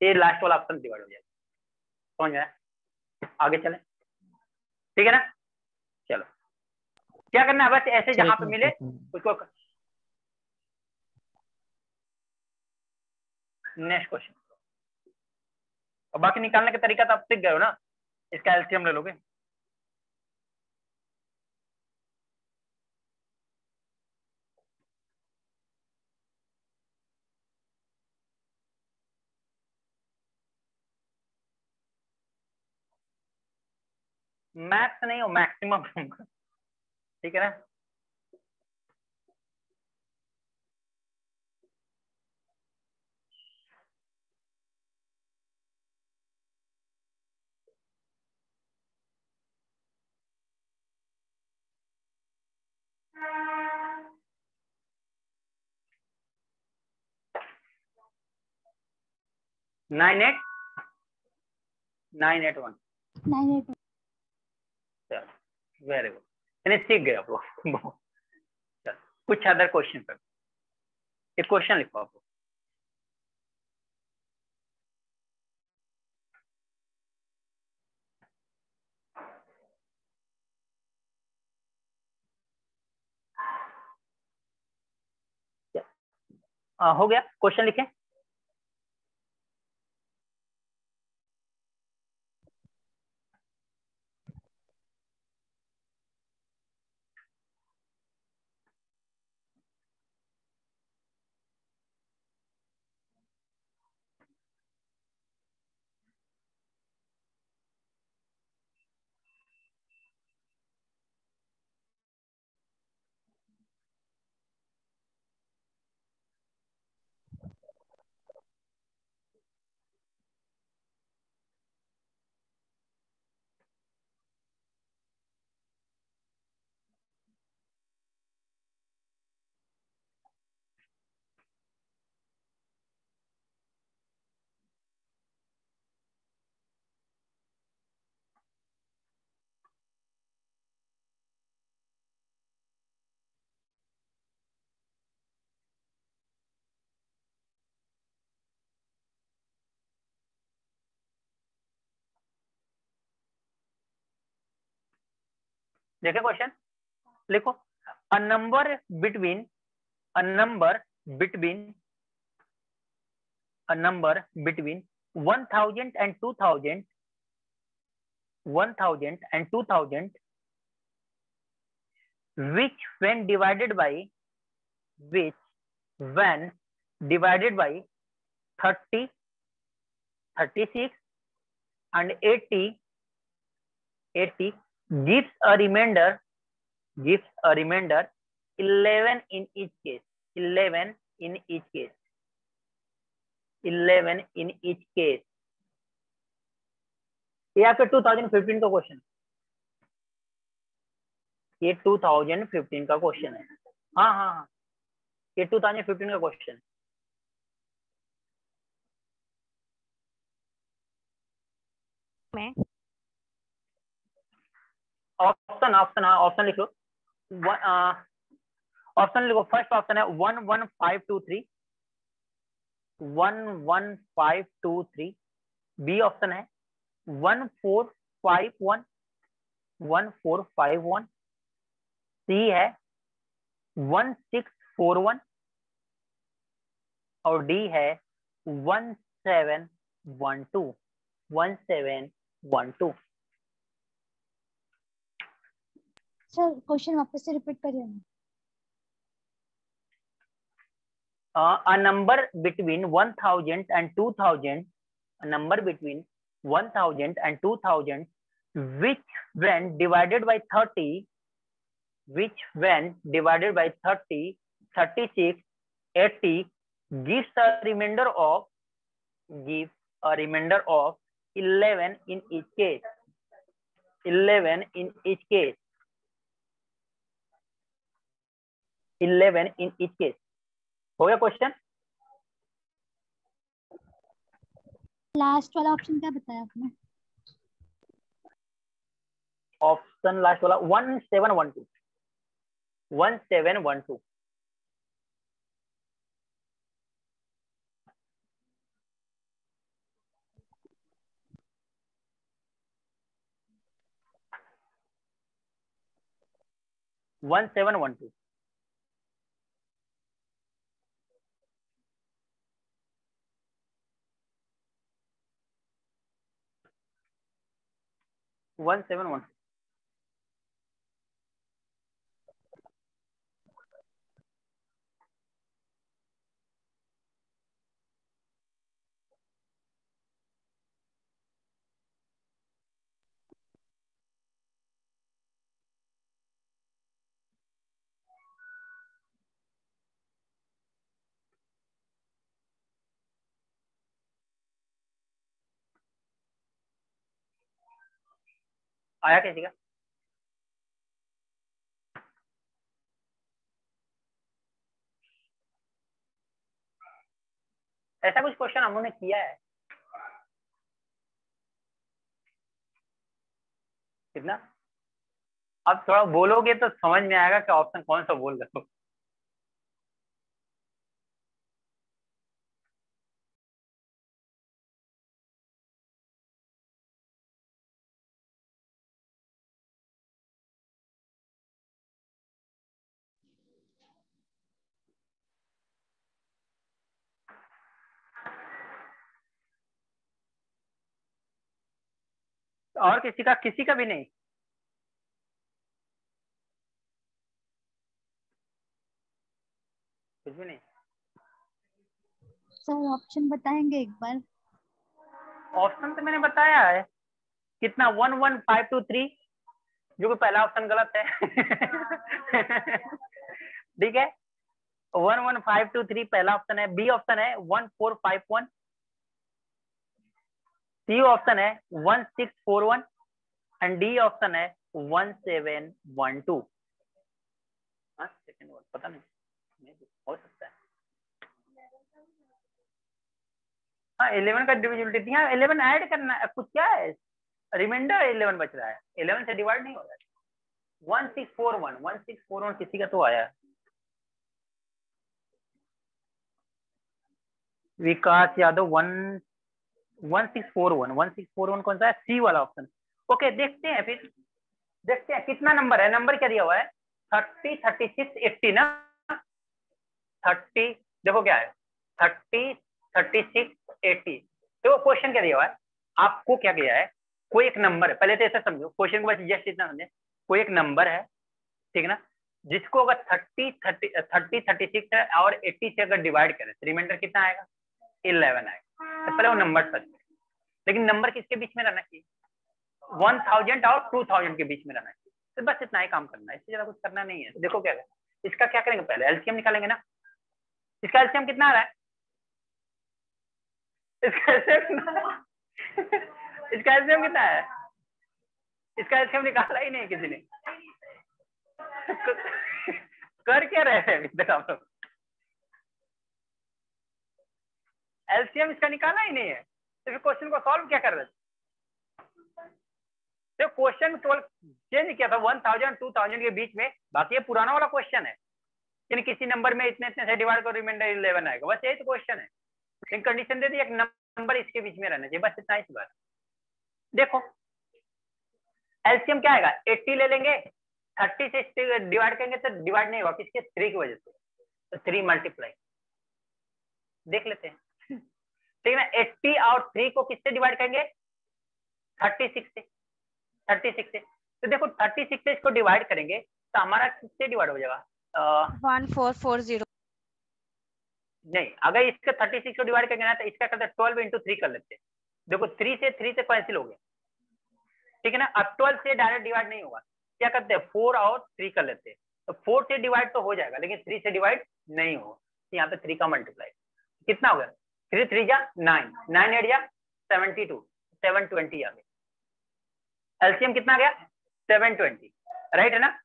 ये लास्ट वाला ऑप्शन डिवाइड हो जाएगा। समझ में आगे चले, ठीक है ना। चलो क्या करना है, बस ऐसे जहां पे मिले उसको। नेक्स्ट क्वेश्चन, और बाकी निकालने का तरीका तो आप सीख गए हो ना, इसका एलसीएम ले लोगे। मैक्स नहीं हो मैक्सिमम, ठीक है ना। Nine eight one. Very good, यानी सीख गए आप लोग। कुछ अदर क्वेश्चन पर एक क्वेश्चन लिखो आप। हो गया, क्वेश्चन लिखें। देखे क्वेश्चन, लिखो। A number between a number between 1000 and 2000 which when divided by 30, 36 and 80 gives a remainder 11 in each case. 11 in each case. ये आपका 2015 का क्वेश्चन, ये 2015 का क्वेश्चन है। हाँ, ये 2015 का क्वेश्चन। में ऑप्शन ऑप्शन हाँ ऑप्शन लिख लो। ऑप्शन लिखो। फर्स्ट ऑप्शन है 11523, 11523। बी ऑप्शन है 1451, 1451। सी है 1641 और डी है 1712, 1712। सर क्वेश्चन वापस से रिपीट करिए ना। A number between 1000 and 2000, a number between 1000 and 2000, which when divided by 30, which when divided by 30, 36, 80, gives a remainder of 11 in each case, 11 in each case, 11 in each case। हो गया क्वेश्चन। लास्ट वाला ऑप्शन क्या बताया आपने? ऑप्शन लास्ट वाला 1712, 1712। One seven one two. One seven one. आया किसी का? ऐसा कुछ क्वेश्चन हम लोगों ने किया है कितना? अब थोड़ा बोलोगे तो समझ में आएगा कि ऑप्शन कौन सा बोल रहे हो। और किसी का भी नहीं? कुछ भी नहीं? सर ऑप्शन बताएंगे एक बार? ऑप्शन तो मैंने बताया है कितना, 11523, जो कि पहला ऑप्शन गलत है। ठीक है, 11523 पहला ऑप्शन है। बी ऑप्शन है 1451, सी ऑप्शन है 1641 एंड डी ऑप्शन है 1712। सेकंड वर्ड पता नहीं, हो सकता है। हाँ 11 का डिविजिबिलिटी, हाँ 11 ऐड करना है, कुछ क्या है, रिमाइंडर 11 बच रहा है, 11 से डिवाइड नहीं हो रहा है। 1641 किसी का तो आया है। विकास यादव 1641 कौन सा है? सी वाला ऑप्शन। ओके देखते हैं, फिर देखते हैं कितना नंबर है। नंबर क्या दिया हुआ है? 30, 36, 80 ना। 30 देखो क्या है, 30, 36, 80। देखो क्वेश्चन क्या दिया हुआ है, आपको क्या किया है, कोई एक नंबर है, पहले तो ऐसा समझो क्वेश्चन को, बस जस्ट इतना समझे, कोई एक नंबर है, ठीक है ना, जिसको अगर 30, 36 है और 80 से अगर डिवाइड करें तो रिमाइंडर कितना आएगा? 11 आएगा। तो पहले वो नंबर सर्च करें, लेकिन नंबर किसके बीच में रहना चाहिए? 1000 और 2000 के बीच में रहना चाहिए। तो बस इतना ही काम करना है, इससे ज्यादा कुछ करना नहीं है। तो देखो क्या है, इसका क्या करेंगे, पहले एलसीएम निकालेंगे ना। इसका एलसीएम कितना आ रहा है? इसका एलसीएम कितना है? इसका एलसीएम निकाला ही नहीं किसी ने। कर क्या रहे हैं अभी तक आप लोग? एलसीएम इसका निकाला ही नहीं है, तो फिर क्वेश्चन को सॉल्व क्या कर रहे थे? तो क्वेश्चन केवल चेंज किया था 1000 2000 के बीच में, बाकी ये पुराना वाला क्वेश्चन है। यानी किसी नंबर में इतने इतने से डिवाइड करो रिमाइंडर 11 आएगा, बस यही तो क्वेश्चन है। लेकिन कंडीशन दे दी एक नंबर इसके बीच में रहना चाहिए, बस इतना ही बात। देखो एलसीएम क्या आएगा, 80 ले लेंगे, 30 से डिवाइड करेंगे तो डिवाइड नहीं होगा, किसके 3 की वजह से, तो 3 मल्टीप्लाई देख लेते हैं। ठीक है ना, 80 और 3 को किससे डिवाइड करेंगे, 36 से। 36 से तो देखो 36 से इसको डिवाइड करेंगे तो हमारा किससे डिवाइड हो जाएगा, 1440। नहीं, अगर इसका 36 को डिवाइड करेंगे ना तो इसका करते 12 इंटू 3 कर लेते हैं। देखो 3 से कैंसिल हो गया, ठीक है ना। अब 12 से डायरेक्ट डिवाइड नहीं होगा, क्या करते हैं 4 और 3 कर लेते हैं, तो 4 से डिवाइड तो हो जाएगा लेकिन 3 से डिवाइड नहीं होगा। तो यहाँ पे 3 का मल्टीप्लाई कितना हो गया, 3 3 जा 9, 9 8 जा 72, 720 आ गया। एलसीएम कितना गया 720, राइट है ना।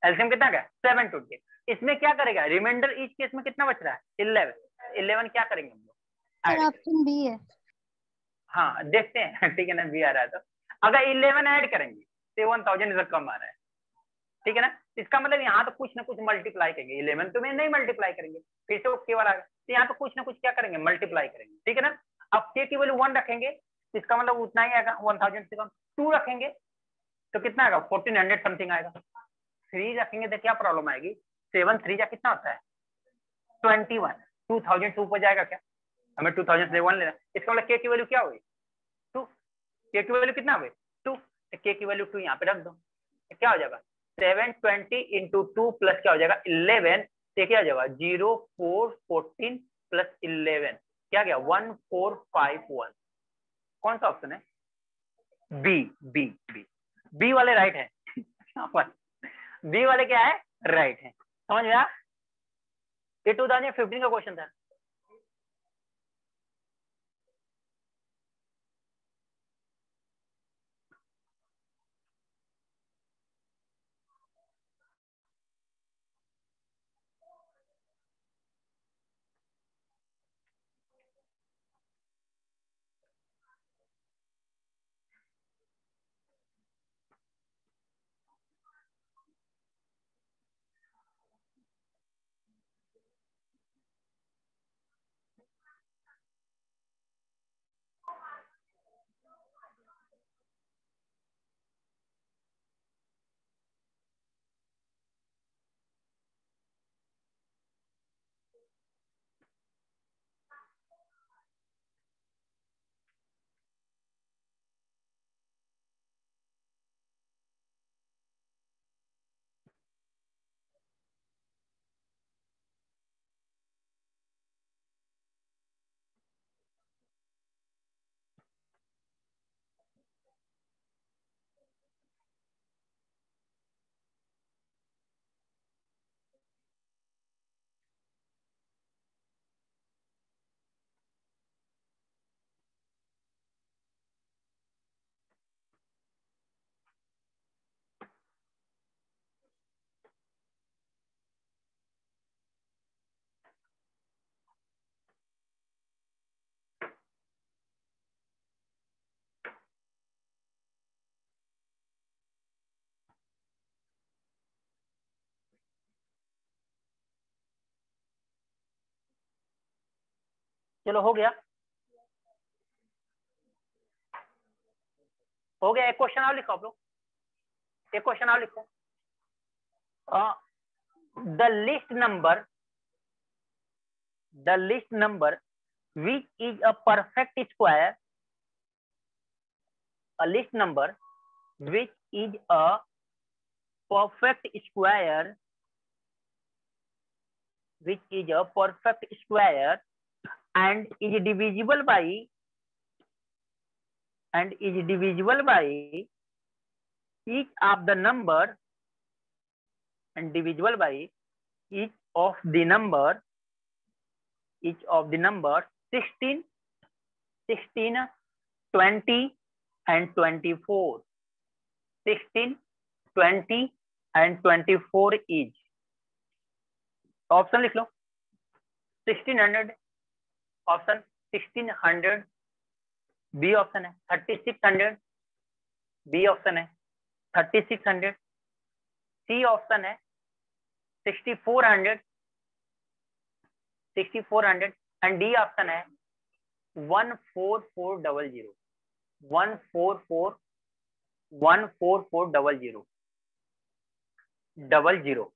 एलसीएम कितना गया 720। इसमें क्या करेगा, रिमाइंडर ईच केस में कितना बच रहा है 11 क्या करेंगे हम लोग, सर ऑप्शन बी है। हाँ देखते हैं, ठीक है ना, बी आ रहा है। तो अगर 11 ऐड करेंगे तो 1000 इधर कम आ रहा है, ठीक है ना। इसका मतलब यहाँ तो कुछ ना कुछ मल्टीप्लाई करेंगे, 11 तो में नहीं मल्टीप्लाई करेंगे, फिर से ओके वाला, तो यहाँ तो कुछ ना कुछ क्या करेंगे मल्टीप्लाई करेंगे, ठीक है ना। अब k की वैल्यू 1 रखेंगे तो इसका मतलब उतना ही आएगा, 1000 से कम। 2 रखेंगे तो कितना आएगा 1400 समथिंग आएगा। 3 रखेंगे तो क्या प्रॉब्लम आएगी, 7 3 जा कितना होता है 21, 2000 से ऊपर जाएगा क्या, हमें 2000 से 1 लेना। इसका मतलब k की वैल्यू क्या हुई 2, k की वैल्यू कितना हुई 2, k की वैल्यू 2 यहाँ पे रख दो, तो क्या हो जाएगा 720 इंटू 2 प्लस क्या हो जाएगा 11, तो क्या हो जाएगा 0 4 14 प्लस 11 क्या गया 1451। कौन सा ऑप्शन है, बी। बी बी बी वाले राइट है, बी वाले क्या है राइट है, समझ गया। ये 2015 का क्वेश्चन था। चलो हो गया, हो गया। एक क्वेश्चन और लिखो आप लोग, एक क्वेश्चन और लिखो। The list number which is a perfect square, a list number which is a perfect square, which is a perfect square and is divisible by each of the number and divisible by each of the number 16, 20 and 24, 16, 20 and 24 each। Option लिख लो 1600, ऑप्शन 1600, बी ऑप्शन है 3600, बी ऑप्शन है 3600, सी ऑप्शन है 6400 एंड डी ऑप्शन है 14400 14400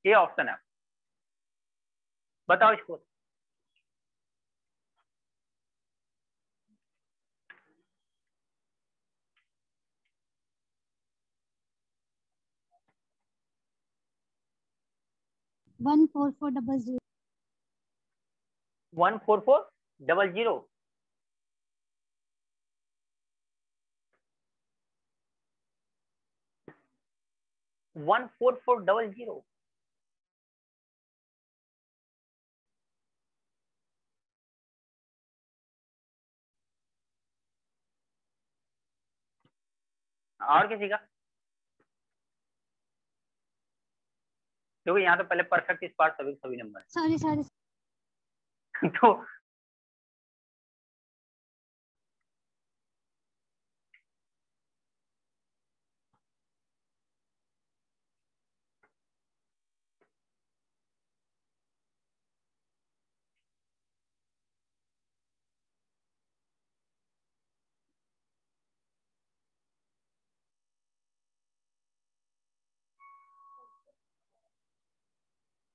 ये ऑप्शन है। बताओ इसको। One four four double zero 14400 14400 और किसी का? क्योंकि यहाँ तो पहले परफेक्ट स्क्वायर सभी नंबर सॉरी सॉरी तो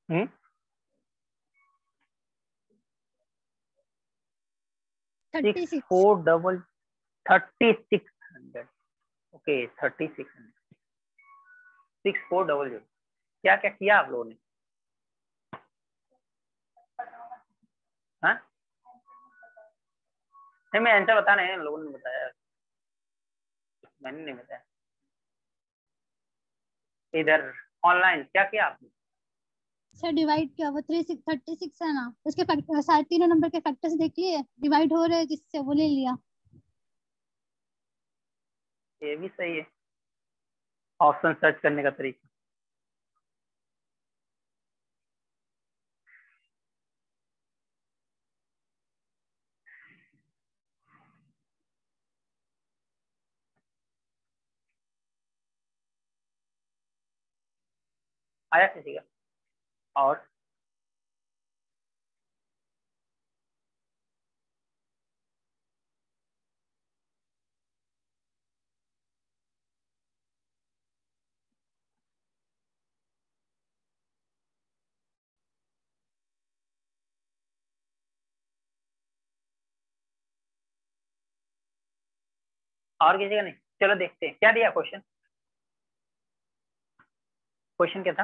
हम्म 36 3600 ओके 3600 6400 क्या क्या किया आप लोगों ने? हाँ नहीं मैं आंसर बता रहे हैं, लोगों ने बताया, मैंने नहीं बताया। इधर ऑनलाइन क्या किया आपने? सर डिवाइड किया वो 36 है ना, उसके सारे तीनों नंबर के फैक्टर्स देख लिए, डिवाइड हो रहे हैं जिससे वो ले लिया। ये भी सही है ऑप्शन सर्च करने का तरीका। आया किसी का? और किसी का नहीं? चलो देखते हैं क्या दिया क्वेश्चन। क्वेश्चन क्या था?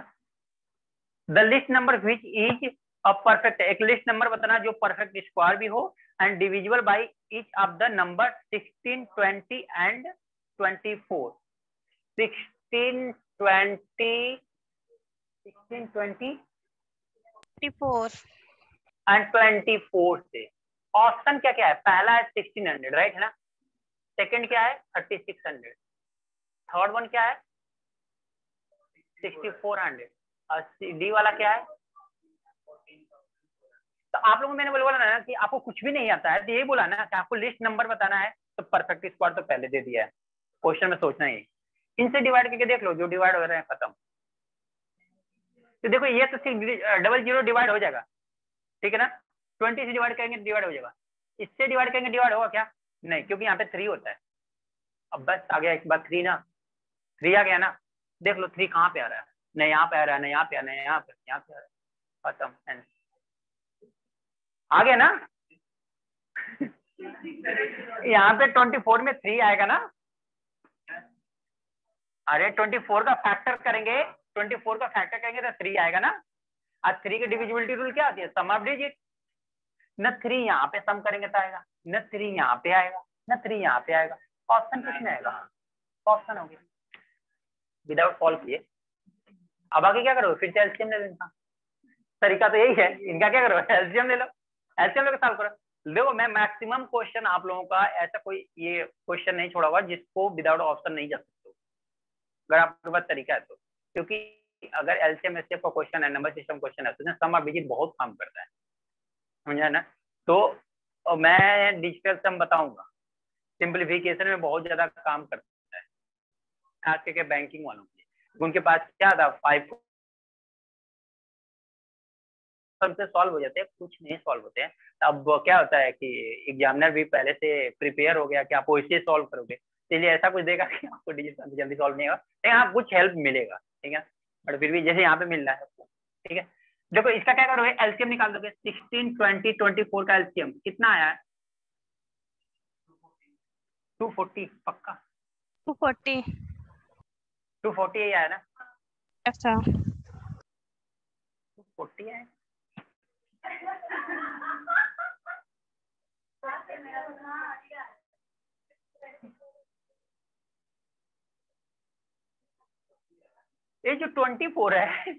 The list number which is a perfect, एक लिस्ट नंबर बताना जो परफेक्ट स्क्वायर भी हो and divisible by each of the number 16, 20 and 24। 16, 20 54 and 24 से ऑप्शन क्या क्या है? पहला है 1600 राइट है ना, सेकंड क्या है 3600, थर्ड वन क्या है 6400 और डी वाला क्या है? तो आप लोगों मैंने बोला ना कि आपको कुछ भी नहीं आता है तो यही बोला ना कि आपको लिस्ट नंबर बताना है, तो परफेक्ट स्क्वायर तो पहले दे दिया है, क्वेश्चन में सोचना ही। इनसे डिवाइड करके देख लो, जो डिवाइड हो रहे हैं खत्म। तो देखो ये तो 00 डिवाइड हो जाएगा, ठीक है ना, 20 से डिवाइड करेंगे डिवाइड हो जाएगा, इससे डिवाइड करेंगे डिवाइड होगा क्या? नहीं, क्योंकि यहाँ पे 3 होता है। अब बस आ गया एक बार 3 ना, 3 आ गया ना, देख लो 3 कहाँ पे आ रहा है, न यहाँ पे आ रहा है, न यहाँ पे आ रहा है, यहाँ पे आ रहा है, खत्म आ गया ना। यहाँ पे 24 में 3 आएगा ना, अरे 24 का फैक्टर करेंगे, 24 का फैक्टर करेंगे तो 3 आएगा ना। आज 3 की डिविजिबिलिटी रूल क्या आती है? सम ऑफ डिजिट। न 3 यहाँ पे सम करेंगे तो आएगा, न 3 यहाँ पे आएगा, न 3 यहाँ पे आएगा, ऑप्शन कुछ नहीं आएगा, ऑप्शन हो गया विदाउट सॉल्व किए। अब आगे क्या करो, फिर से एलसीएम ले लो इनका, तरीका तो यही है इनका, क्या करो एलसीएम ले लो, एलसीएम लेकर सॉल्व करो। देखो मैं मैक्सिमम क्वेश्चन आप लोगों का ऐसा कोई ये क्वेश्चन नहीं छोड़ा हुआ जिसको विदाउट ऑप्शन नहीं जा सकते, अगर आपके पास तरीका है तो, क्योंकि अगर एलसीएम एचसीएफ का क्वेश्चन है, नंबर सिस्टम क्वेश्चन है, तो सम ऑफ डिजिट बहुत काम करता है, समझा ना। तो मैं डिजिटल सम बताऊंगा, सिंपलीफिकेशन में बहुत ज्यादा काम करता है, खास करके बैंकिंग वालों के लिए। उनके पास क्या था 5 से सॉल्व हो जाते हैं, कुछ नहीं सॉल्व होते हैं। अब क्या होता है कि एग्जामिनर भी पहले से प्रिपेयर हो गया कि आप वैसे सॉल्व करोगे, इसलिए ऐसा कुछ देगा कि आपको डिजिट जल्दी सॉल्व नहीं होगा, लेकिन हाँ कुछ हेल्प मिलेगा, ठीक है। बट फिर भी जैसे यहाँ पे मिल रहा है आपको, ठीक है। देखो इसका क्या करोगे, एलसीएम निकाल दोगे। 16, 20, 24 का एलसीएम कितना आया है? 240 पक्का? 240। 240 ही आया ना? अच्छा 240 है। ये जो 24 है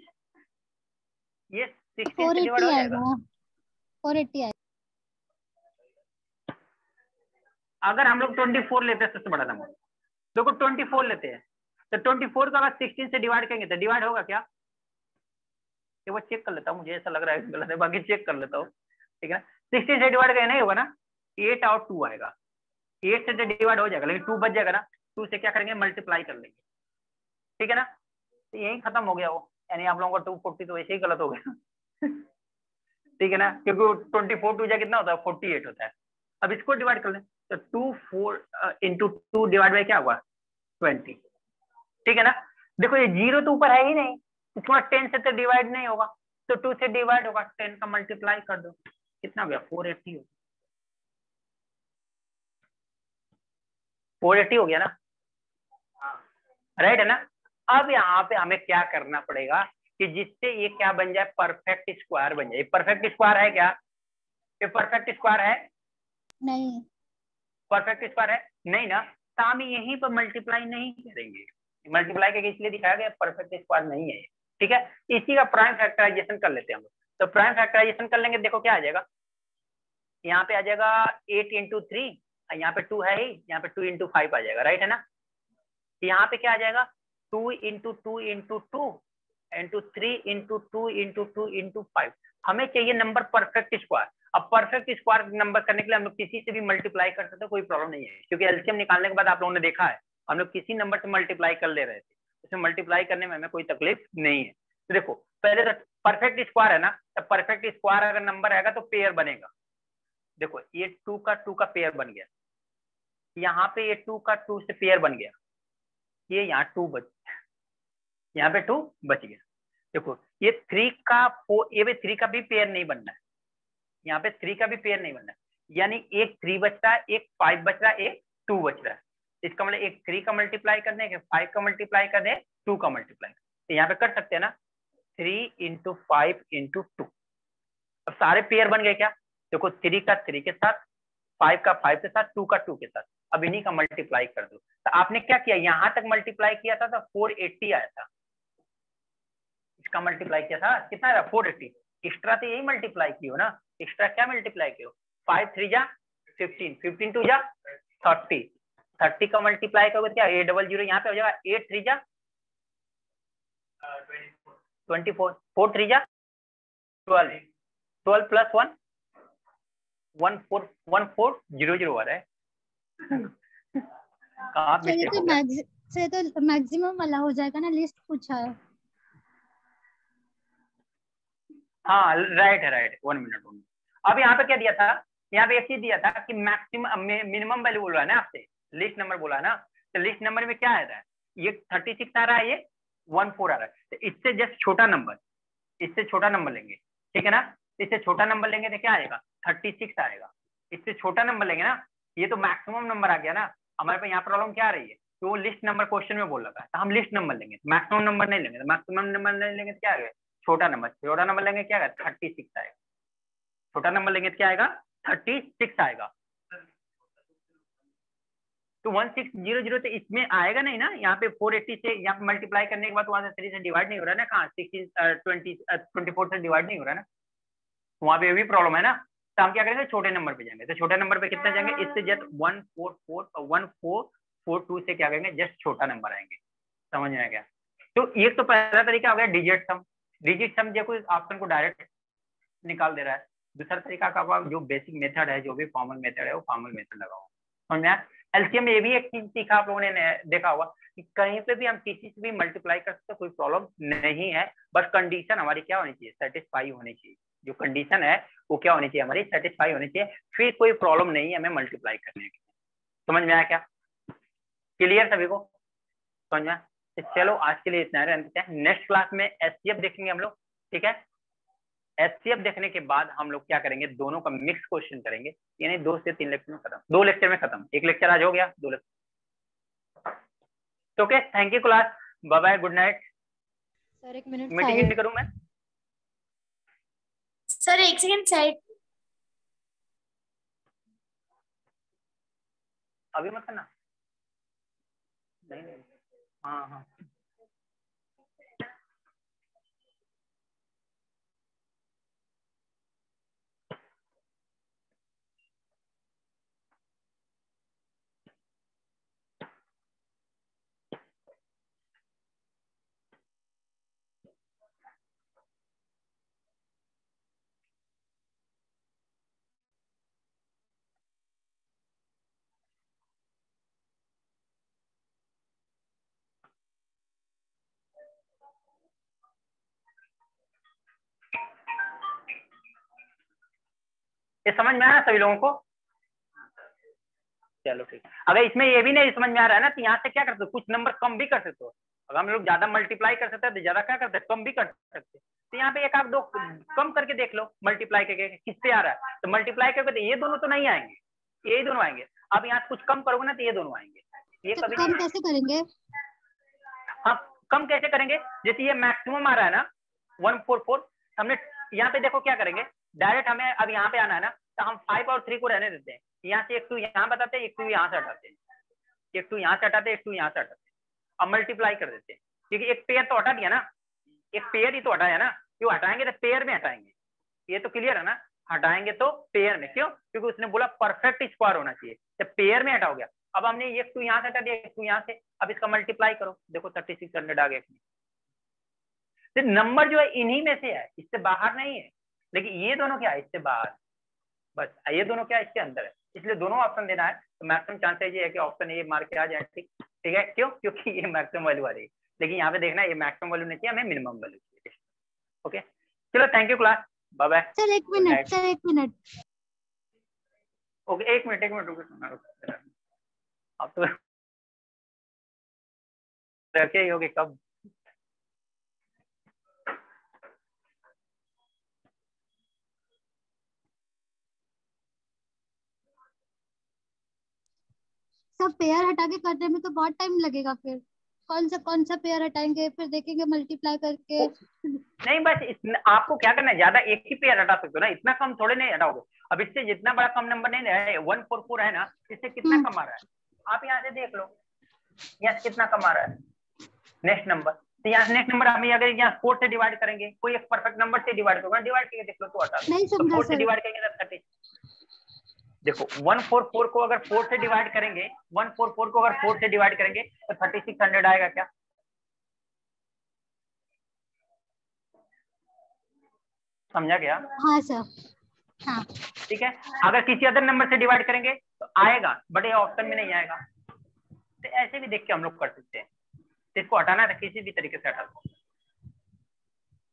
ये 16 से डिवाइड 480 हो आएगा, जाएगा। 480 आएगा। अगर हम लोग 24 लेते हैं सबसे बड़ा नंबर, देखो 24 लेते हैं तो 24 का अगर 16 से डिवाइड करेंगे तो डिवाइड होगा क्या? ये वो चेक कर लेता हूँ, मुझे ऐसा लग रहा है गलत है, बाकी चेक कर लेता हूँ, ठीक है। 16 से डिवाइड करें नहीं होगा ना, 8 और 2 आएगा। 8 से डिवाइड हो जाएगा, लेकिन 2 बच जाएगा ना, 2 से क्या करेंगे, मल्टीप्लाई कर लेंगे, ठीक है ना। तो यही खत्म हो गया वो, यानी आप लोगों का 240 तो ऐसे ही गलत हो गया ठीक है ना, क्योंकि 24 2 कितना होता है, 48 होता है। अब इसको डिवाइड कर लें तो 24 इंटू 2 डिवाइड बाई क्या हुआ, 20, ठीक है ना। देखो ये 0 तो ऊपर है ही नहीं, इसको 10 से तो डिवाइड नहीं होगा, तो 2 से डिवाइड होगा, 10 का मल्टीप्लाई कर दो, कितना हो गया, 480 हो, 480 हो गया ना, राइट है ना। अब यहाँ पे हमें क्या करना पड़ेगा कि जिससे ये क्या बन जाए, परफेक्ट स्क्वायर बन जाए। परफेक्ट स्क्वायर है क्या, ये परफेक्ट स्क्वायर है? नहीं, परफेक्ट स्क्वायर है नहीं ना, तो हम यहीं पर मल्टीप्लाई नहीं करेंगे। मल्टीप्लाई करके इसलिए दिखाया गया परफेक्ट स्क्वायर नहीं है, ठीक है। इसी का प्राइम फैक्टराइजेशन कर लेते हैं हम लोग। तो प्राइम फैक्टराइजेशन कर लेंगे, देखो क्या आ जाएगा, यहाँ पे आ जाएगा 8 इंटू 3, यहाँ पे 2 है ही, यहाँ पे 2 इंटू 5 आ जाएगा, राइट है ना। यहाँ पे क्या आ जाएगा, 2 into 2 into 2 into 3 into 2 into 2 into 5। हमें चाहिए नंबर परफेक्ट स्क्वायर। अब परफेक्ट स्क्वायर नंबर करने के लिए हम लोग किसी से भी मल्टीप्लाई कर सकते हैं, कोई प्रॉब्लम नहीं है, क्योंकि एलसीएम निकालने के बाद आप लोगों ने देखा है हम लोग किसी नंबर से मल्टीप्लाई कर ले रहे थे, उसमें मल्टीप्लाई करने में हमें कोई तकलीफ नहीं है। तो देखो पहले तो परफेक्ट स्क्वायर है ना, तो परफेक्ट स्क्वायर अगर नंबर आएगा तो पेयर बनेगा। देखो ये 2 का पेयर बन गया, यहाँ पे ये 2 का 2 से पेयर बन गया, ये यहाँ 2 बच, यहाँ पे 2 बच गया। देखो ये 3 का 4, ये भी 3 का भी पेयर नहीं बनना है, यहाँ पे 3 का भी पेयर नहीं बनना है, यानी एक 3 बच रहा है, एक 5 बच रहा है, एक 2 बच रहा है। इसका मतलब एक 3 का मल्टीप्लाई कर दें, 5 का मल्टीप्लाई कर दें, 2 का मल्टीप्लाई, तो यहाँ पे कर सकते हैं ना, 3 इंटू 5 इंटू 2। अब सारे पेयर बन गए क्या, देखो 3 का 3 के साथ, 5 का 5 के साथ, 2 का 2 के साथ। अब इन्हीं का मल्टीप्लाई कर दो। तो आपने क्या किया, यहाँ तक मल्टीप्लाई किया था तो 480 आया था, इसका मल्टीप्लाई किया था कितना आया, 480। एक्स्ट्रा तो यही मल्टीप्लाई की हो ना, एक्स्ट्रा क्या मल्टीप्लाई की हो, 5 3 जा 15, 15 2 जा 30, 30 का मल्टीप्लाई करोगे क्या, 800 यहाँ पे हो जाएगा, 8 3 जा 24, 4 3 जा 12, 12 प्लस 1 1400 आ रहा है कहाँ तो ये तो मैक्सिमम वाला हो जाएगा ना, लिस्ट पूछा है। हाँ राइट है, राइट, 1 मिनट। अब यहाँ पे क्या दिया था, यहाँ पे एक चीज दिया था कि मैक्सिमम मिनिमम वैल्यू बोल रहा है ना आपसे, लिस्ट नंबर बोला है ना, तो लिस्ट नंबर में क्या आ रहा है, ये 36 आ रहा है, ये 14 आ रहा है, तो इससे जस्ट छोटा नंबर, इससे छोटा नंबर लेंगे, ठीक है ना। इससे छोटा नंबर लेंगे तो क्या आएगा, 36 आएगा। इससे छोटा नंबर लेंगे ना, ये तो मैक्सिमम नंबर आ गया ना। हमारे पास यहाँ प्रॉब्लम क्या आ रही है, तो वो लिस्ट नंबर क्वेश्चन में बोल रहा है, तो हम लिस्ट नंबर लेंगे, मैक्सिमम नंबर नहीं लेंगे। तो मैक्सिमम नंबर नहीं लेंगे तो क्या आएगा, छोटा नंबर, छोटा नंबर लेंगे क्या आएगा, 36 आएगा। छोटा नंबर लेंगे तो क्या आएगा, 36 आएगा। तो 1600 तो इसमें आएगा नहीं ना, यहाँ पे 480 से यहाँ पे मल्टीप्लाई करने के बाद वहां से 3 से डिवाइड नहीं हो रहा है ना, कहाँ 24 से डिवाइड नहीं हो रहा है ना, वहां पे भी प्रॉब्लम है ना। तो हम क्या करेंगे, छोटे नंबर पे जाएंगे। तो छोटे नंबर पे कितना जाएंगे, इससे जस्ट 1442 से क्या करेंगे, जस्ट छोटा नंबर आएंगे। समझ में आ गया। तो ये तो पहला तरीका हो गया डिजिट सम। डिजिट सम जो कोई ऑप्शन को डायरेक्ट निकाल दे रहा है। दूसरा तरीका का जो बेसिक मेथड है, जो भी फॉर्मल मेथड है, वो फॉर्मल मेथड लगाओ। और मैं एलसीएम में ये भी एक चीज सीखा आप लोगों ने देखा होगा, कि कहीं पे भी हम किसी से भी मल्टीप्लाई कर सकते, कोई प्रॉब्लम नहीं है, बट कंडीशन हमारी क्या होनी चाहिए, सेटिस्फाई होनी चाहिए। जो कंडीशन है वो क्या होनी चाहिए, हमारी सेटिस्फाई होनी चाहिए, फिर कोई प्रॉब्लम नहीं है हमें मल्टीप्लाई करने की। समझ में आया क्या? क्लियर सभी को? समझ में? तो चलो आज के लिए इतना है, नेक्स्ट क्लास में एचसीएफ देखेंगे हम लोग, ठीक है। एचसीएफ देखने के बाद हम लोग क्या करेंगे, दोनों का मिक्स क्वेश्चन करेंगे, यानी 2 से 3 लेक्चर में खत्म, 2 लेक्चर में खत्म, 1 लेक्चर आज हो गया, 2 लेक्चर। तो okay, thank you class, bye bye, good night. Sir 1 minute meeting end करूं मैं? सर 1 सेकंड साइड, अभी मत करना। नहीं नहीं, हाँ हाँ ये समझ में आया सभी लोगों को? चलो ठीक। अगर इसमें ये भी नहीं समझ में आ रहा है ना, तो यहाँ से क्या करते हो, कुछ नंबर कम भी कर सकते हो। अगर हम लोग ज्यादा मल्टीप्लाई कर सकते हैं तो ज्यादा क्या करते हैं, कम भी कर सकते हैं। तो यहाँ पे 1 आध 2 कम करके देख लो, मल्टीप्लाई करके किससे आ रहा है, तो मल्टीप्लाई करके तो ये दोनों तो नहीं आएंगे, यही दोनों आएंगे। अब यहाँ कुछ कम करोगे ना तो ये दोनों आएंगे, ये तो कभी कम नहीं। कैसे करेंगे? हाँ, कम कैसे करेंगे, जैसे ये मैक्सिमम आ रहा है ना 144, हमने यहाँ पे देखो क्या करेंगे, डायरेक्ट हमें अब यहाँ पे आना है ना, तो हम 5 और 3 को रहने देते हैं, यहाँ से 1 2 यहाँ बताते हैं, 1 2 यहाँ से हटाते हैं, 1 2 यहाँ से हटाते हैं, 1 2 यहाँ से हटाते हैं, अब मल्टीप्लाई कर देते हैं, क्योंकि एक पेयर तो हटा दिया ना, एक पेयर ही तो हटाया ना, क्यों हटाएंगे तो पेयर में हटाएंगे, ये तो क्लियर है ना, हटाएंगे तो पेयर में, क्यों, क्योंकि उसने बोला परफेक्ट स्क्वायर होना चाहिए, जब पेयर में हटाओगे। अब हमने 1 2 यहाँ से हटा दिया, 1 2 यहाँ से, अब इसका मल्टीप्लाई करो, देखो 3600 आ गया। तो नंबर जो है इन्हीं में से है, इससे बाहर नहीं है, लेकिन ये दोनों क्या है, इससे बाहर, बस ये दोनों क्या है, इसके अंदर है, इसलिए दोनों ऑप्शन देना है। तो मैक्सिमम चांसेस ये है कि ऑप्शन ए मार के आ जाए, ठीक ठीक है, क्यों, क्योंकि ये मैक्सिमम वैल्यू आ रही है, लेकिन यहाँ पे देखना ये मैक्सिमम वैल्यू नहीं चाहिए, हमें मिनिमम वैल्यू चाहिए। ओके चलो, thank you class, bye bye. Sir 1 minute, sir 1 minute. Okay 1 minute रुको, अब तो रखे ही होगे कब। सब पेयर हटा के करने में तो बहुत टाइम लगेगा, फिर कौन सा पेयर हटाएंगे, फिर देखेंगे मल्टीप्लाई करके। नहीं बस आपको क्या करना है, ज्यादा एक ही पेयर हटा सकते हो ना, इतना कम थोड़े नहीं हटाओगे। अब इससे जितना बड़ा कम नंबर नहीं है, 144 है ना, इससे कितना कम आ रहा है, आप यहाँ से देख लो, यहाँ कितना कम आ रहा है नेक्स्ट नंबर। तो यहाँ नेक्स्ट नंबर हम अगर यहाँ 4 से डिवाइड करेंगे, कोई एक परफेक्ट नंबर से डिवाइड करोगे, डिवाइड करके देख लो तो हटा दो, तो 4 से डिवाइड करेंगे तो 30। देखो 144 को अगर 4 से डिवाइड करेंगे, 144 को अगर 4 से डिवाइड करेंगे तो 3600 आएगा क्या? समझा गया? हाँ सर, हाँ ठीक है। अगर किसी अदर नंबर से डिवाइड करेंगे तो आएगा, बट ये ऑप्शन में नहीं आएगा। तो ऐसे भी देख के हम लोग कर सकते हैं, तो इसको हटाना है तो किसी भी तरीके से हटा दो।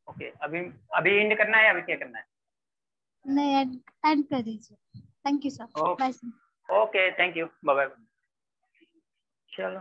ओके, अभी एंड करना है, अभी क्या करना है? नहीं, एंड कर दीजिए। Thank you sir, bye sir. Okay thank you, bye bye. चलो।